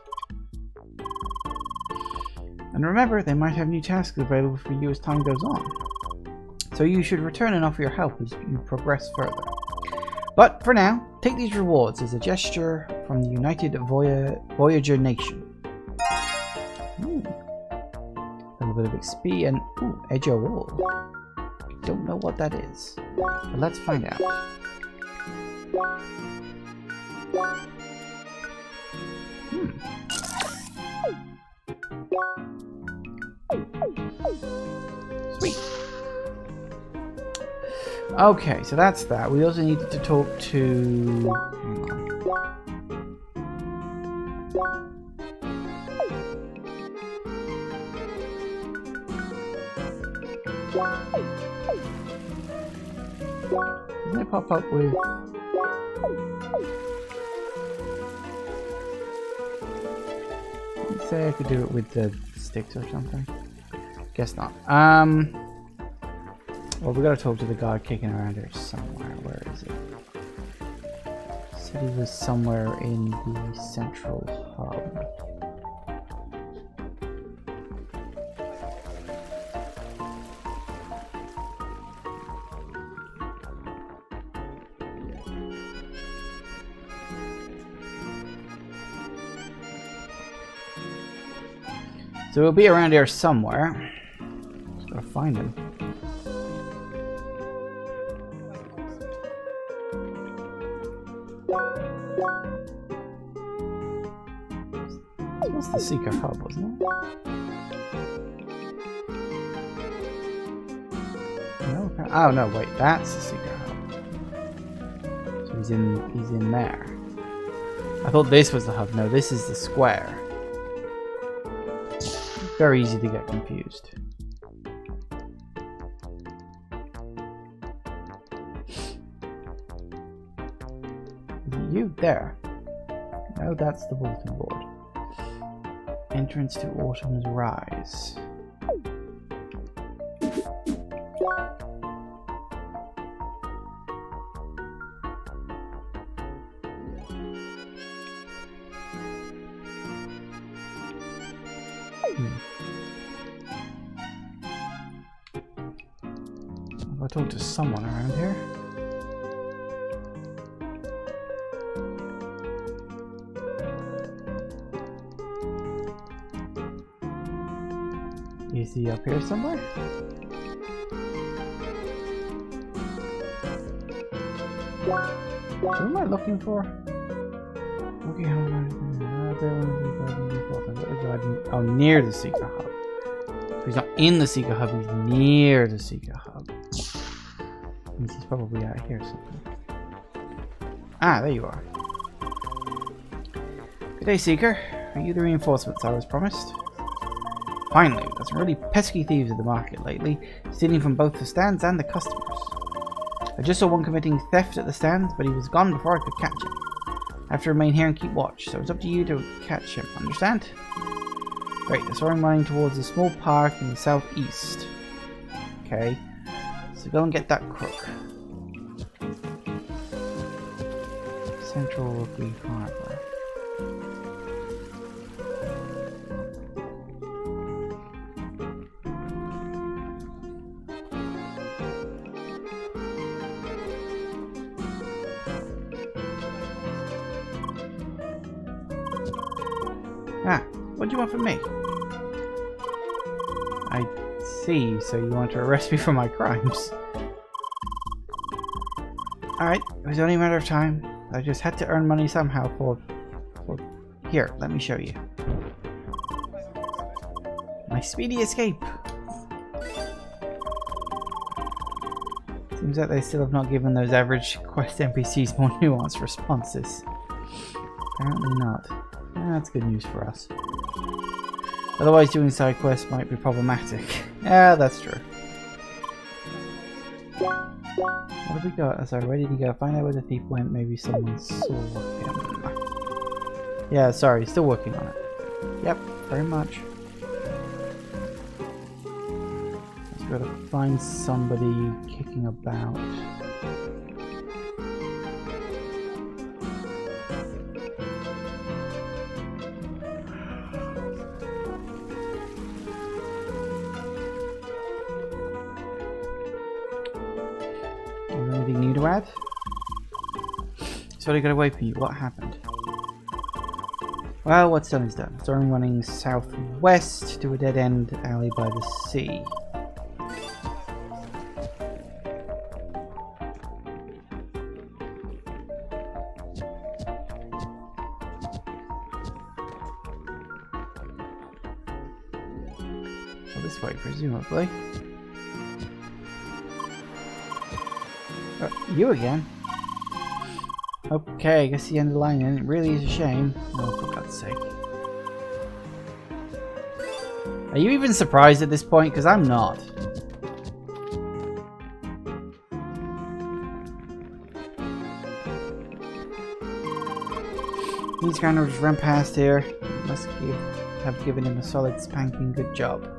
A: And remember, they might have new tasks available for you as time goes on. So you should return and offer your help as you progress further. But for now, take these rewards as a gesture from the United Voyager Nation. A little bit of XP and edge of wall. Don't know what that is, but let's find out. Sweet. Okay, so that's that. We also needed to talk to... Hang on. Doesn't it pop up with... Let's say I could do it with the sticks or something. Guess not. Well, we gotta talk to the guy kicking around here somewhere. Where is it? Said he was somewhere in the central hub. So he'll be around here somewhere. Just gotta find him. This was the Seeker Hub, wasn't it? No, oh no, wait, that's the Seeker Hub. So he's in there. I thought this was the hub. No, this is the square. Very easy to get confused. You there? No, that's the bulletin board. Entrance to Autumn's Rise. I'll talk to someone around here. Is he up here somewhere? What am I looking for? Okay, how am I? Oh, near the Seeker Hub. So he's not in the Seeker Hub, he's near the Seeker Hub. Means he's probably out here somewhere. Ah, there you are. Good day, Seeker. Are you the reinforcements I was promised? Finally, we've got some really pesky thieves at the market lately, stealing from both the stands and the customers. I just saw one committing theft at the stands, but he was gone before I could catch him. I have to remain here and keep watch, so it's up to you to catch him, understand? Great, they're soaring mine towards a small park in the southeast. Okay, so go and get that crook. Central Rugby Harbor. Ah, what do you want from me? I see, so you want to arrest me for my crimes. Alright, it was only a matter of time. I just had to earn money somehow for... Here, let me show you. My speedy escape! Seems like they still have not given those average quest NPCs more nuanced responses. Apparently not. That's good news for us. Otherwise, doing side quests might be problematic. Yeah, that's true. What have we got? Sorry, where did he go? Find out where the thief went. Maybe someone saw him. Yeah, sorry, still working on it. Yep, very much. Let's go to find somebody kicking about. anything to add? Sorry, I got away from you. What happened? Well, what's done is done. So I'm running southwest to a dead-end alley by the sea. So this way, presumably. You again? Okay, I guess the end of the line then. It really is a shame. Oh, for God's sake. Are you even surprised at this point? Because I'm not. These gunners ran past here. Must have given him a solid spanking good job.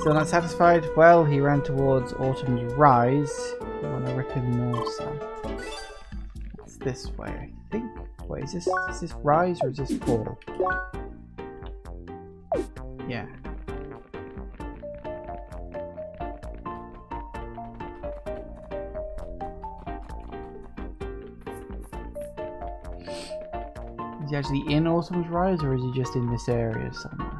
A: Still not satisfied? Well, he ran towards Autumn's Rise. I want to rip him more so. It's this way, I think. Wait, is this Rise or is this Fall? Yeah. Is he actually in Autumn's Rise or is he just in this area somewhere?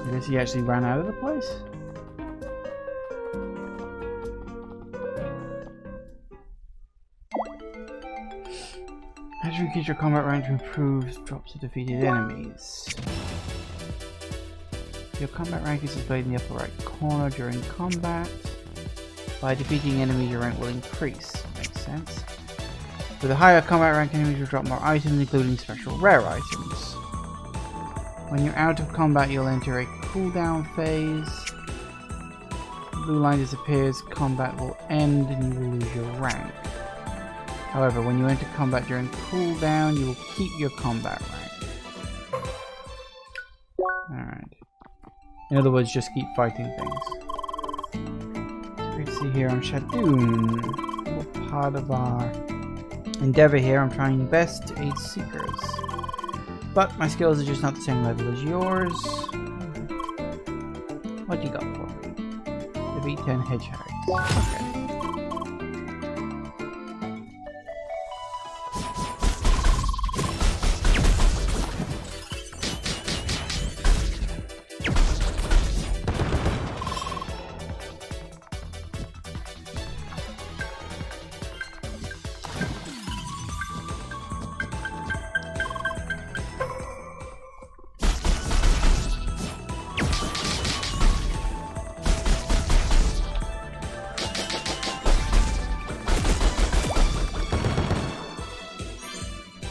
A: I guess he actually ran out of the place? As you increase your combat rank to improve drops of defeated enemies. Your combat rank is displayed in the upper right corner during combat. By defeating enemies, your rank will increase. Makes sense. With a higher combat rank, enemies will drop more items, including special rare items. When you're out of combat, you'll enter a cooldown phase. The blue line disappears, combat will end, and you will lose your rank. However, when you enter combat during cooldown, you will keep your combat rank. Alright. In other words, just keep fighting things. So we can see here on Shadoon. What part of our endeavor here, I'm trying best to aid seekers. But my skills are just not the same level as yours. What you got for me? Defeat 10 hedgehogs. Okay.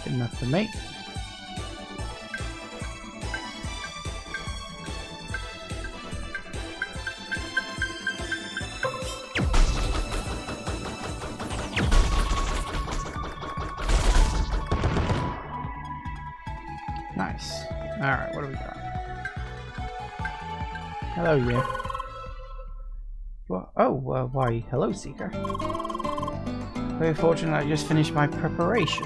A: Enough for me. Nice. Alright, what do we got? Hello, you. Well, oh, why, hello, Seeker. Very fortunate I just finished my preparations.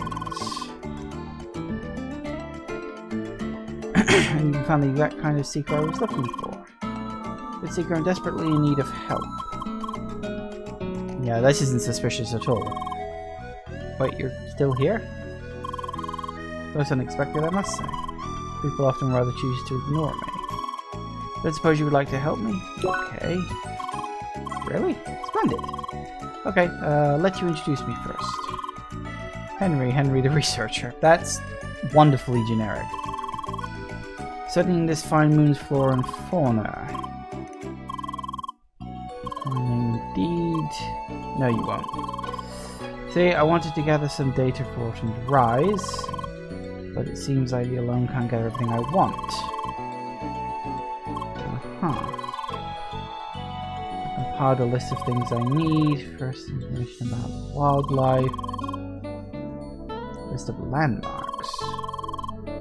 A: And you found the exact kind of seeker I was looking for. The seeker I'm desperately in need of help. Yeah, this isn't suspicious at all. Wait, you're still here? Most unexpected, I must say. People often rather choose to ignore me. But suppose you would like to help me? Okay. Really? Splendid. Okay, let you introduce me first. Henry the researcher. That's wonderfully generic. Studying this fine moon's flora and fauna. Indeed. No, you won't. See, I wanted to gather some data for Autumn's Rise, but it seems I alone can't get everything I want. Compiled a list of things I need. First, information about wildlife. List of landmarks.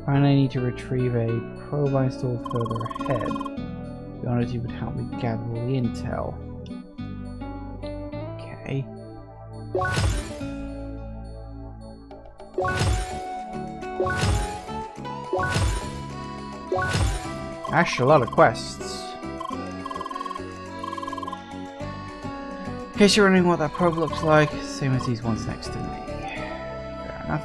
A: Finally, I need to retrieve a probe I installed further ahead. The honors you would help me gather all the intel. Okay. Actually, a lot of quests. In case you're wondering what that probe looks like, same as these ones next to me. Fair enough.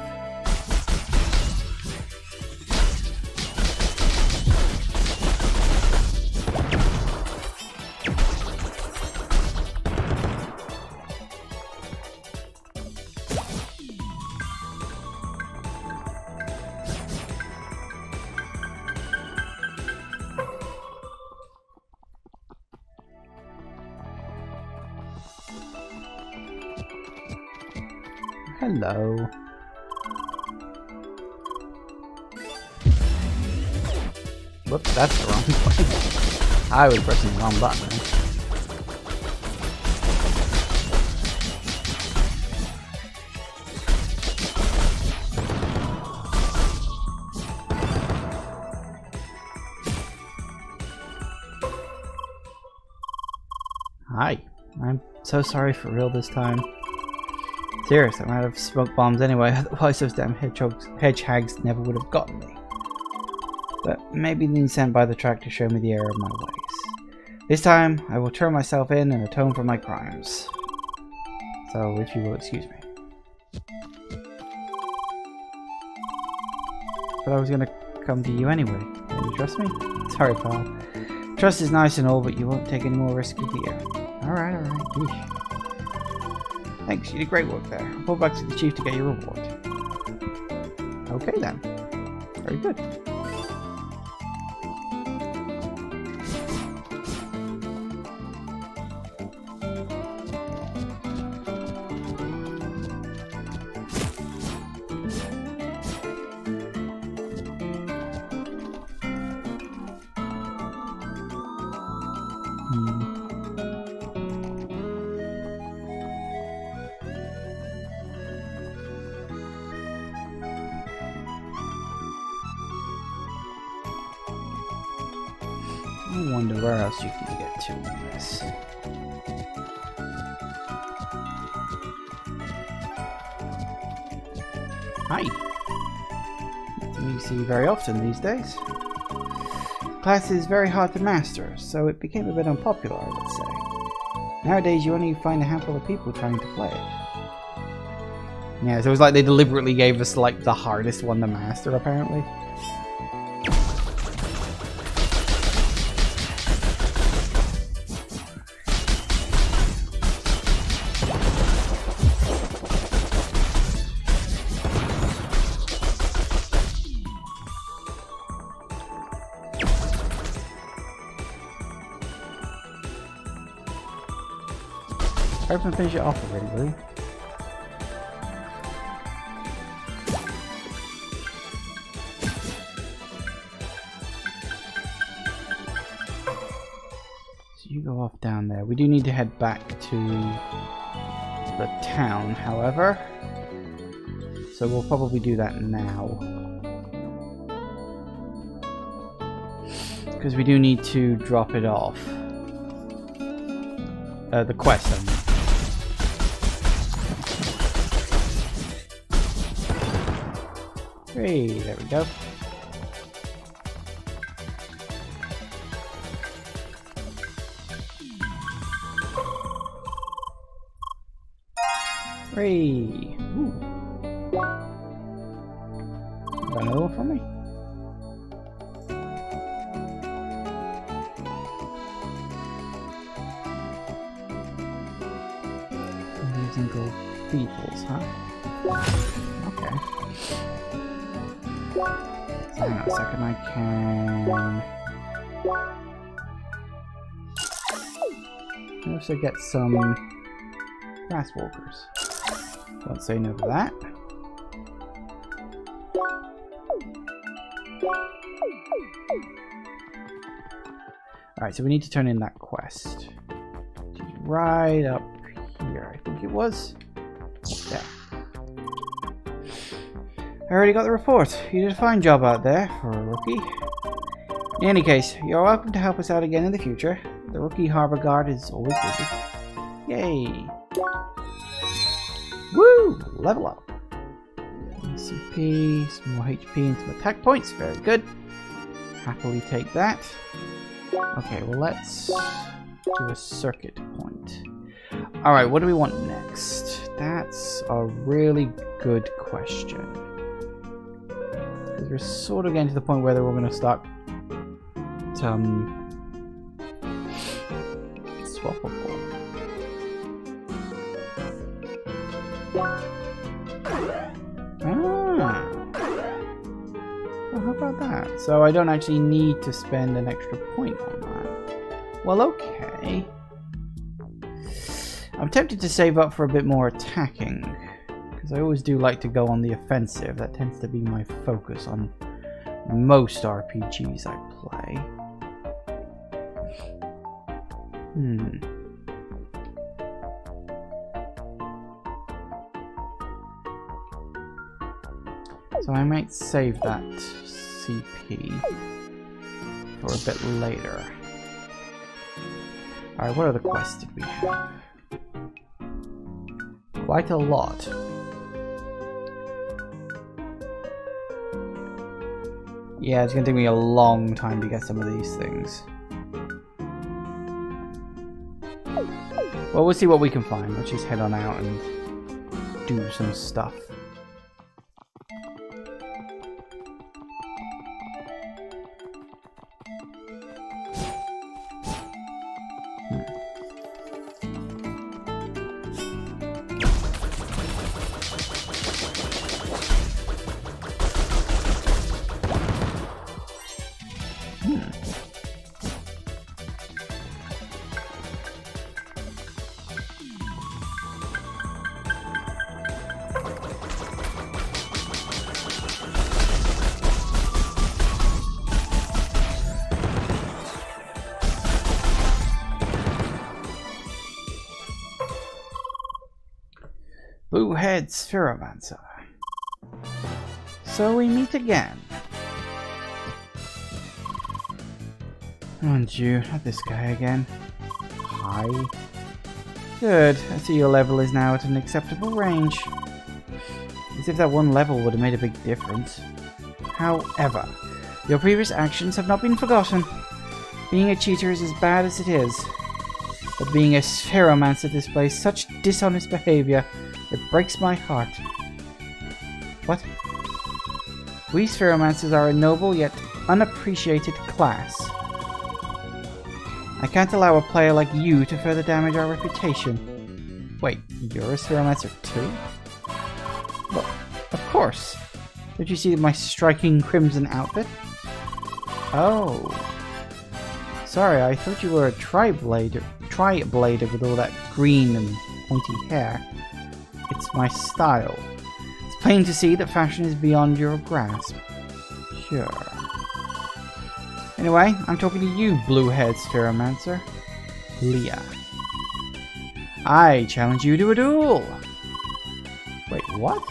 A: Hello. Whoops, that's the wrong button. I was pressing the wrong button. Hi. I'm so sorry for real this time. Seriously, I'm out of smoke bombs anyway, otherwise those damn hedgehogs never would have gotten me. But maybe they need sent by the track to show me the error of my ways. This time, I will turn myself in and atone for my crimes. So, if you will excuse me. But I was gonna come to you anyway. Can you trust me? Sorry, pal. Trust is nice and all, but you won't take any more risk with the air. Alright, alright. Thanks, you did great work there. I'll pull back to the chief to get your reward. Okay then. Very good. I wonder where else you can get to in this. Hi. Something you see very often these days. The class is very hard to master, so it became a bit unpopular, I would say. Nowadays you only find a handful of people trying to play it. Yeah, so it was like they deliberately gave us like the hardest one to master, apparently. Hurry up and finish it off already, will you? So you go off down there. We do need to head back to the town, however. So we'll probably do that now. Because we do need to drop it off. The quest, I mean. Hey, there we go. Hey, ooh. Got another one for me? Using gold beetles, huh? Okay. So hang on a second, I can also get some grass walkers. Don't say no to that. Alright, so we need to turn in that quest. Right up here, I think it was. Yeah. I already got the report. You did a fine job out there for a rookie. In any case, you're welcome to help us out again in the future. The rookie harbor guard is always busy. Yay! Woo! Level up. CP, some more HP and some attack points. Very good. Happily take that. Okay, well let's do a circuit point. Alright, what do we want next? That's a really good question. Because we're sort of getting to the point where we're going to start swappable. Well, how about that? So I don't actually need to spend an extra point on that. Well, okay. I'm tempted to save up for a bit more attacking, because I always do like to go on the offensive. That tends to be my focus on most RPGs I play. So I might save that CP for a bit later. Alright, what other quests did we have? Quite a lot. Yeah, it's gonna take me a long time to get some of these things. Well, we'll see what we can find. Let's just head on out and do some stuff. Blue-head Spheromancer. So we meet again. Aren't you? Not this guy again. Hi. Good. I see your level is now at an acceptable range. As if that one level would have made a big difference. However, your previous actions have not been forgotten. Being a cheater is as bad as it is. But being a Spheromancer displays such dishonest behavior, it breaks my heart. What? We Spheromancers are a noble yet unappreciated class. I can't allow a player like you to further damage our reputation. Wait, you're a Spheromancer too? Well, of course. Don't you see my striking crimson outfit? Oh. Sorry, I thought you were a tri-blader with all that green and pointy hair. It's my style. It's plain to see that fashion is beyond your grasp. Sure. Anyway, I'm talking to you, blue-head Spheromancer. Leah. I challenge you to a duel! Wait, what?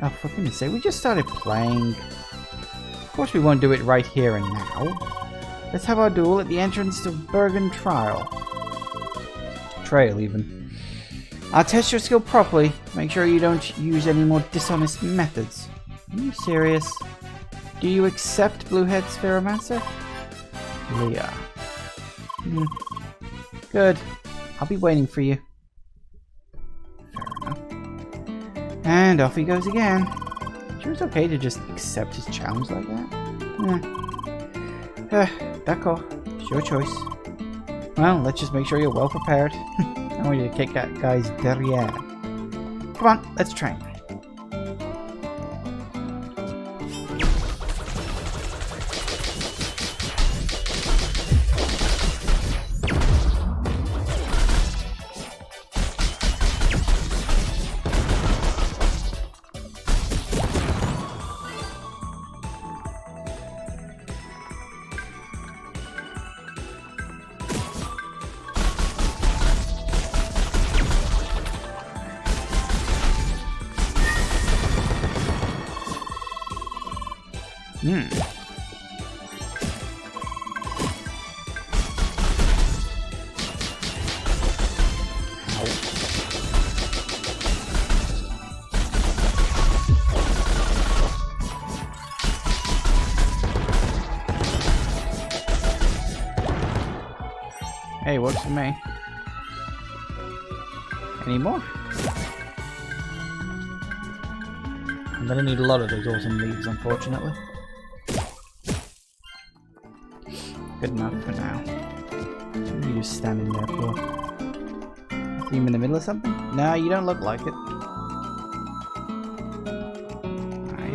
A: Oh, for goodness sake, we just started playing. Of course we won't do it right here and now. Let's have our duel at the entrance to Bergen Trail, even. I'll test your skill properly. Make sure you don't use any more dishonest methods. Are you serious? Do you accept Blue-head Spheromancer? Leah. Good. I'll be waiting for you. Fair enough. And off he goes again. Sure it's okay to just accept his challenge like that? D'accord. It's your choice. Well, let's just make sure you're well prepared. I want you to kick that guy's derriere. Come on, let's train. Hey, works for me. Any more? I'm gonna need a lot of those autumn leaves, unfortunately. Good enough for now. What are you just standing there for? Are you in the middle of something? No, you don't look like it.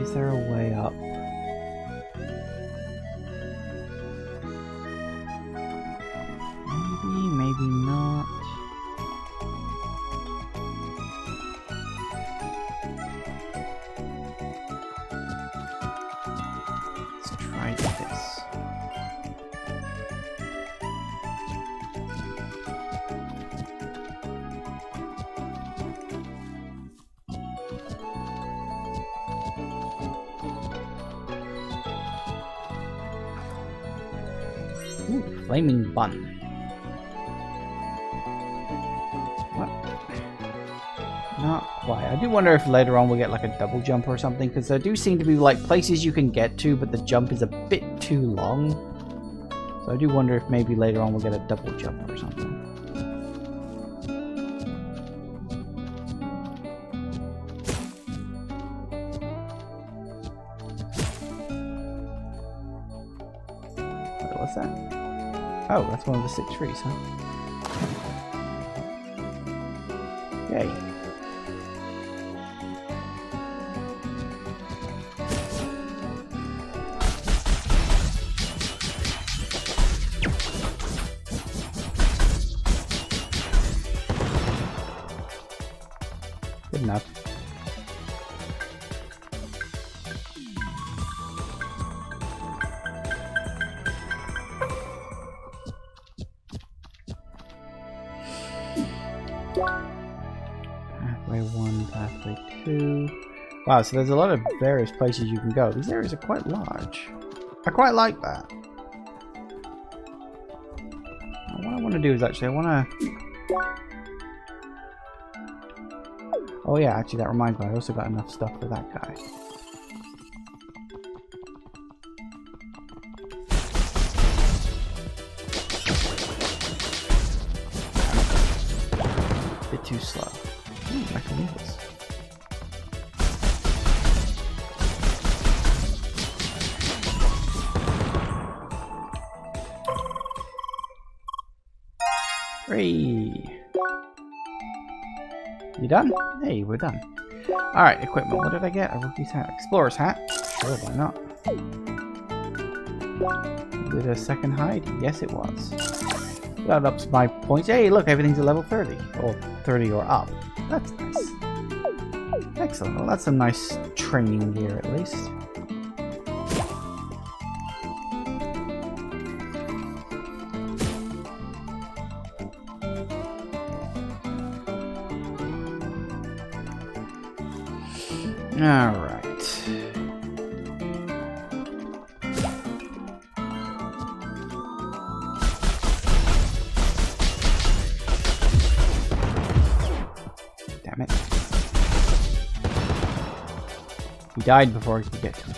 A: Is there a way up? Maybe, maybe not. Let's try this. Ooh, flaming bun. What? Not quite. I do wonder if later on we'll get like a double jump or something, because there do seem to be like places you can get to, but the jump is a bit too long. So I do wonder if maybe later on we'll get a double jump or something. What's that? Oh, that's one of the 6 trees, huh? Yay. Good enough. Pathway 1, pathway 2. Wow, so there's a lot of various places you can go. These areas are quite large. I quite like that. What I want to do is actually, I want to... Oh yeah, actually that reminds me, I also got enough stuff for that guy. Bit too slow. Ooh, I can do this. Three. You done? Hey, we're done. Alright, equipment. What did I get? A rookie's hat. Explorer's hat? Sure, why not? Did a second hide? Yes, it was. That ups my points. Hey, look, everything's at level 30. Or 30 or up. That's nice. Excellent. Well, that's some nice training gear, at least. Alright. Damn it. He died before he could get to me.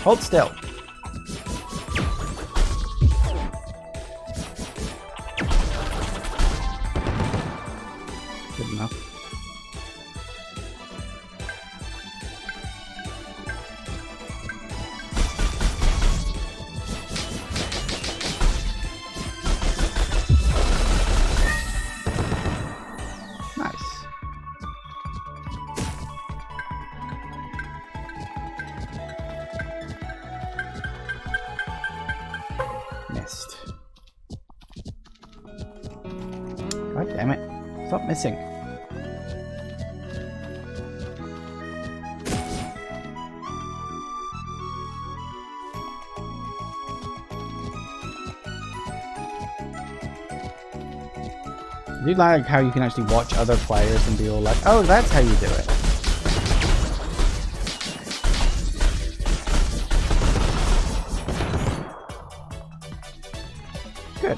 A: Hold still. Good enough. Nice. Missed. God damn it. Stop missing. I do like how you can actually watch other players and be all like, oh, that's how you do it. Good.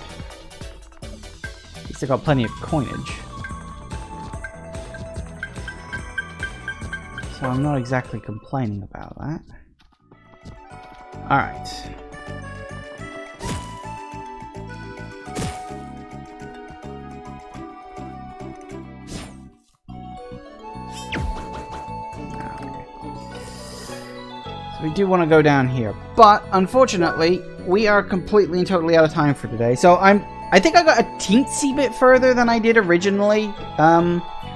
A: At least I got plenty of coinage. So so I'm not exactly complaining about that. Alright. So we do want to go down here, but unfortunately, we are completely and totally out of time for today. So I think I got a teensy bit further than I did originally.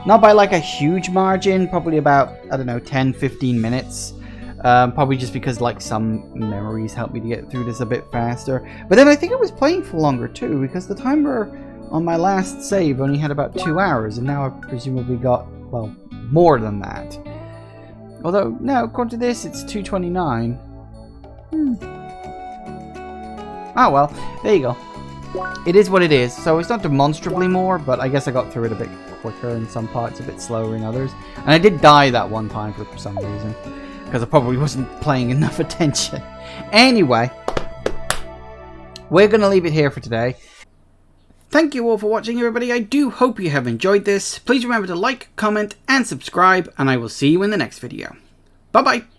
A: Not by like a huge margin, probably about, I don't know, 10-15 minutes. Probably just because like some memories helped me to get through this a bit faster. But then I think I was playing for longer too, because the timer on my last save only had about 2 hours, and now I've presumably got, well, more than that. Although, no, according to this, it's 2:29. Oh well, there you go. It is what it is. So it's not demonstrably more, but I guess I got through it a bit quicker in some parts, a bit slower in others. And I did die that one time for some reason, because I probably wasn't paying enough attention. Anyway, we're going to leave it here for today. Thank you all for watching, everybody. I do hope you have enjoyed this. Please remember to like, comment, and subscribe, and I will see you in the next video. Bye-bye.